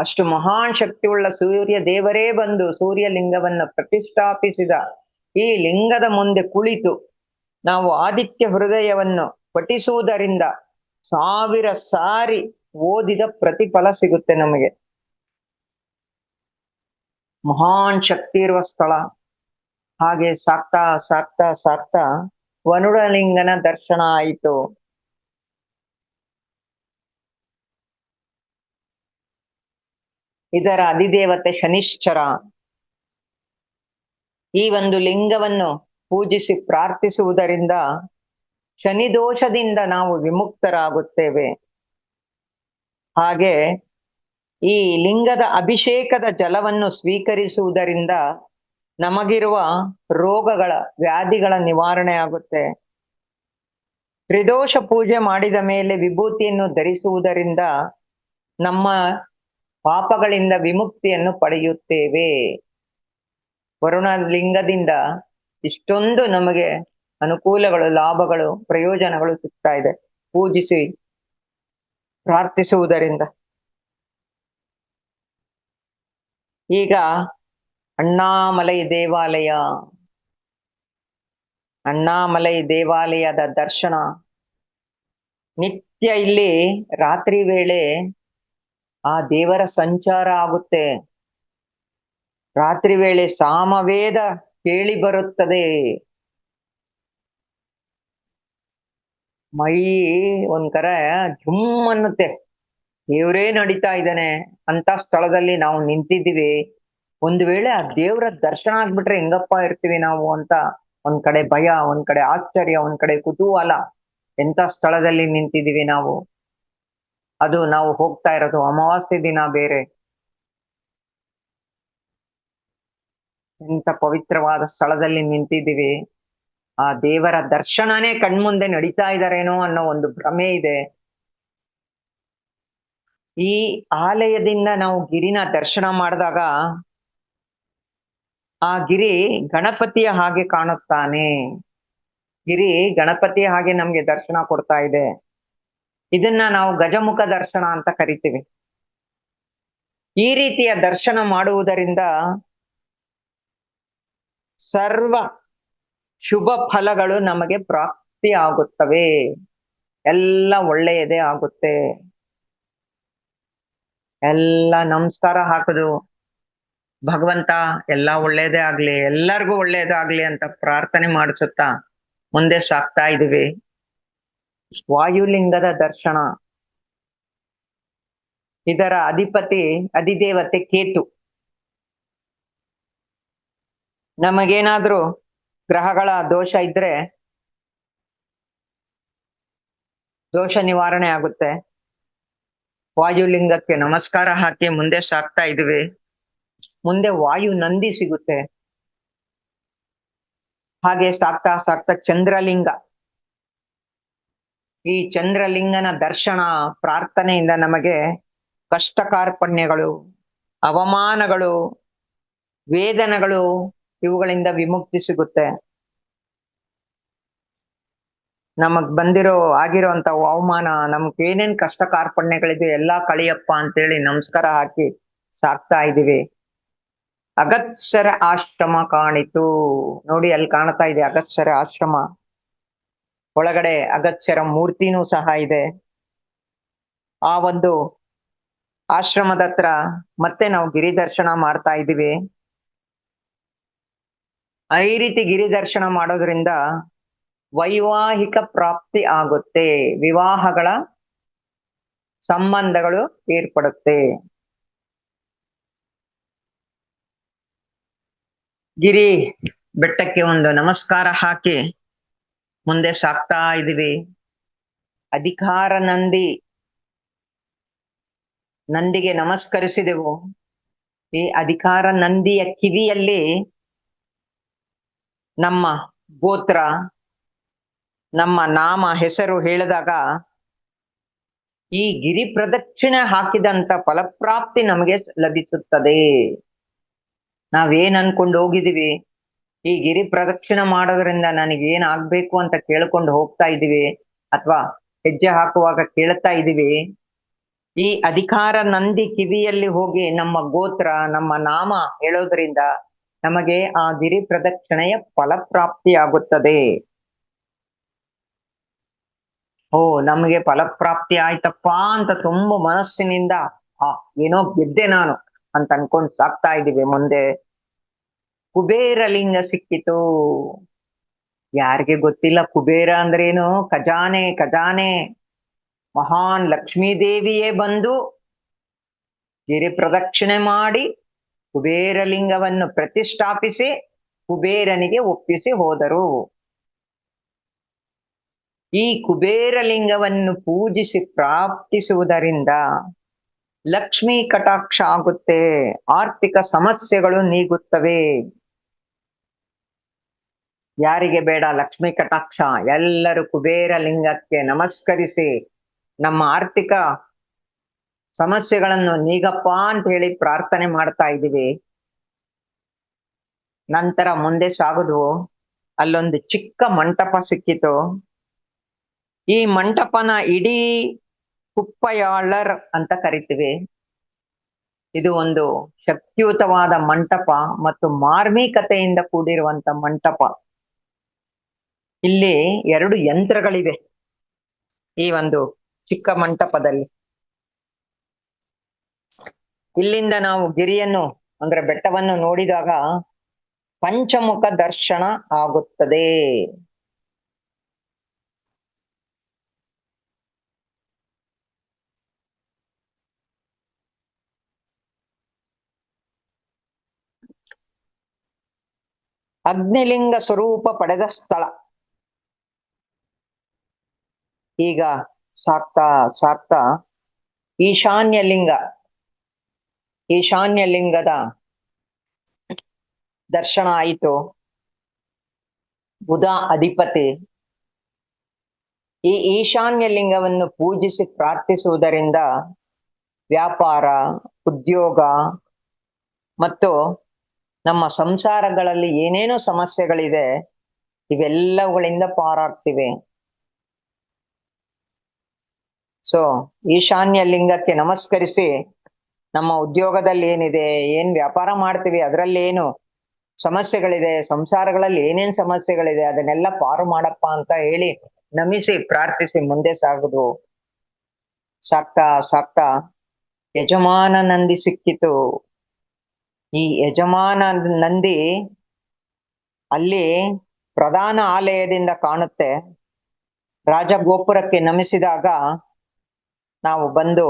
ಅಷ್ಟು ಮಹಾನ್ ಶಕ್ತಿಯುಳ್ಳ ಸೂರ್ಯ ದೇವರೇ ಬಂದು ಸೂರ್ಯಲಿಂಗವನ್ನು ಪ್ರತಿಷ್ಠಾಪಿಸಿದ ಈ ಲಿಂಗದ ಮುಂದೆ ಕುಳಿತು ನಾವು ಆದಿತ್ಯ ಹೃದಯವನ್ನು ಪಠಿಸುವುದರಿಂದ 1000 ಸಾರಿ ಓದಿದ ಪ್ರತಿಫಲ ಸಿಗುತ್ತೆ ನಮಗೆ. ಮಹಾನ್ ಶಕ್ತಿ ಇರುವ ಸ್ಥಳ. ಹಾಗೆ ಸಾಕ್ತಾ ಸಾಕ್ತಾ ಸಾಕ್ತಾ ವರುಣಲಿಂಗನ ದರ್ಶನ ಆಯಿತು. ಇದರ ಅಧಿದೇವತೆ ಶನಿಶ್ಚರ. ಈ ಒಂದು ಲಿಂಗವನ್ನು ಪೂಜಿಸಿ ಪ್ರಾರ್ಥಿಸುವುದರಿಂದ ಶನಿ ದೋಷದಿಂದ ನಾವು ವಿಮುಕ್ತರಾಗುತ್ತೇವೆ. ಹಾಗೆ ಈ ಲಿಂಗದ ಅಭಿಷೇಕದ ಜಲವನ್ನು ಸ್ವೀಕರಿಸುವುದರಿಂದ ನಮಗಿರುವ ರೋಗಗಳ ವ್ಯಾಧಿಗಳ ನಿವಾರಣೆ ಆಗುತ್ತೆ. ತ್ರಿದೋಷ ಪೂಜೆ ಮಾಡಿದ ಮೇಲೆ ವಿಭೂತಿಯನ್ನು ಧರಿಸುವುದರಿಂದ ನಮ್ಮ ಪಾಪಗಳಿಂದ ವಿಮುಕ್ತಿಯನ್ನು ಪಡೆಯುತ್ತೇವೆ. ವರುಣ ಲಿಂಗದಿಂದ ಇಷ್ಟೊಂದು ನಮಗೆ ಅನುಕೂಲಗಳು, ಲಾಭಗಳು, ಪ್ರಯೋಜನಗಳು ಸಿಗ್ತಾ ಇದೆ ಪೂಜಿಸಿ ಪ್ರಾರ್ಥಿಸುವುದರಿಂದ. ಈಗ ಅಣ್ಣಾಮಲೈ ದೇವಾಲಯ, ಅಣ್ಣಾಮಲೈ ದೇವಾಲಯದ ದರ್ಶನ ನಿತ್ಯ ಇಲ್ಲಿ ರಾತ್ರಿ ವೇಳೆ ಆ ದೇವರ ಸಂಚಾರ ಆಗುತ್ತೆ. ರಾತ್ರಿ ವೇಳೆ ಸಾಮವೇದ ಕೇಳಿ ಬರುತ್ತದೆ. ಮೈ ಒಂಥರ ಝುಮ್ ಅನ್ನುತ್ತೆ, ದೇವರೇ ನಡೀತಾ ಇದ್ದಾನೆ ಅಂತ ಸ್ಥಳದಲ್ಲಿ ನಾವು ನಿಂತಿದ್ದೀವಿ. ಒಂದು ವೇಳೆ ಆ ದೇವರ ದರ್ಶನ ಆಗ್ಬಿಟ್ರೆ ಹೆಂಗಪ್ಪ ಇರ್ತೀವಿ ನಾವು ಅಂತ ಒಂದ್ ಕಡೆ ಭಯ, ಒಂದ್ ಕಡೆ ಆಶ್ಚರ್ಯ, ಒಂದ್ ಕಡೆ ಕುತೂಹಲ. ಎಂತ ಸ್ಥಳದಲ್ಲಿ ನಿಂತಿದ್ದೀವಿ ನಾವು. ಅದು ನಾವು ಹೋಗ್ತಾ ಇರೋದು ಅಮಾವಾಸ್ಯೆ ದಿನ ಬೇರೆ. ಎಂತ ಪವಿತ್ರವಾದ ಸ್ಥಳದಲ್ಲಿ ನಿಂತಿದ್ದೀವಿ. ಆ ದೇವರ ದರ್ಶನನೇ ಕಣ್ಮುಂದೆ ನಡೀತಾ ಇದಾರೇನೋ ಅನ್ನೋ ಒಂದು ಭ್ರಮೆ ಇದೆ. ಈ ಆಲಯದಿಂದ ನಾವು ಗಿರಿನ ದರ್ಶನ ಮಾಡಿದಾಗ ಆ ಗಿರಿ ಗಣಪತಿಯ ಹಾಗೆ ಕಾಣುತ್ತಾನೆ. ಗಿರಿ ಗಣಪತಿಯ ಹಾಗೆ ನಮ್ಗೆ ದರ್ಶನ ಕೊಡ್ತಾ ಇದೆ. ಇದನ್ನ ನಾವು ಗಜಮುಖ ದರ್ಶನ ಅಂತ ಕರಿತೀವಿ. ಈ ರೀತಿಯ ದರ್ಶನ ಮಾಡುವುದರಿಂದ ಸರ್ವ ಶುಭ ಫಲಗಳು ನಮಗೆ ಪ್ರಾಪ್ತಿ ಆಗುತ್ತವೆ. ಎಲ್ಲ ಒಳ್ಳೆಯದೇ ಆಗುತ್ತೆ. ಎಲ್ಲ ನಮಸ್ಕಾರ ಹಾಕುದು, ಭಗವಂತ ಎಲ್ಲ ಒಳ್ಳೇದೇ ಆಗ್ಲಿ, ಎಲ್ಲರಿಗೂ ಒಳ್ಳೇದಾಗ್ಲಿ ಅಂತ ಪ್ರಾರ್ಥನೆ ಮಾಡಿಸುತ್ತಾ ಮುಂದೆ ಸಾಕ್ತಾ ಇದೀವಿ. ವಾಯುಲಿಂಗದ ದರ್ಶನ. ಇದರ ಅಧಿದೇವತೆ ಕೇತು. ನಮಗೇನಾದ್ರೂ ಗ್ರಹಗಳ ದೋಷ ಇದ್ರೆ ದೋಷ ನಿವಾರಣೆ ಆಗುತ್ತೆ. ವಾಯುಲಿಂಗಕ್ಕೆ ನಮಸ್ಕಾರ ಹಾಕಿ ಮುಂದೆ ಸಾಕ್ತಾ ಇದೀವಿ. ಮುಂದೆ ವಾಯು ನಂದಿ ಸಿಗುತ್ತೆ. ಹಾಗೆ ಸಾಕ್ತಾ ಸಾಕ್ತಾ ಚಂದ್ರಲಿಂಗ. ಈ ಚಂದ್ರಲಿಂಗನ ದರ್ಶನ ಪ್ರಾರ್ಥನೆಯಿಂದ ನಮಗೆ ಕಷ್ಟ ಕಾರ್ಪಣ್ಯಗಳು, ಅವಮಾನಗಳು, ವೇದನೆಗಳು ಇವುಗಳಿಂದ ವಿಮುಕ್ತಿ ಸಿಗುತ್ತೆ. ನಮಗ್ ಆಗಿರೋಂತ ಅವಮಾನ, ನಮ್ಗೆ ಏನೇನ್ ಕಷ್ಟ ಕಾರ್ಪಣ್ಯಗಳಿದೆ ಎಲ್ಲಾ ಕಳಿಯಪ್ಪ ಅಂತೇಳಿ ನಮಸ್ಕಾರ ಹಾಕಿ ಸಾಕ್ತಾ ಇದೀವಿ. ಅಗತ್ಸರ ಆಶ್ರಮ ಕಾಣಿತು ನೋಡಿ, ಅಲ್ಲಿ ಕಾಣ್ತಾ ಇದೆ ಅಗತ್ಸರ ಆಶ್ರಮ. ಒಳಗಡೆ ಅಗತ್ಸರ ಮೂರ್ತಿನೂ ಸಹ ಇದೆ. ಆ ಒಂದು ಆಶ್ರಮದ ಹತ್ರ ಮತ್ತೆ ನಾವು ಗಿರಿ ದರ್ಶನ ಮಾಡ್ತಾ ಇದೀವಿ. ಈ ರೀತಿ ಗಿರಿ ದರ್ಶನ ಮಾಡೋದ್ರಿಂದ ವೈವಾಹಿಕ ಪ್ರಾಪ್ತಿ ಆಗುತ್ತೆ. ವಿವಾಹಗಳ ಸಂಬಂಧಗಳು ಏರ್ಪಡುತ್ತೆ. ಗಿರಿ ಬೆಟ್ಟಕ್ಕೆ ಒಂದು ನಮಸ್ಕಾರ ಹಾಕಿ ಮುಂದೆ ಸಾಕ್ತಾ ಇದೀವಿ. ಅಧಿಕಾರ ನಂದಿಗೆ ನಮಸ್ಕರಿಸಿದೆವು. ಈ ಅಧಿಕಾರ ನಂದಿಯ ಕಿವಿಯಲ್ಲಿ ನಮ್ಮ ಗೋತ್ರ, ನಮ್ಮ ನಾಮ, ಹೆಸರು ಹೇಳಿದಾಗ ಈ ಗಿರಿ ಪ್ರದಕ್ಷಿಣೆ ಹಾಕಿದಂತ ಫಲಪ್ರಾಪ್ತಿ ನಮಗೆ ಲಭಿಸುತ್ತದೆ. ನಾವೇನ್ ಅನ್ಕೊಂಡು ಹೋಗಿದೀವಿ, ಈ ಗಿರಿ ಪ್ರದಕ್ಷಿಣೆ ಮಾಡೋದ್ರಿಂದ ನನಗೆ ಏನ್ ಆಗ್ಬೇಕು ಅಂತ ಕೇಳ್ಕೊಂಡು ಹೋಗ್ತಾ ಇದೀವಿ, ಅಥವಾ ಹೆಜ್ಜೆ ಹಾಕುವಾಗ ಕೇಳ್ತಾ ಇದೀವಿ, ಈ ಅಧಿಕಾರ ನಂದಿ ಕಿವಿಯಲ್ಲಿ ಹೋಗಿ ನಮ್ಮ ಗೋತ್ರ ನಮ್ಮ ನಾಮ ಹೇಳೋದ್ರಿಂದ ನಮಗೆ ಆ ಗಿರಿ ಪ್ರದಕ್ಷಿಣೆಯ ಫಲಪ್ರಾಪ್ತಿಯಾಗುತ್ತದೆ. ಓ, ನಮಗೆ ಫಲಪ್ರಾಪ್ತಿ ಆಯ್ತಪ್ಪ ಅಂತ ತುಂಬ ಮನಸ್ಸಿನಿಂದ ಏನೋ ಗೆದ್ದೆ ನಾನು ಅಂತ ಅನ್ಕೊಂಡು ಸಾಕ್ತಾ ಇದೀವಿ. ಮುಂದೆ ಕುಬೇರ ಲಿಂಗ ಸಿಕ್ಕಿತು. ಯಾರಿಗೆ ಗೊತ್ತಿಲ್ಲ ಕುಬೇರ ಅಂದ್ರೇನು? ಖಜಾನೆ. ಖಜಾನೆ ಮಹಾನ್ ಲಕ್ಷ್ಮೀದೇವಿಯೇ ಬಂದು ಗಿರಿ ಪ್ರದಕ್ಷಿಣೆ ಮಾಡಿ ಕುಬೇರಲಿಂಗವನ್ನು ಪ್ರತಿಷ್ಠಾಪಿಸಿ ಕುಬೇರನಿಗೆ ಒಪ್ಪಿಸಿ ಹೋದರು. ಈ ಕುಬೇರಲಿಂಗವನ್ನು ಪೂಜಿಸಿ ಪ್ರಾರ್ಥಿಸುವುದರಿಂದ ಲಕ್ಷ್ಮೀ ಕಟಾಕ್ಷ ಆಗುತ್ತೆ, ಆರ್ಥಿಕ ಸಮಸ್ಯೆಗಳು ನೀಗುತ್ತವೆ. ಯಾರಿಗೆ ಬೇಡ ಲಕ್ಷ್ಮೀ ಕಟಾಕ್ಷ? ಎಲ್ಲರೂ ಕುಬೇರಲಿಂಗಕ್ಕೆ ನಮಸ್ಕರಿಸಿ ನಮ್ಮ ಆರ್ಥಿಕ ಸಮಸ್ಯೆಗಳನ್ನು ನೀಗಪ್ಪ ಅಂತ ಹೇಳಿ ಪ್ರಾರ್ಥನೆ ಮಾಡ್ತಾ ಇದ್ದೀವಿ. ನಂತರ ಮುಂದೆ ಸಾಗುದು. ಅಲ್ಲೊಂದು ಚಿಕ್ಕ ಮಂಟಪ ಸಿಕ್ಕಿತು. ಈ ಮಂಟಪನ ಇಡೀ ಕುಪ್ಪಯಾಳರ್ ಅಂತ ಕರಿತೀವಿ. ಇದು ಒಂದು ಶಕ್ತಿಯುತವಾದ ಮಂಟಪ ಮತ್ತು ಮಾರ್ಮಿಕತೆಯಿಂದ ಕೂಡಿರುವಂತ ಮಂಟಪ. ಇಲ್ಲಿ 2 ಯಂತ್ರಗಳಿವೆ ಈ ಒಂದು ಚಿಕ್ಕ ಮಂಟಪದಲ್ಲಿ. ಇಲ್ಲಿಂದ ನಾವು ಗಿರಿಯನ್ನು ಅಂದ್ರೆ ಬೆಟ್ಟವನ್ನು ನೋಡಿದಾಗ ಪಂಚಮುಖ ದರ್ಶನ ಆಗುತ್ತದೆ. ಅಗ್ನಿಲಿಂಗ ಸ್ವರೂಪ ಪಡೆದ ಸ್ಥಳ. ಈಗ ಸಾಕ್ತಾ ಸಾಕ್ತಾ ಈಶಾನ್ಯ ಲಿಂಗದ ದರ್ಶನ ಆಯಿತು. ಬುಧ ಅಧಿಪತಿ. ಈ ಈಶಾನ್ಯ ಲಿಂಗವನ್ನು ಪೂಜಿಸಿ ಪ್ರಾರ್ಥಿಸುವುದರಿಂದ ವ್ಯಾಪಾರ, ಉದ್ಯೋಗ ಮತ್ತು ನಮ್ಮ ಸಂಸಾರಗಳಲ್ಲಿ ಏನೇನೋ ಸಮಸ್ಯೆಗಳಿದೆ ಇವೆಲ್ಲವುಗಳಿಂದ ಪಾರಾಗ್ತಿವೆ. ಸೊ ಈಶಾನ್ಯ ಲಿಂಗಕ್ಕೆ ನಮಸ್ಕರಿಸಿ ನಮ್ಮ ಉದ್ಯೋಗದಲ್ಲಿ ಏನಿದೆ, ಏನ್ ವ್ಯಾಪಾರ ಮಾಡ್ತೀವಿ ಅದರಲ್ಲಿ ಏನು ಸಮಸ್ಯೆಗಳಿದೆ, ಸಂಸಾರಗಳಲ್ಲಿ ಏನೇನ್ ಸಮಸ್ಯೆಗಳಿದೆ ಅದನ್ನೆಲ್ಲ ಪಾರು ಮಾಡಪ್ಪ ಅಂತ ಹೇಳಿ ನಮಿಸಿ ಪ್ರಾರ್ಥಿಸಿ ಮುಂದೆ ಸಾಗುದು. ಸಾಕ್ತಾ ಸಾಕ್ತಾ ಯಜಮಾನ ನಂದಿ ಸಿಕ್ಕಿತು. ಈ ಯಜಮಾನ ನಂದಿ ಅಲ್ಲಿ ಪ್ರಧಾನ ಆಲಯದಿಂದ ಕಾಣುತ್ತೆ. ರಾಜಗೋಪುರಕ್ಕೆ ನಮಿಸಿದಾಗ ನಾವು ಬಂದು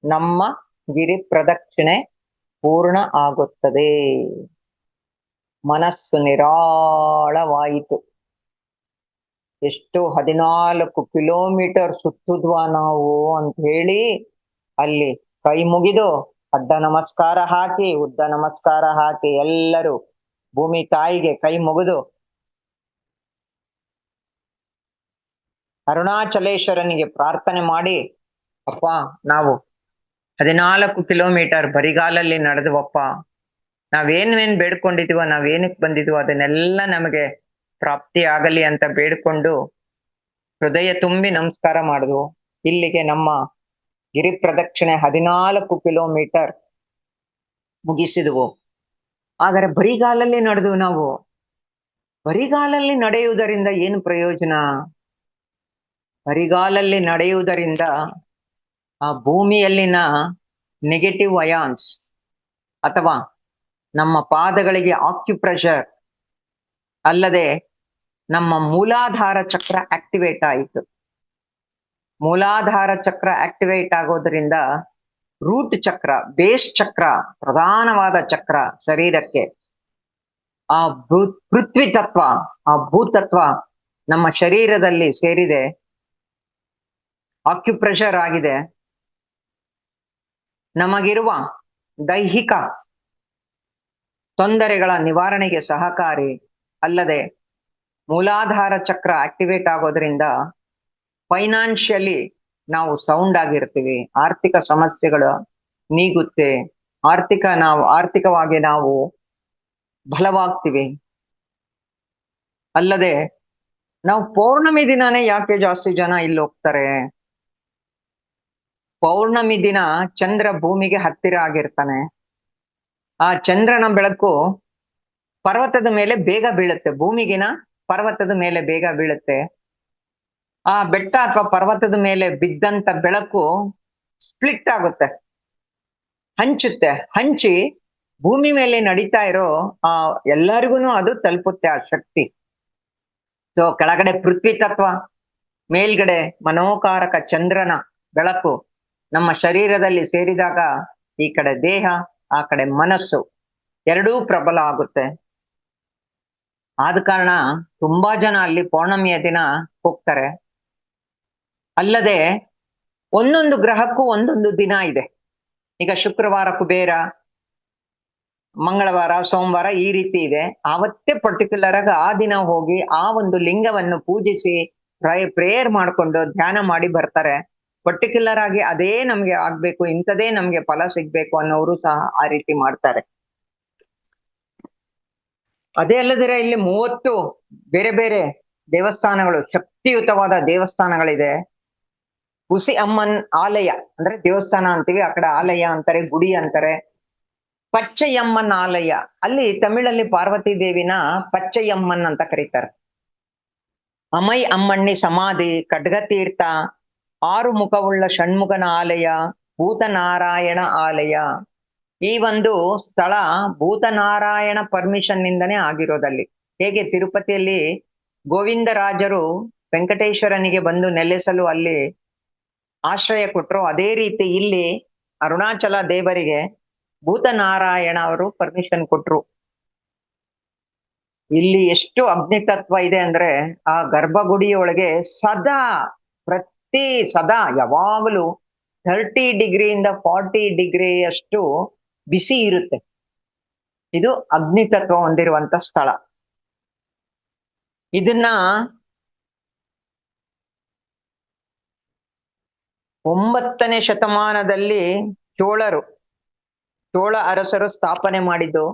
ನಮ್ಮ ಗಿರಿ ಪ್ರದಕ್ಷಿಣೆ ಪೂರ್ಣ ಆಗುತ್ತದೆ. ಮನಸ್ಸು ನಿರಾಳವಾಯಿತು. ಎಷ್ಟು 14 ಕಿಲೋಮೀಟರ್ ಸುತ್ತುದ್ವಾ ನಾವು ಅಂತ ಹೇಳಿ ಅಲ್ಲಿ ಕೈ ಮುಗಿದು ಅಡ್ಡ ನಮಸ್ಕಾರ ಹಾಕಿ ಉದ್ದ ನಮಸ್ಕಾರ ಹಾಕಿ ಎಲ್ಲರೂ ಭೂಮಿ ತಾಯಿಗೆ ಕೈ ಮುಗಿದು ಅರುಣಾಚಲೇಶ್ವರನಿಗೆ ಪ್ರಾರ್ಥನೆ ಮಾಡಿ, ಅಪ್ಪ ನಾವು 14 ಕಿಲೋಮೀಟರ್ ಬರಿಗಾಲಲ್ಲಿ ನಡೆದ್ವಪ್ಪ, ನಾವೇನೇನ್ ಬೇಡ್ಕೊಂಡಿದೀವೋ ನಾವೇನಕ್ ಬಂದಿದ್ವೋ ಅದನ್ನೆಲ್ಲ ನಮಗೆ ಪ್ರಾಪ್ತಿ ಆಗಲಿ ಅಂತ ಬೇಡ್ಕೊಂಡು ಹೃದಯ ತುಂಬಿ ನಮಸ್ಕಾರ ಮಾಡಿದ್ವು. ಇಲ್ಲಿಗೆ ನಮ್ಮ ಗಿರಿ ಪ್ರದಕ್ಷಿಣೆ 14 ಕಿಲೋಮೀಟರ್ ಮುಗಿಸಿದ್ವು. ಆದರೆ ಬರಿಗಾಲಲ್ಲಿ ನಡೆದು ನಾವು ಬರಿಗಾಲಲ್ಲಿ ನಡೆಯುವುದರಿಂದ ಏನು ಪ್ರಯೋಜನ? ಬರಿಗಾಲಲ್ಲಿ ನಡೆಯುವುದರಿಂದ ಆ ಭೂಮಿಯಲ್ಲಿನ ನೆಗೆಟಿವ್ ಅಯಾನ್ಸ್ ಅಥವಾ ನಮ್ಮ ಪಾದಗಳಿಗೆ ಆಕ್ಯುಪ್ರೆಷರ್ ಅಲ್ಲದೆ ನಮ್ಮ ಮೂಲಾಧಾರ ಚಕ್ರ ಆಕ್ಟಿವೇಟ್ ಆಯಿತು. ಮೂಲಾಧಾರ ಚಕ್ರ ಆಕ್ಟಿವೇಟ್ ಆಗೋದ್ರಿಂದ ರೂಟ್ ಚಕ್ರ, ಬೇಸ್ ಚಕ್ರ, ಪ್ರಧಾನವಾದ ಚಕ್ರ ಶರೀರಕ್ಕೆ, ಆ ಪೃಥ್ವಿ ತತ್ವ, ಆ ಭೂತತ್ವ ನಮ್ಮ ಶರೀರದಲ್ಲಿ ಸೇರಿದೆ, ಆಕ್ಯುಪ್ರೆಷರ್ ಆಗಿದೆ. ನಮಗಿರುವ ದೈಹಿಕ ತೊಂದರೆಗಳ ನಿವಾರಣೆಗೆ ಸಹಕಾರಿ. ಅಲ್ಲದೆ ಮೂಲಾಧಾರ ಚಕ್ರ ಆಕ್ಟಿವೇಟ್ ಆಗೋದ್ರಿಂದ ಫೈನಾನ್ಷಿಯಲಿ ನಾವು ಸೌಂಡ್ ಆಗಿರ್ತೀವಿ, ಆರ್ಥಿಕ ಸಮಸ್ಯೆಗಳು ನೀಗುತ್ತೆ, ಆರ್ಥಿಕವಾಗಿ ನಾವು ಬಲವಾಗ್ತೀವಿ. ಅಲ್ಲದೆ ನಾವು ಪೌರ್ಣಮಿ ದಿನಾನೇ ಯಾಕೆ ಜಾಸ್ತಿ ಜನ ಇಲ್ಲಿ ಹೋಗ್ತಾರೆ? ಪೌರ್ಣಮಿ ದಿನ ಚಂದ್ರ ಭೂಮಿಗೆ ಹತ್ತಿರ ಆಗಿರ್ತಾನೆ. ಆ ಚಂದ್ರನ ಬೆಳಕು ಪರ್ವತದ ಮೇಲೆ ಬೇಗ ಬೀಳುತ್ತೆ, ಭೂಮಿಗಿನ ಪರ್ವತದ ಮೇಲೆ ಬೇಗ ಬೀಳುತ್ತೆ. ಆ ಬೆಟ್ಟ ಅಥವಾ ಪರ್ವತದ ಮೇಲೆ ಬಿದ್ದಂತ ಬೆಳಕು ಸ್ಪ್ಲಿಟ್ ಆಗುತ್ತೆ, ಹಂಚುತ್ತೆ. ಹಂಚಿ ಭೂಮಿ ಮೇಲೆ ನಡೀತಾ ಇರೋ ಎಲ್ಲರಿಗೂ ಅದು ತಲುಪುತ್ತೆ ಆ ಶಕ್ತಿ. ಸೊ ಕೆಳಗಡೆ ಪೃಥ್ವಿ ತತ್ವ, ಮೇಲ್ಗಡೆ ಮನೋಕಾರಕ ಚಂದ್ರನ ಬೆಳಕು ನಮ್ಮ ಶರೀರದಲ್ಲಿ ಸೇರಿದಾಗ ಈ ಕಡೆ ದೇಹ, ಆ ಕಡೆ ಮನಸ್ಸು ಎರಡೂ ಪ್ರಬಲ ಆಗುತ್ತೆ. ಆದ ಕಾರಣ ತುಂಬಾ ಜನ ಅಲ್ಲಿ ಪೌರ್ಣಮಿಯ ದಿನ ಹೋಗ್ತಾರೆ. ಅಲ್ಲದೆ ಒಂದೊಂದು ಗ್ರಹಕ್ಕೂ ಒಂದೊಂದು ದಿನ ಇದೆ. ಈಗ ಶುಕ್ರವಾರ ಕುಬೇರ, ಮಂಗಳವಾರ ಸೋಮವಾರ ಈ ರೀತಿ ಇದೆ. ಆವತ್ತೇ ಪರ್ಟಿಕ್ಯುಲರ್ ಆಗಿ ಆ ದಿನ ಹೋಗಿ ಆ ಒಂದು ಲಿಂಗವನ್ನು ಪೂಜಿಸಿ ಪ್ರೇಯರ್ ಮಾಡ್ಕೊಂಡು ಧ್ಯಾನ ಮಾಡಿ ಬರ್ತಾರೆ. ಪರ್ಟಿಕ್ಯುಲರ್ ಆಗಿ ಅದೇ ನಮ್ಗೆ ಆಗ್ಬೇಕು, ಇಂಥದೇ ನಮ್ಗೆ ಫಲ ಸಿಗ್ಬೇಕು ಅನ್ನೋರು ಸಹ ಆ ರೀತಿ ಮಾಡ್ತಾರೆ. ಅದೇ ಅಲ್ಲದಿರ ಇಲ್ಲಿ 30 ಬೇರೆ ಬೇರೆ ದೇವಸ್ಥಾನಗಳು, ಶಕ್ತಿಯುತವಾದ ದೇವಸ್ಥಾನಗಳಿದೆ. ಹುಸಿ ಅಮ್ಮನ್ ಆಲಯ ಅಂದ್ರೆ ದೇವಸ್ಥಾನ ಅಂತೀವಿ, ಆ ಕಡೆ ಆಲಯ ಅಂತಾರೆ, ಗುಡಿ ಅಂತಾರೆ. ಪಚ್ಚಯಮ್ಮನ್ ಆಲಯ, ಅಲ್ಲಿ ತಮಿಳಲ್ಲಿ ಪಾರ್ವತಿ ದೇವಿನ ಪಚ್ಚಯಮ್ಮನ್ ಅಂತ ಕರೀತಾರೆ. ಅಮೈ ಅಮ್ಮಣ್ಣಿ ಸಮಾಧಿ, ಖಡ್ಗತೀರ್ಥ, 6 ಮುಖವುಳ್ಳ ಷಣ್ಮುಖನ ಆಲಯ, ಭೂತನಾರಾಯಣ ಆಲಯ. ಈ ಒಂದು ಸ್ಥಳ ಭೂತನಾರಾಯಣ ಪರ್ಮಿಷನ್ ನಿಂದನೇ ಆಗಿರೋದಲ್ಲಿ. ಹೇಗೆ ತಿರುಪತಿಯಲ್ಲಿ ಗೋವಿಂದರಾಜರು ವೆಂಕಟೇಶ್ವರನಿಗೆ ಬಂದು ನೆಲೆಸಲು ಅಲ್ಲಿ ಆಶ್ರಯ ಕೊಟ್ರು, ಅದೇ ರೀತಿ ಇಲ್ಲಿ ಅರುಣಾಚಲ ದೇವರಿಗೆ ಭೂತನಾರಾಯಣ ಅವರು ಪರ್ಮಿಷನ್ ಕೊಟ್ರು. ಇಲ್ಲಿ ಎಷ್ಟು ಅಗ್ನಿತತ್ವ ಇದೆ ಅಂದ್ರೆ ಆ ಗರ್ಭಗುಡಿಯೊಳಗೆ ಸದಾ ಯಾವಾಗಲೂ 30 ಡಿಗ್ರಿಯಿಂದ 40 ಡಿಗ್ರಿ ಅಷ್ಟು ಬಿಸಿ ಇರುತ್ತೆ. ಇದು ಅಗ್ನಿತತ್ವ ಹೊಂದಿರುವಂತ ಸ್ಥಳ. ಇದನ್ನ 9ನೇ ಶತಮಾನದಲ್ಲಿ ಚೋಳ ಅರಸರು ಸ್ಥಾಪನೆ ಮಾಡಿದ್ದು.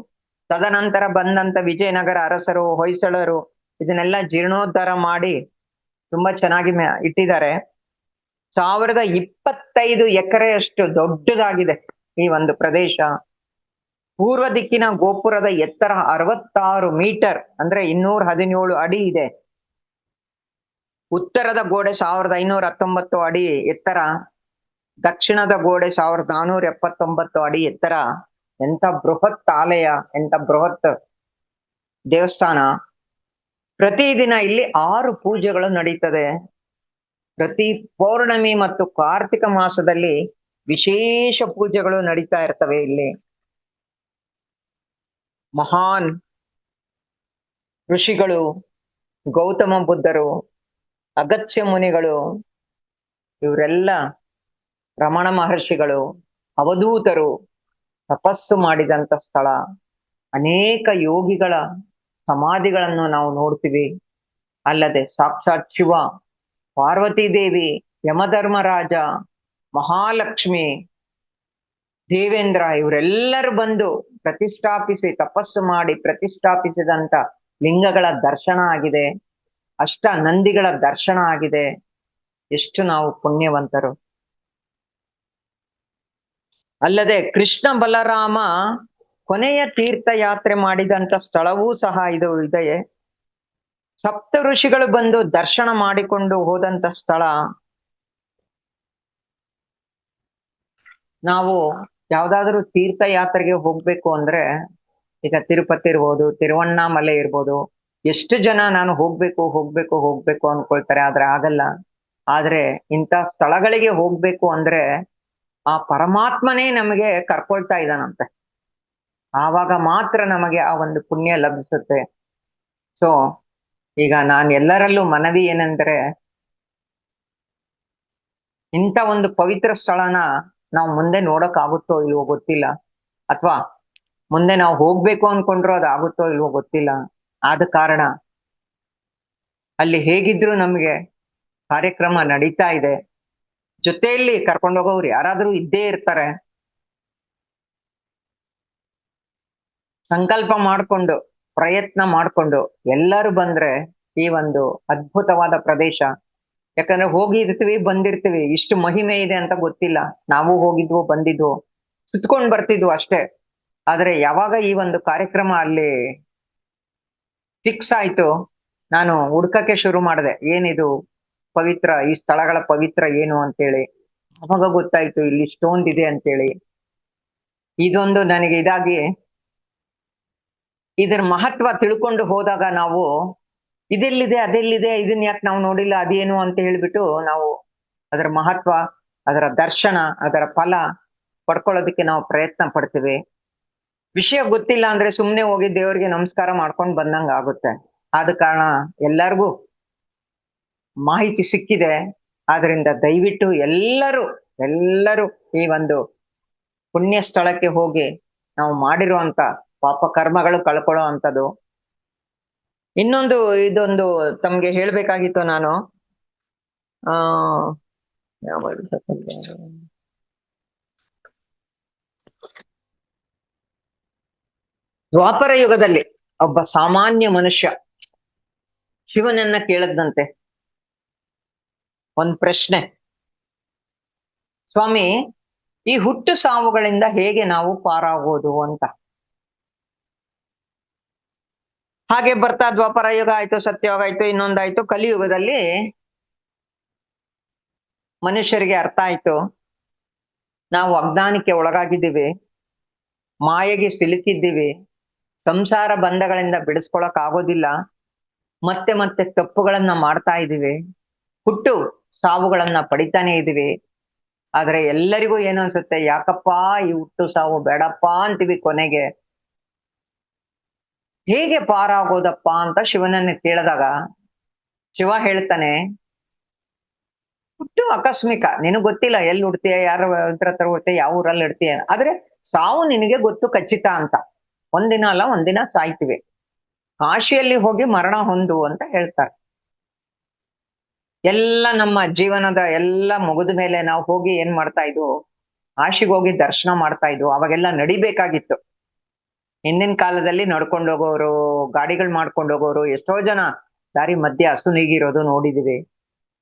ತದನಂತರ ಬಂದಂತ ವಿಜಯನಗರ ಅರಸರು, ಹೊಯ್ಸಳರು ಇದನ್ನೆಲ್ಲ ಜೀರ್ಣೋದ್ಧಾರ ಮಾಡಿ ತುಂಬಾ ಚೆನ್ನಾಗಿ ಇಟ್ಟಿದ್ದಾರೆ. 1025 ಎಕರೆಯಷ್ಟು ದೊಡ್ಡದಾಗಿದೆ ಈ ಒಂದು ಪ್ರದೇಶ. ಪೂರ್ವ ದಿಕ್ಕಿನ ಗೋಪುರದ ಎತ್ತರ 66 ಮೀಟರ್ ಅಂದ್ರೆ 217 ಅಡಿ ಇದೆ. ಉತ್ತರದ ಗೋಡೆ 1519 ಅಡಿ ಎತ್ತರ, ದಕ್ಷಿಣದ ಗೋಡೆ 1479 ಅಡಿ ಎತ್ತರ. ಎಂತ ಬೃಹತ್ ಆಲಯ, ಎಂತ ಬೃಹತ್ ದೇವಸ್ಥಾನ. ಪ್ರತಿದಿನ ಇಲ್ಲಿ 6 ಪೂಜೆಗಳು ನಡೀತದೆ. ಪ್ರತಿ ಪೌರ್ಣಮಿ ಮತ್ತು ಕಾರ್ತಿಕ ಮಾಸದಲ್ಲಿ ವಿಶೇಷ ಪೂಜೆಗಳು ನಡೀತಾ ಇರ್ತವೆ ಇಲ್ಲಿ. ಮಹಾನ್ ಋಷಿಗಳು, ಗೌತಮ ಬುದ್ಧರು, ಅಗತ್ಯ ಮುನಿಗಳು, ಇವರೆಲ್ಲ ರಮಣ ಮಹರ್ಷಿಗಳು, ಅವಧೂತರು ತಪಸ್ಸು ಮಾಡಿದಂತ ಸ್ಥಳ. ಅನೇಕ ಯೋಗಿಗಳ ಸಮಾಧಿಗಳನ್ನು ನಾವು ನೋಡ್ತೀವಿ. ಅಲ್ಲದೆ ಸಾಕ್ಷಾತ್ ಶಿವ, ಪಾರ್ವತಿ ದೇವಿ, ಯಮಧರ್ಮರಾಜ, ಮಹಾಲಕ್ಷ್ಮಿ, ದೇವೇಂದ್ರ ಇವರೆಲ್ಲರೂ ಬಂದು ಪ್ರತಿಷ್ಠಾಪಿಸಿ ತಪಸ್ಸು ಮಾಡಿ ಪ್ರತಿಷ್ಠಾಪಿಸಿದಂತ ಲಿಂಗಗಳ ದರ್ಶನ ಆಗಿದೆ. ಅಷ್ಟ ನಂದಿಗಳ ದರ್ಶನ ಆಗಿದೆ. ಎಷ್ಟು ನಾವು ಪುಣ್ಯವಂತರು. ಅಲ್ಲದೆ ಕೃಷ್ಣ ಬಲರಾಮ ಕೊನೆಯ ತೀರ್ಥಯಾತ್ರೆ ಮಾಡಿದಂತ ಸ್ಥಳವೂ ಸಹ ಇದು ಇದೆ. ಸಪ್ತ ಋಷಿಗಳು ಬಂದು ದರ್ಶನ ಮಾಡಿಕೊಂಡು ಹೋದಂತ ಸ್ಥಳ. ನಾವು ಯಾವ್ದಾದ್ರು ತೀರ್ಥಯಾತ್ರೆಗೆ ಹೋಗ್ಬೇಕು ಅಂದ್ರೆ, ಈಗ ತಿರುಪತಿ ಇರ್ಬೋದು, ತಿರುವಣ್ಣಾಮಲೆ ಇರ್ಬೋದು, ಎಷ್ಟು ಜನ ನಾನು ಹೋಗ್ಬೇಕು ಅನ್ಕೊಳ್ತಾರೆ, ಆದ್ರೆ ಆಗಲ್ಲ. ಆದ್ರೆ ಇಂಥ ಸ್ಥಳಗಳಿಗೆ ಹೋಗ್ಬೇಕು ಅಂದ್ರೆ ಆ ಪರಮಾತ್ಮನೇ ನಮಗೆ ಕರ್ಕೊಳ್ತಾ ಇದ್ದಾನಂತೆ. ಆವಾಗ ಮಾತ್ರ ನಮಗೆ ಆ ಒಂದು ಪುಣ್ಯ ಲಭಿಸುತ್ತೆ. ಸೊ ಈಗ ನಾನು ಎಲ್ಲರಲ್ಲೂ ಮನವಿ ಏನಂದ್ರೆ, ಇಂಥ ಒಂದು ಪವಿತ್ರ ಸ್ಥಳನ ನಾವು ಮುಂದೆ ನೋಡಕ್ ಆಗುತ್ತೋ ಇಲ್ವೋ ಗೊತ್ತಿಲ್ಲ, ಅಥವಾ ಮುಂದೆ ನಾವು ಹೋಗ್ಬೇಕು ಅನ್ಕೊಂಡ್ರು ಅದು ಆಗುತ್ತೋ ಇಲ್ವೋ ಗೊತ್ತಿಲ್ಲ. ಆದ ಕಾರಣ ಅಲ್ಲಿ ಹೇಗಿದ್ರು ನಮ್ಗೆ ಕಾರ್ಯಕ್ರಮ ನಡೀತಾ ಇದೆ. ಜೊತೆಯಲ್ಲಿ ಕರ್ಕೊಂಡೋಗೋರು ಯಾರಾದ್ರೂ ಇದ್ದೇ ಇರ್ತಾರೆ. ಸಂಕಲ್ಪ ಮಾಡ್ಕೊಂಡು ಪ್ರಯತ್ನ ಮಾಡ್ಕೊಂಡು ಎಲ್ಲರೂ ಬಂದ್ರೆ ಈ ಒಂದು ಅದ್ಭುತವಾದ ಪ್ರದೇಶ. ಯಾಕಂದ್ರೆ ಹೋಗಿರ್ತೀವಿ ಬಂದಿರ್ತೀವಿ, ಇಷ್ಟು ಮಹಿಮೆ ಇದೆ ಅಂತ ಗೊತ್ತಿಲ್ಲ. ನಾವು ಹೋಗಿದ್ವು ಬಂದಿದ್ವು, ಸುತ್ಕೊಂಡ್ ಬರ್ತಿದ್ವು ಅಷ್ಟೇ. ಆದ್ರೆ ಯಾವಾಗ ಈ ಒಂದು ಕಾರ್ಯಕ್ರಮ ಅಲ್ಲಿ ಫಿಕ್ಸ್ ಆಯ್ತು, ನಾನು ಹುಡ್ಕಕ್ಕೆ ಶುರು ಮಾಡಿದೆ, ಏನಿದು ಪವಿತ್ರ, ಈ ಸ್ಥಳಗಳ ಪವಿತ್ರ ಏನು ಅಂತೇಳಿ. ಅವಾಗ ಗೊತ್ತಾಯ್ತು ಇಲ್ಲಿ ಇಷ್ಟೊಂದಿದೆ ಅಂತೇಳಿ. ಇದೊಂದು ನನಗೆ ಇದಾಗಿ ಇದರ ಮಹತ್ವ ತಿಳ್ಕೊಂಡು ಹೋದಾಗ ನಾವು ಇದೆಲ್ಲಿದೆ ಅದೆಲ್ಲಿದೆ, ಇದನ್ನ ಯಾಕೆ ನಾವು ನೋಡಿಲ್ಲ, ಅದೇನು ಅಂತ ಹೇಳ್ಬಿಟ್ಟು ನಾವು ಅದರ ಮಹತ್ವ, ಅದರ ದರ್ಶನ, ಅದರ ಫಲ ಪಡ್ಕೊಳ್ಳೋದಕ್ಕೆ ನಾವು ಪ್ರಯತ್ನ ಪಡ್ತೀವಿ. ವಿಷಯ ಗೊತ್ತಿಲ್ಲ ಅಂದ್ರೆ ಸುಮ್ನೆ ಹೋಗಿ ದೇವ್ರಿಗೆ ನಮಸ್ಕಾರ ಮಾಡ್ಕೊಂಡು ಬಂದಂಗ ಆಗುತ್ತೆ. ಆದ ಕಾರಣ ಎಲ್ಲರಿಗೂ ಮಾಹಿತಿ ಸಿಕ್ಕಿದೆ. ಆದ್ರಿಂದ ದಯವಿಟ್ಟು ಎಲ್ಲರೂ ಈ ಒಂದು ಪುಣ್ಯ ಸ್ಥಳಕ್ಕೆ ಹೋಗಿ ನಾವು ಮಾಡಿರುವಂತ ಪಾಪ ಕರ್ಮಗಳು ಕಳ್ಕೊಳ್ಳೋ ಅಂತದ್ದು. ಇನ್ನೊಂದು ಇದೊಂದು ತಮ್ಗೆ ಹೇಳ್ಬೇಕಾಗಿತ್ತು ನಾನು. ದ್ವಾಪರ ಯುಗದಲ್ಲಿ ಒಬ್ಬ ಸಾಮಾನ್ಯ ಮನುಷ್ಯ ಶಿವನನ್ನ ಕೇಳದಂತೆ ಒಂದ್ ಪ್ರಶ್ನೆ, ಸ್ವಾಮಿ, ಈ ಹುಟ್ಟು ಸಾವುಗಳಿಂದ ಹೇಗೆ ನಾವು ಪಾರಾಗೋದು ಅಂತ. ಹಾಗೆ ಬರ್ತಾ ದ್ವಾಪರ ಯುಗ ಆಯ್ತು, ಸತ್ಯಯುಗ ಆಯ್ತು, ಇನ್ನೊಂದಾಯ್ತು, ಕಲಿಯುಗದಲ್ಲಿ ಮನುಷ್ಯರಿಗೆ ಅರ್ಥ ಆಯ್ತು, ನಾವು ಅಜ್ಞಾನಕ್ಕೆ ಒಳಗಾಗಿದ್ದೀವಿ, ಮಾಯೆಗೆ ಸಿಲುಕಿದ್ದೀವಿ, ಸಂಸಾರ ಬಂಧಗಳಿಂದ ಬಿಡಿಸ್ಕೊಳಕ್ ಆಗೋದಿಲ್ಲ, ಮತ್ತೆ ಮತ್ತೆ ತಪ್ಪುಗಳನ್ನ ಮಾಡ್ತಾ ಇದ್ದೀವಿ, ಹುಟ್ಟು ಸಾವುಗಳನ್ನ ಪಡಿತಾನೆ ಇದೀವಿ. ಆದ್ರೆ ಎಲ್ಲರಿಗೂ ಏನು ಅನ್ಸುತ್ತೆ, ಯಾಕಪ್ಪ ಈ ಹುಟ್ಟು ಸಾವು ಬೇಡಪ್ಪ ಅಂತೀವಿ. ಕೊನೆಗೆ ಹೇಗೆ ಪಾರಾಗೋದಪ್ಪ ಅಂತ ಶಿವನನ್ನ ಕೇಳಿದಾಗ ಶಿವ ಹೇಳ್ತಾನೆ, ಹುಟ್ಟು ಆಕಸ್ಮಿಕ, ನಿನಗ್ ಗೊತ್ತಿಲ್ಲ ಎಲ್ಲಿ ಹುಡ್ತೀಯ, ಯಾರ ಹತ್ರ ಹುಡ್ತೀಯ, ಯಾವ ಊರಲ್ಲಿ ಇಡ್ತೀಯ. ಆದ್ರೆ ಸಾವು ನಿನಗೆ ಗೊತ್ತು ಖಚಿತ ಅಂತ. ಒಂದಿನ ಅಲ್ಲ ಒಂದಿನ ಸಾಯ್ತಿವಿ. ಕಾಶಿಯಲ್ಲಿ ಹೋಗಿ ಮರಣ ಹೊಂದು ಅಂತ ಹೇಳ್ತಾರೆ. ಎಲ್ಲ ನಮ್ಮ ಜೀವನದ ಎಲ್ಲ ಮುಗಿದ ಮೇಲೆ ನಾವು ಹೋಗಿ ಏನ್ ಮಾಡ್ತಾ ಇದ್ವು, ಕಾಶಿಗೆ ಹೋಗಿ ದರ್ಶನ ಮಾಡ್ತಾ ಇದ್ವು. ಅವಾಗೆಲ್ಲ ನಡಿಬೇಕಾಗಿತ್ತು. ಹಿಂದಿನ ಕಾಲದಲ್ಲಿ ನಡ್ಕೊಂಡು ಹೋಗೋರು, ಗಾಡಿಗಳು ಮಾಡ್ಕೊಂಡು ಹೋಗೋರು, ಎಷ್ಟೋ ಜನ ದಾರಿ ಮಧ್ಯೆ ಹಸುನೀಗಿರೋದು ನೋಡಿದಿವಿ.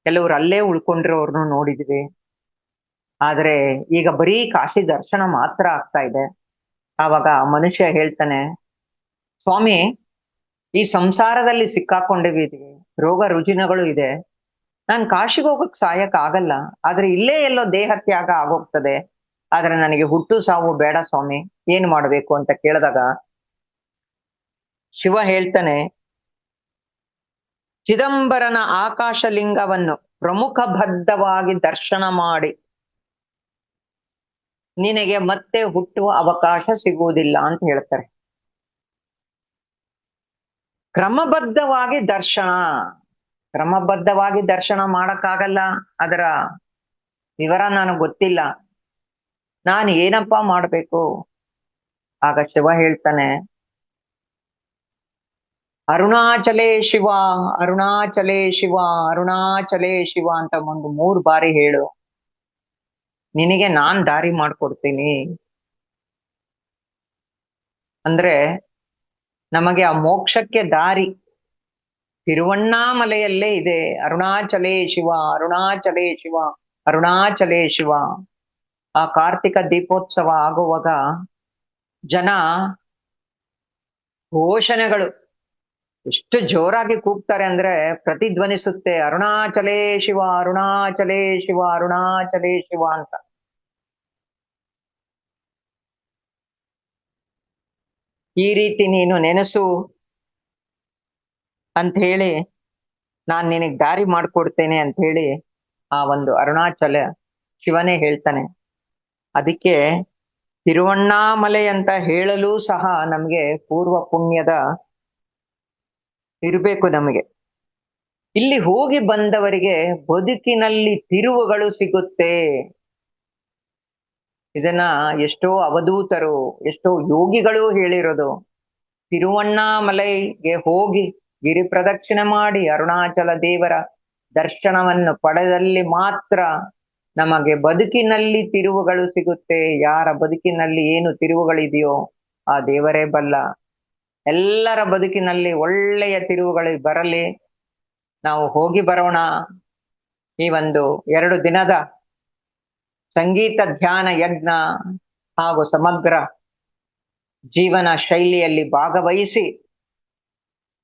ಕೆಲವ್ರು ಅಲ್ಲೇ ಉಳ್ಕೊಂಡಿರೋರ್ನು ನೋಡಿದಿವಿ. ಆದ್ರೆ ಈಗ ಬರೀ ಕಾಶಿ ದರ್ಶನ ಮಾತ್ರ ಆಗ್ತಾ ಇದೆ. ಆವಾಗ ಮನುಷ್ಯ ಹೇಳ್ತಾನೆ, ಸ್ವಾಮಿ, ಈ ಸಂಸಾರದಲ್ಲಿ ಸಿಕ್ಕಾಕೊಂಡಿದ್ದೀವಿ, ರೋಗ ರುಜಿನಗಳು ಇದೆ, ನಾನ್ ಕಾಶಿಗೆ ಹೋಗಕ್ ಸಾಯಕ್ ಆಗಲ್ಲ. ಆದ್ರೆ ಇಲ್ಲೇ ಎಲ್ಲೋ ದೇಹ ತ್ಯಾಗ ಆಗೋಗ್ತದೆ. ಆದ್ರೆ ನನಗೆ ಹುಟ್ಟು ಸಾವು ಬೇಡ ಸ್ವಾಮಿ, ಏನ್ ಮಾಡ್ಬೇಕು ಅಂತ ಕೇಳಿದಾಗ ಶಿವ ಹೇಳ್ತಾನೆ, ಚಿದಂಬರನ ಆಕಾಶಲಿಂಗವನ್ನು ಪ್ರಮುಖ ಬದ್ಧವಾಗಿ ದರ್ಶನ ಮಾಡಿ ನಿನಗೆ ಮತ್ತೆ ಹುಟ್ಟುವ ಅವಕಾಶ ಸಿಗುವುದಿಲ್ಲ ಅಂತ ಹೇಳ್ತಾರೆ. ಕ್ರಮಬದ್ಧವಾಗಿ ದರ್ಶನ ಮಾಡಕ್ಕಾಗಲ್ಲ. ಅದರ ವಿವರ ನನಗೆ ಗೊತ್ತಿಲ್ಲ, ನಾನು ಏನಪ್ಪಾ ಮಾಡ್ಬೇಕು? ಆಗ ಶಿವ ಹೇಳ್ತಾನೆ, ಅರುಣಾಚಲೇ ಶಿವ, ಅರುಣಾಚಲೇ ಶಿವ, ಅರುಣಾಚಲೇ ಶಿವ ಅಂತ ಒಂದು 3 ಬಾರಿ ಹೇಳು, ನಿನಗೆ ನಾನ್ ದಾರಿ ಮಾಡ್ಕೊಡ್ತೀನಿ. ಅಂದ್ರೆ ನಮಗೆ ಆ ಮೋಕ್ಷಕ್ಕೆ ದಾರಿ ತಿರುವಣ್ಣಾಮಲೆಯಲ್ಲೇ ಇದೆ. ಅರುಣಾಚಲೇ ಶಿವ, ಅರುಣಾಚಲೇ ಶಿವ, ಅರುಣಾಚಲೇ ಶಿವ. ಆ ಕಾರ್ತಿಕ ದೀಪೋತ್ಸವ ಆಗುವಾಗ ಜನ ಘೋಷಣೆಗಳು ಎಷ್ಟು ಜೋರಾಗಿ ಕೂಗ್ತಾರೆ ಅಂದ್ರೆ ಪ್ರತಿಧ್ವನಿಸುತ್ತೆ, ಅರುಣಾಚಲೇ ಶಿವ, ಅರುಣಾಚಲೇ ಶಿವ, ಅರುಣಾಚಲೇ ಶಿವ ಅಂತ. ಈ ರೀತಿ ನೀನು ನೆನೆಸು ಅಂತ ಹೇಳಿ, ನಾನ್ ನಿನಗ್ ದಾರಿ ಮಾಡ್ಕೊಡ್ತೇನೆ ಅಂತ ಹೇಳಿ ಆ ಒಂದು ಅರುಣಾಚಲ ಶಿವನೇ ಹೇಳ್ತಾನೆ. ಅದಕ್ಕೆ ತಿರುವಣ್ಣಾಮಲೆ ಅಂತ ಹೇಳಲು ಸಹ ನಮ್ಗೆ ಪೂರ್ವ ಪುಣ್ಯದ ಇರ್ಬೇಕು. ನಮಗೆ ಇಲ್ಲಿ ಹೋಗಿ ಬಂದವರಿಗೆ ಬದುಕಿನಲ್ಲಿ ತಿರುವುಗಳು ಸಿಗುತ್ತೆ. ಇದನ್ನ ಎಷ್ಟೋ ಅವಧೂತರು, ಎಷ್ಟೋ ಯೋಗಿಗಳು ಹೇಳಿರೋದು. ತಿರುವಣ್ಣಾಮಲೆಗೆ ಹೋಗಿ ಗಿರಿ ಪ್ರದಕ್ಷಿಣೆ ಮಾಡಿ ಅರುಣಾಚಲ ದೇವರ ದರ್ಶನವನ್ನು ಪಡೆದಲ್ಲಿ ಮಾತ್ರ ನಮಗೆ ಬದುಕಿನಲ್ಲಿ ತಿರುವುಗಳು ಸಿಗುತ್ತೆ. ಯಾರ ಬದುಕಿನಲ್ಲಿ ಏನು ತಿರುವುಗಳಿದೆಯೋ ಆ ದೇವರೇ ಬಲ್ಲ. ಎಲ್ಲರ ಬದುಕಿನಲ್ಲಿ ಒಳ್ಳೆಯ ತಿರುವುಗಳು ಬರಲಿ. ನಾವು ಹೋಗಿ ಬರೋಣ. ಈ ಒಂದು 2 ದಿನದ ಸಂಗೀತ ಧ್ಯಾನ ಯಜ್ಞ ಹಾಗೂ ಸಮಗ್ರ ಜೀವನ ಶೈಲಿಯಲ್ಲಿ ಭಾಗವಹಿಸಿ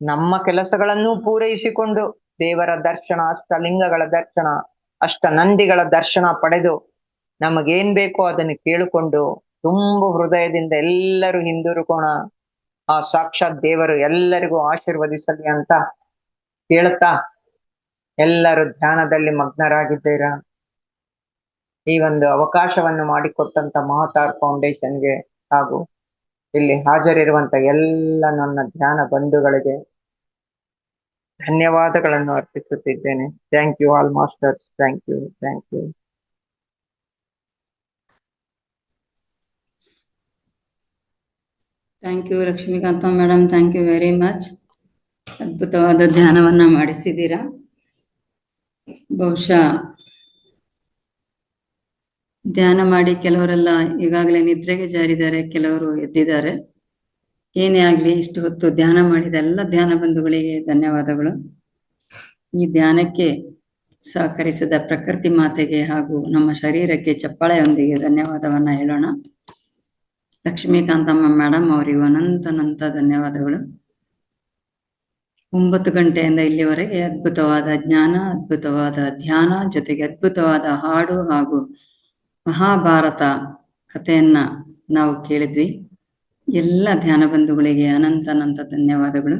ನಮ್ಮ ಕೆಲಸಗಳನ್ನು ಪೂರೈಸಿಕೊಂಡು ದೇವರ ದರ್ಶನ, ಅಷ್ಟಲಿಂಗಗಳ ದರ್ಶನ, ಅಷ್ಟನಂದಿಗಳ ದರ್ಶನ ಪಡೆದು ನಮಗೇನ್ ಬೇಕೋ ಅದನ್ನು ಕೇಳಿಕೊಂಡು ತುಂಬು ಹೃದಯದಿಂದ ಎಲ್ಲರೂ ಹಿಂದಿರುಗೋಣ. ಆ ಸಾಕ್ಷಾತ್ ದೇವರು ಎಲ್ಲರಿಗೂ ಆಶೀರ್ವದಿಸಲಿ ಅಂತ ಕೇಳುತ್ತಾ, ಎಲ್ಲರೂ ಧ್ಯಾನದಲ್ಲಿ ಮಗ್ನರಾಗಿದ್ದೀರಾ. ಈ ಒಂದು ಅವಕಾಶವನ್ನು ಮಾಡಿಕೊಟ್ಟಂತ ಮಹತಾರ್ ಫೌಂಡೇಶನ್ಗೆ ಹಾಗೂ ಇಲ್ಲಿ ಹಾಜರಿರುವಂತ ಎಲ್ಲ ನನ್ನ ಧ್ಯಾನ ಬಂಧುಗಳಿಗೆ ಧನ್ಯವಾದಗಳನ್ನು ಅರ್ಪಿಸುತ್ತಿದ್ದೇನೆ. Thank you all masters. Thank you. Thank you Lakshmikanta madam, thank you very much. ಅದ್ಭುತವಾದ ಧ್ಯಾನವನ್ನ ಮಾಡಿಸಿದ್ದೀರಾ. ಬಹುಶಃ ಧ್ಯಾನ ಮಾಡಿ ಕೆಲವರೆಲ್ಲ ಈಗಾಗಲೇ ನಿದ್ರೆಗೆ ಜಾರಿದ್ದಾರೆ, ಕೆಲವರು ಎದ್ದಿದ್ದಾರೆ. ಏನೇ ಆಗ್ಲಿ, ಇಷ್ಟು ಹೊತ್ತು ಧ್ಯಾನ ಮಾಡಿದ ಎಲ್ಲ ಧ್ಯಾನ ಬಂಧುಗಳಿಗೆ ಧನ್ಯವಾದಗಳು. ಈ ಧ್ಯಾನಕ್ಕೆ ಸಹಕರಿಸಿದ ಪ್ರಕೃತಿ ಮಾತೆಗೆ ಹಾಗೂ ನಮ್ಮ ಶರೀರಕ್ಕೆ ಚಪ್ಪಾಳೆಯೊಂದಿಗೆ ಧನ್ಯವಾದವನ್ನ ಹೇಳೋಣ. ಲಕ್ಷ್ಮೀಕಾಂತಮ್ಮ ಮೇಡಮ್ ಅವರಿಗೂ ಅನಂತ ಧನ್ಯವಾದಗಳು. 9 ಗಂಟೆಯಿಂದ ಇಲ್ಲಿವರೆಗೆ ಅದ್ಭುತವಾದ ಜ್ಞಾನ, ಅದ್ಭುತವಾದ ಧ್ಯಾನ, ಜೊತೆಗೆ ಅದ್ಭುತವಾದ ಹಾಡು ಹಾಗೂ ಮಹಾಭಾರತ ಕಥೆಯನ್ನ ನಾವು ಕೇಳಿದ್ವಿ. ಎಲ್ಲ ಧ್ಯಾನ ಬಂಧುಗಳಿಗೆ ಅನಂತ ಧನ್ಯವಾದಗಳು.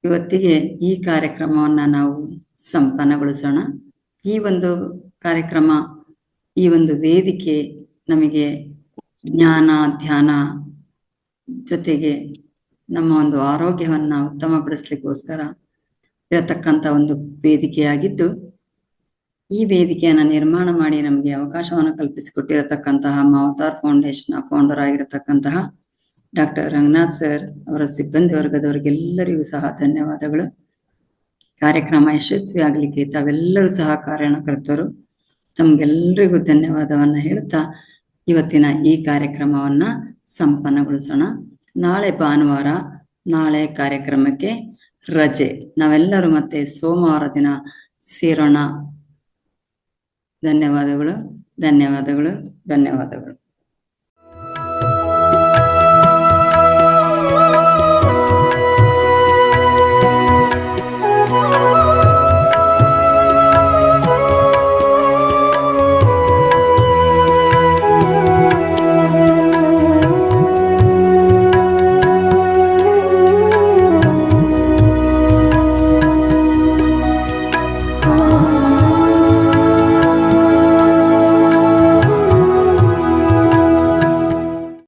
ಇವತ್ತಿಗೆ ಈ ಕಾರ್ಯಕ್ರಮವನ್ನ ನಾವು ಸಂಪನ್ನಗೊಳಿಸೋಣ. ಈ ಒಂದು ಕಾರ್ಯಕ್ರಮ, ಈ ಒಂದು ವೇದಿಕೆ ನಮಗೆ ಜ್ಞಾನ, ಧ್ಯಾನ ಜೊತೆಗೆ ನಮ್ಮ ಒಂದು ಆರೋಗ್ಯವನ್ನ ಉತ್ತಮಪಡಿಸ್ಲಿಕ್ಕೋಸ್ಕರ ಇರತಕ್ಕಂಥ ಒಂದು ವೇದಿಕೆಯಾಗಿದ್ದು, ಈ ವೇದಿಕೆಯನ್ನ ನಿರ್ಮಾಣ ಮಾಡಿ ನಮಗೆ ಅವಕಾಶವನ್ನು ಕಲ್ಪಿಸಿಕೊಟ್ಟಿರತಕ್ಕಂತಹ ಮಹತಾರ್ ಫೌಂಡೇಶನ್ ಫೌಂಡರ್ ಆಗಿರತಕ್ಕಂತಹ ಡಾಕ್ಟರ್ ರಂಗನಾಥ್ ಸರ್ ಅವರ ಸಿಬ್ಬಂದಿ ವರ್ಗದವರಿಗೆಲ್ಲರಿಗೂ ಸಹ ಧನ್ಯವಾದಗಳು. ಕಾರ್ಯಕ್ರಮ ಯಶಸ್ವಿ ಆಗ್ಲಿಕ್ಕೆ ತಾವೆಲ್ಲರೂ ಸಹ ಕಾರಣಕರ್ತರು. ತಮ್ಗೆಲ್ಲರಿಗೂ ಧನ್ಯವಾದವನ್ನ ಹೇಳುತ್ತಾ ಇವತ್ತಿನ ಈ ಕಾರ್ಯಕ್ರಮವನ್ನ ಸಂಪನ್ನಗೊಳಿಸೋಣ. ನಾಳೆ ಭಾನುವಾರ, ನಾಳೆ ಕಾರ್ಯಕ್ರಮಕ್ಕೆ ರಜೆ. ನಾವೆಲ್ಲರೂ ಮತ್ತೆ ಸೋಮವಾರ ದಿನ ಸೇರೋಣ. ಧನ್ಯವಾದಗಳು.